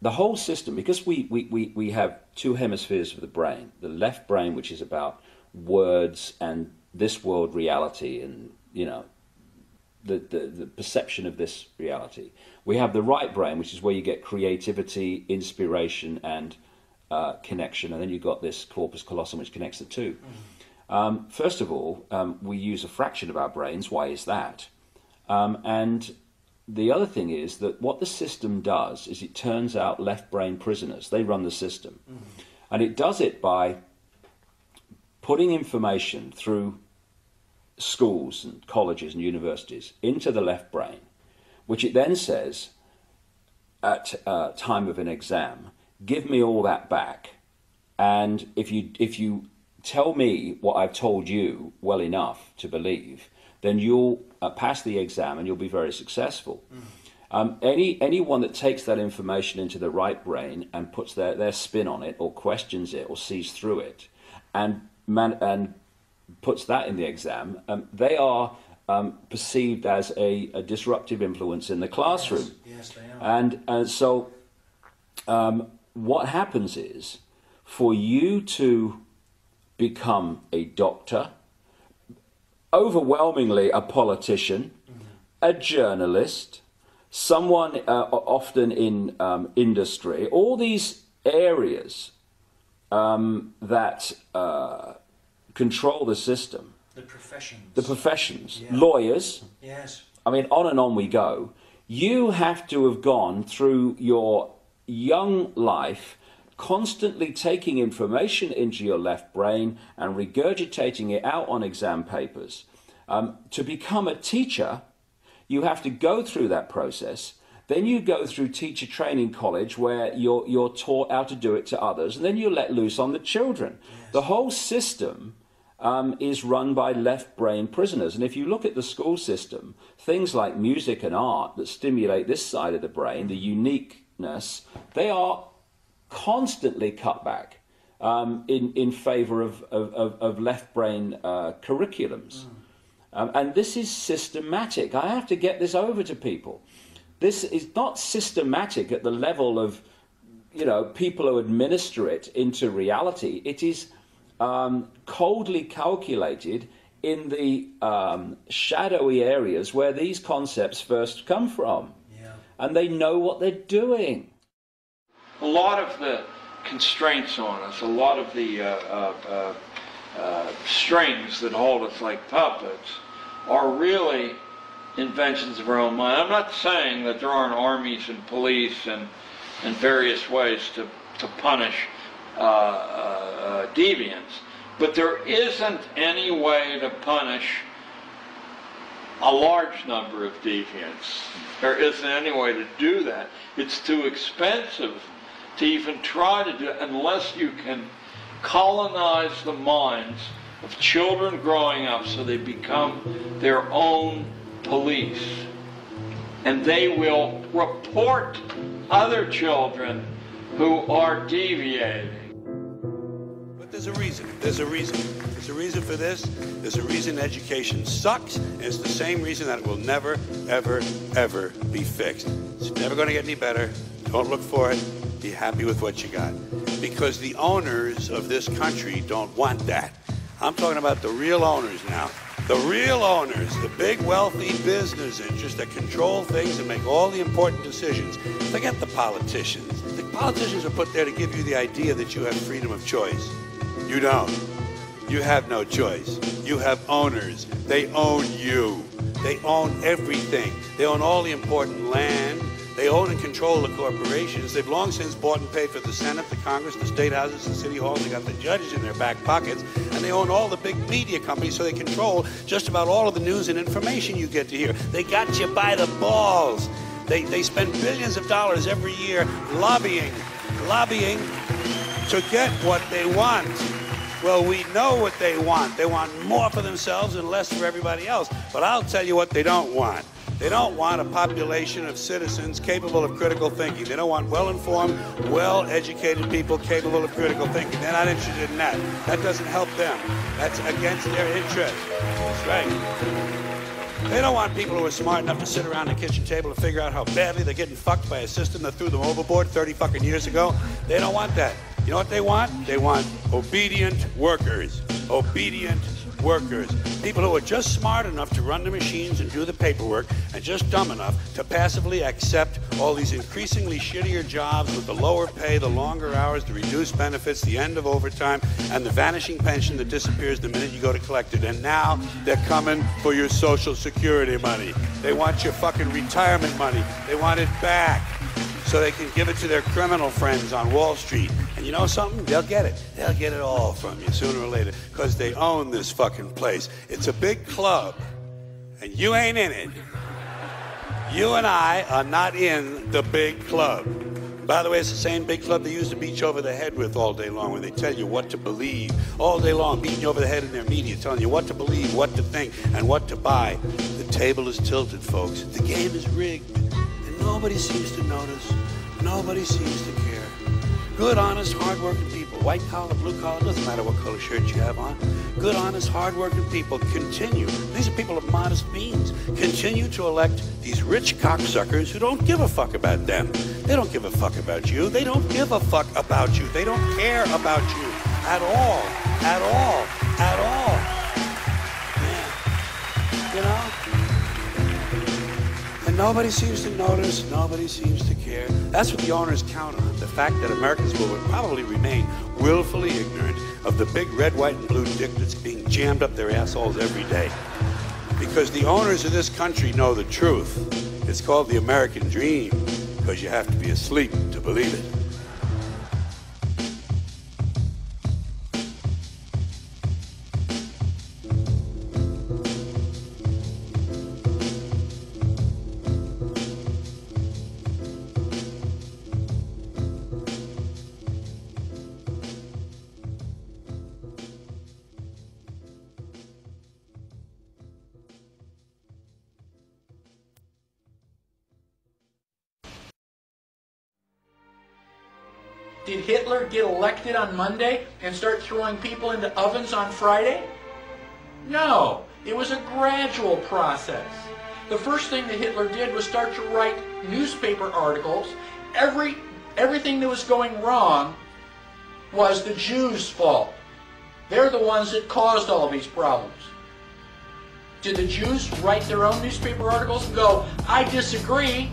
The whole system, because we have two hemispheres of the brain, the left brain, which is about words and this world reality and, you know, the perception of this reality. We have the right brain, which is where you get creativity, inspiration, and connection, and then you've got this corpus callosum, which connects the two. First of all, we use a fraction of our brains. Why is that? And the other thing is that what the system does is it turns out left brain prisoners. They run the system. And it does it by putting information through schools and colleges and universities into the left brain, which it then says at time of an exam, give me all that back, and if you tell me what I've told you well enough to believe, then you'll pass the exam and you'll be very successful. Anyone that takes that information into the right brain and puts their spin on it, or questions it, or sees through it, and puts that in the exam, they are perceived as a disruptive influence in the classroom. Yes, they are. And so what happens is, for you to become a doctor, overwhelmingly a politician, a journalist, someone often in industry, all these areas that control the system. The professions. The professions. Yeah. Lawyers. Yes. I mean, on and we go. You have to have gone through your young life constantly taking information into your left brain and regurgitating it out on exam papers. To become a teacher, you have to go through that process. Then you go through teacher training college, where you're taught how to do it to others, and then you're let loose on the children. Yes. The whole system is run by left brain prisoners. And if you look at the school system, things like music and art that stimulate this side of the brain, the uniqueness, they are constantly cut back in favor of left brain curriculums. And this is systematic. I have to get this over to people. This is not systematic at the level of, you know, people who administer it into reality. It is coldly calculated in the shadowy areas where these concepts first come from. and they know what they're doing. A lot of the constraints on us, a lot of the strings that hold us like puppets are really inventions of our own mind. I'm not saying that there aren't armies and police and various ways to punish deviants, but there isn't any way to punish a large number of deviants. There isn't any way to do that. It's too expensive to even try to do it unless you can colonize the minds of children growing up so they become their own police. And they will report other children who are deviating. But there's a reason. There's a reason. There's a reason for this. There's a reason education sucks, and it's the same reason that it will never, ever, ever be fixed. It's never going to get any better. Don't look for it. Be happy with what you got. Because the owners of this country don't want that. I'm talking about the real owners now. The real owners, the big wealthy business interests that control things and make all the important decisions. Forget the politicians. The politicians are put there to give you the idea that you have freedom of choice. You don't. You have no choice. You have owners. They own you. They own everything. They own all the important land. They own and control the corporations. They've long since bought and paid for the Senate, the Congress, the state houses, the city halls. They got the judges in their back pockets. And they own all the big media companies, so they control just about all of the news and information you get to hear. They got you by the balls. They spend billions of dollars every year lobbying to get what they want. Well, we know what they want. They want more for themselves and less for everybody else. But I'll tell you what they don't want. They don't want a population of citizens capable of critical thinking. They don't want well-informed, well-educated people capable of critical thinking. They're not interested in that. That doesn't help them. That's against their interest. That's right. They don't want people who are smart enough to sit around the kitchen table and figure out how badly they're getting fucked by a system that threw them overboard 30 fucking years ago. They don't want that. You know what they want? They want obedient workers. Obedient workers. People who are just smart enough to run the machines and do the paperwork and just dumb enough to passively accept all these increasingly shittier jobs with the lower pay, the longer hours, the reduced benefits, the end of overtime, and the vanishing pension that disappears the minute you go to collect it. And now they're coming for your Social Security money. They want your fucking retirement money. They want it back so they can give it to their criminal friends on Wall Street. And you know something? They'll get it. They'll get it all from you sooner or later because they own this fucking place. It's a big club, and you ain't in it. You and I are not in the big club. By the way, it's the same big club they used to beat you over the head with all day long, where they tell you what to believe all day long, beating you over the head in their media, telling you what to believe, what to think, and what to buy. The table is tilted, folks. The game is rigged. Nobody seems to notice. Nobody seems to care. Good, honest, hard-working people, white collar, blue collar, doesn't matter what color shirt you have on. Good, honest, hard-working people continue. These are people of modest means. Continue to elect these rich cocksuckers who don't give a fuck about them. They don't give a fuck about you. They don't give a fuck about you. They don't care about you at all. At all. At all. Yeah. You know? And nobody seems to notice, nobody seems to care. That's what the owners count on, the fact that Americans will probably remain willfully ignorant of the big red, white, and blue dick that's being jammed up their assholes every day. Because the owners of this country know the truth. It's called the American dream, because you have to be asleep to believe it. Did Hitler get elected on Monday and start throwing people into ovens on Friday? No, it was a gradual process. The first thing that Hitler did was start to write newspaper articles. Everything that was going wrong was the Jews' fault. They're the ones that caused all these problems. Did the Jews write their own newspaper articles and go, I disagree?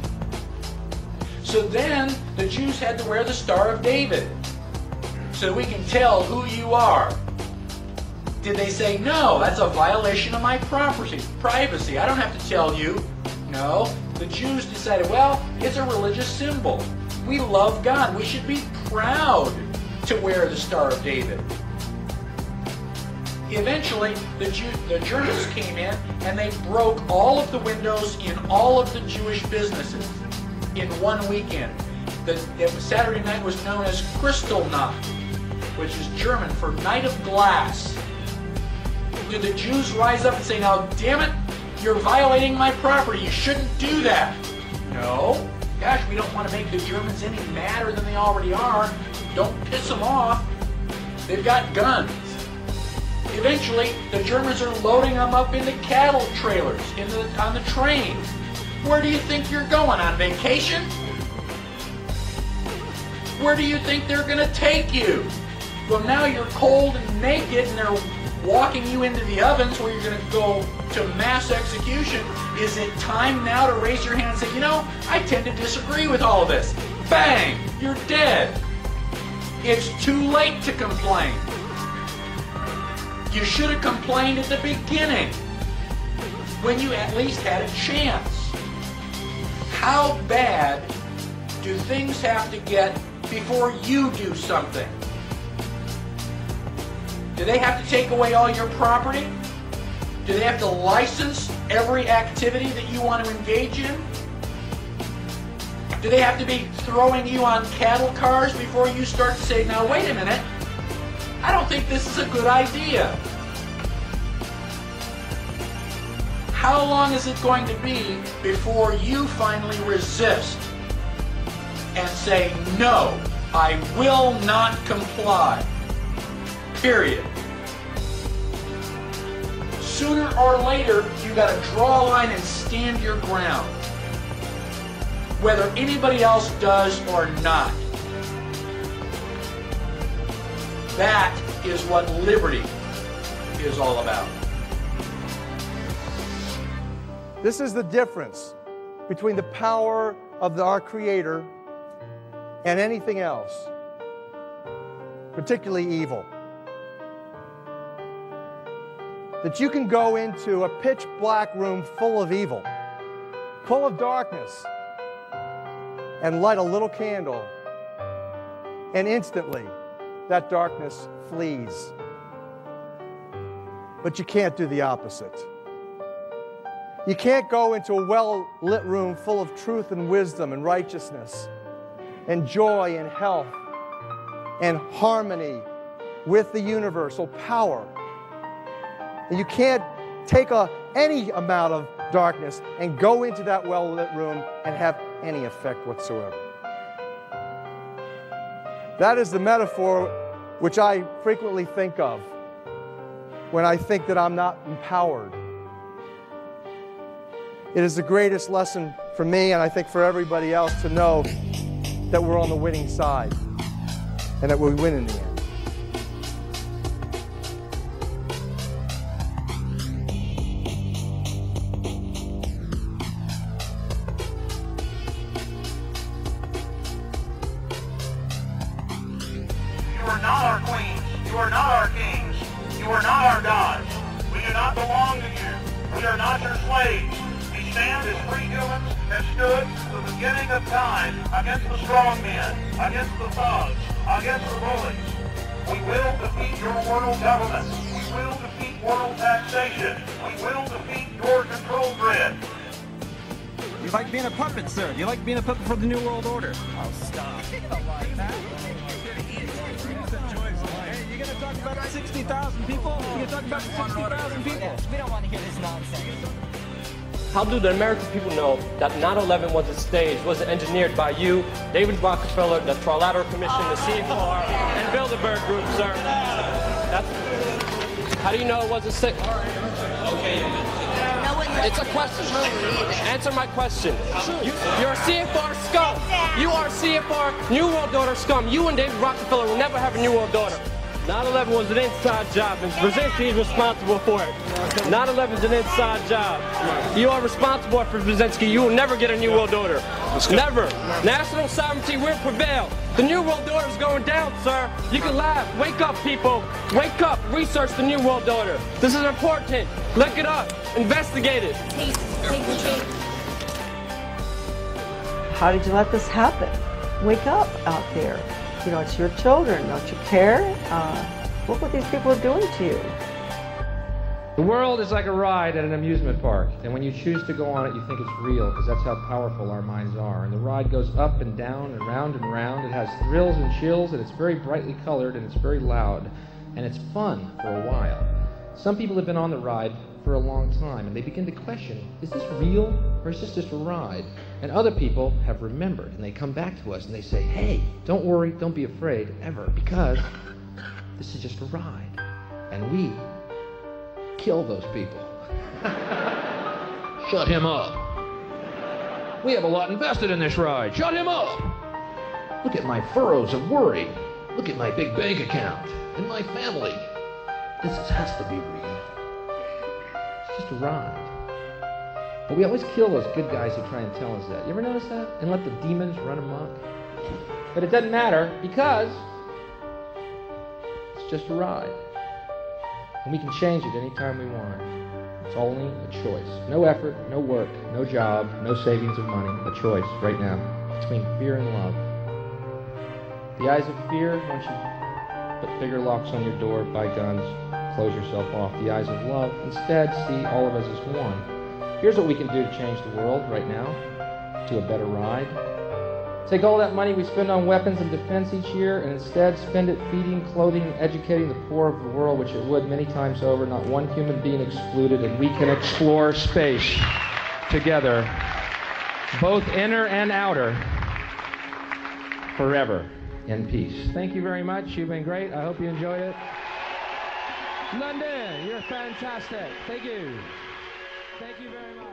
So then the Jews had to wear the Star of David so we can tell who you are. Did they say, no, that's a violation of my privacy. I don't have to tell you. No, the Jews decided, well, it's a religious symbol. We love God. We should be proud to wear the Star of David. Eventually, the Germans came in and they broke all of the windows in all of the Jewish businesses in one weekend. Saturday night was known as Kristallnacht, which is German for Night of Glass. Did the Jews rise up and say, now, damn it, you're violating my property, you shouldn't do that? No. Gosh, we don't want to make the Germans any madder than they already are. Don't piss them off. They've got guns. Eventually, the Germans are loading them up into cattle trailers on the trains. Where do you think you're going, on vacation? Where do you think they're going to take you? Well, now you're cold and naked and they're walking you into the ovens where you're going to go to mass execution. Is it time now to raise your hand and say, you know, I tend to disagree with all of this? Bang! You're dead. It's too late to complain. You should have complained at the beginning when you at least had a chance. How bad do things have to get before you do something? Do they have to take away all your property? Do they have to license every activity that you want to engage in? Do they have to be throwing you on cattle cars before you start to say, now wait a minute, I don't think this is a good idea? How long is it going to be before you finally resist and say, no, I will not comply? Period. Sooner or later, you got to draw a line and stand your ground, whether anybody else does or not. That is what liberty is all about. This is the difference between the power of our Creator and anything else, particularly evil. That you can go into a pitch black room full of evil, full of darkness, and light a little candle, and instantly that darkness flees. But you can't do the opposite. You can't go into a well-lit room full of truth and wisdom and righteousness and joy and health and harmony with the universal power. And you can't take any amount of darkness and go into that well-lit room and have any effect whatsoever. That is the metaphor which I frequently think of when I think that I'm not empowered. It is the greatest lesson for me, and I think for everybody else, to know that we're on the winning side and that we win in the end. You are not our queens. You are not our kings. You are not our gods. We do not belong to you. We are not your slaves. We stand as free humans that stood from the beginning of time against the strong men, against the thugs, against the bullies. We will defeat your world government. We will defeat world taxation. We will defeat your control grid. You like being a puppet, sir? You like being a puppet for the New World Order? Oh, stop. You don't like that. Hey, you're going to talk about 60,000 people? You're going to talk about 60,000 people? We don't want to hear this nonsense. How do the American people know that 9/11 was a stage, was engineered by you, David Rockefeller, the Trilateral Commission, the CFR, and Bilderberg Group, sir? How do you know it was a stage? Okay. It's a question. Answer my question. You're a CFR scum. You are CFR New World Order scum. You and David Rockefeller will never have a New World Order. 9/11 was an inside job, and Brzezinski is responsible for it. 9/11 is an inside job. You are responsible for Brzezinski. You will never get a New World Order. Never. National sovereignty will prevail. The New World Order is going down, sir. You can laugh. Wake up, people. Wake up. Research the New World Order. This is important. Look it up. Investigate it. How did you let this happen? Wake up out there. You know, it's your children. Don't you care? Look what these people are doing to you. The world is like a ride at an amusement park, and when you choose to go on it, you think it's real, because that's how powerful our minds are. And the ride goes up and down and round and round. It has thrills and chills, and it's very brightly colored, and it's very loud, and it's fun for a while. Some people have been on the ride for a long time, and they begin to question, is this real, or is this just a ride? And other people have remembered, and they come back to us, and they say, hey, don't worry, don't be afraid, ever, because this is just a ride, and we kill those people. Shut him up. We have a lot invested in this ride. Shut him up. Look at my furrows of worry. Look at my big bank account and my family. This has to be real. It's just a ride. But we always kill those good guys who try and tell us that. You ever notice that? And let the demons run amok? But it doesn't matter, because it's just a ride. And we can change it anytime we want. It's only a choice. No effort, no work, no job, no savings of money. A choice right now between fear and love. The eyes of fear, once you put finger locks on your door, buy guns, close yourself off. The eyes of love, instead, see all of us as one. Here's what we can do to change the world right now to a better ride. Take all that money we spend on weapons and defense each year and instead spend it feeding, clothing, and educating the poor of the world, which it would many times over, not one human being excluded, and we can explore space together, both inner and outer, forever in peace. Thank you very much. You've been great. I hope you enjoyed it. London, you're fantastic. Thank you. Thank you very much.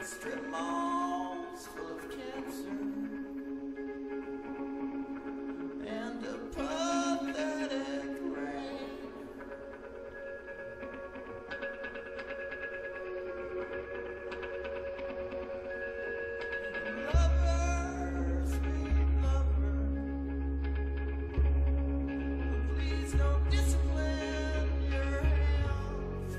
Strip malls full of cancer and a pathetic rain. Lover, sweet lover, please don't discipline your hands.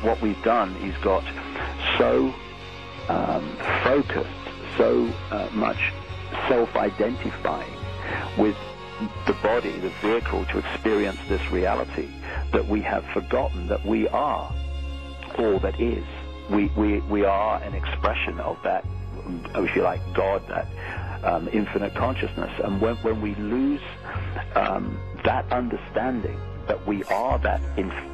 what we've done is got so focused, so much self-identifying with the body, the vehicle to experience this reality, that we have forgotten that we are all that is. We are an expression of that, if you like, God, that infinite consciousness. And when we lose that understanding that we are that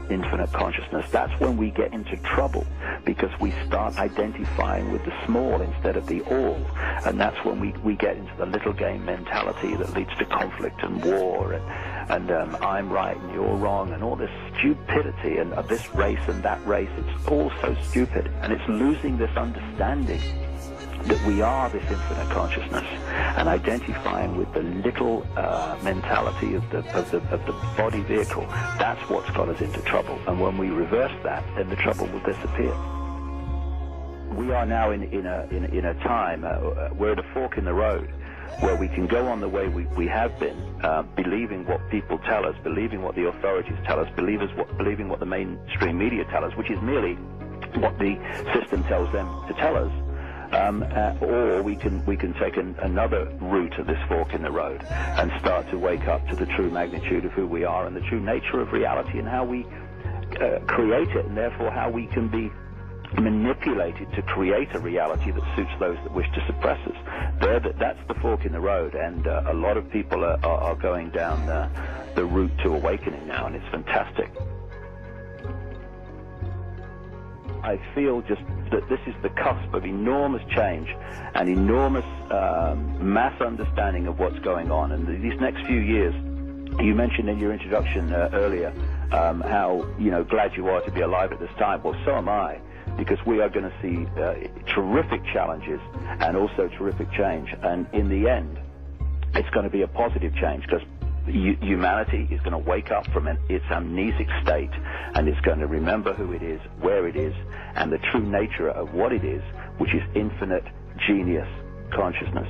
infinite consciousness, that's when we get into trouble, because we start identifying with the small instead of the all. And that's when we get into the little game mentality that leads to conflict and war and I'm right and you're wrong and all this stupidity and this race and that race. It's all so stupid, and it's losing this understanding that we are this infinite consciousness and identifying with the little mentality of the body vehicle. That's what's got us into trouble. And when we reverse that, then the trouble will disappear. We are now in a time, we're at a fork in the road, where we can go on the way we have been, believing what people tell us, believing what the authorities tell us, believing what the mainstream media tell us, which is merely what the system tells them to tell us. Or we can take another route of this fork in the road and start to wake up to the true magnitude of who we are and the true nature of reality and how we create it, and therefore how we can be manipulated to create a reality that suits those that wish to suppress us. That's the fork in the road, and a lot of people are going down the route to awakening now, and it's fantastic. I feel just that this is the cusp of enormous change and enormous mass understanding of what's going on. And these next few years, you mentioned in your introduction earlier how glad you are to be alive at this time. Well, so am I, because we are going to see terrific challenges and also terrific change. And in the end, it's going to be a positive change, because humanity is going to wake up from its amnesic state, and it's going to remember who it is, where it is, and the true nature of what it is, which is infinite genius consciousness.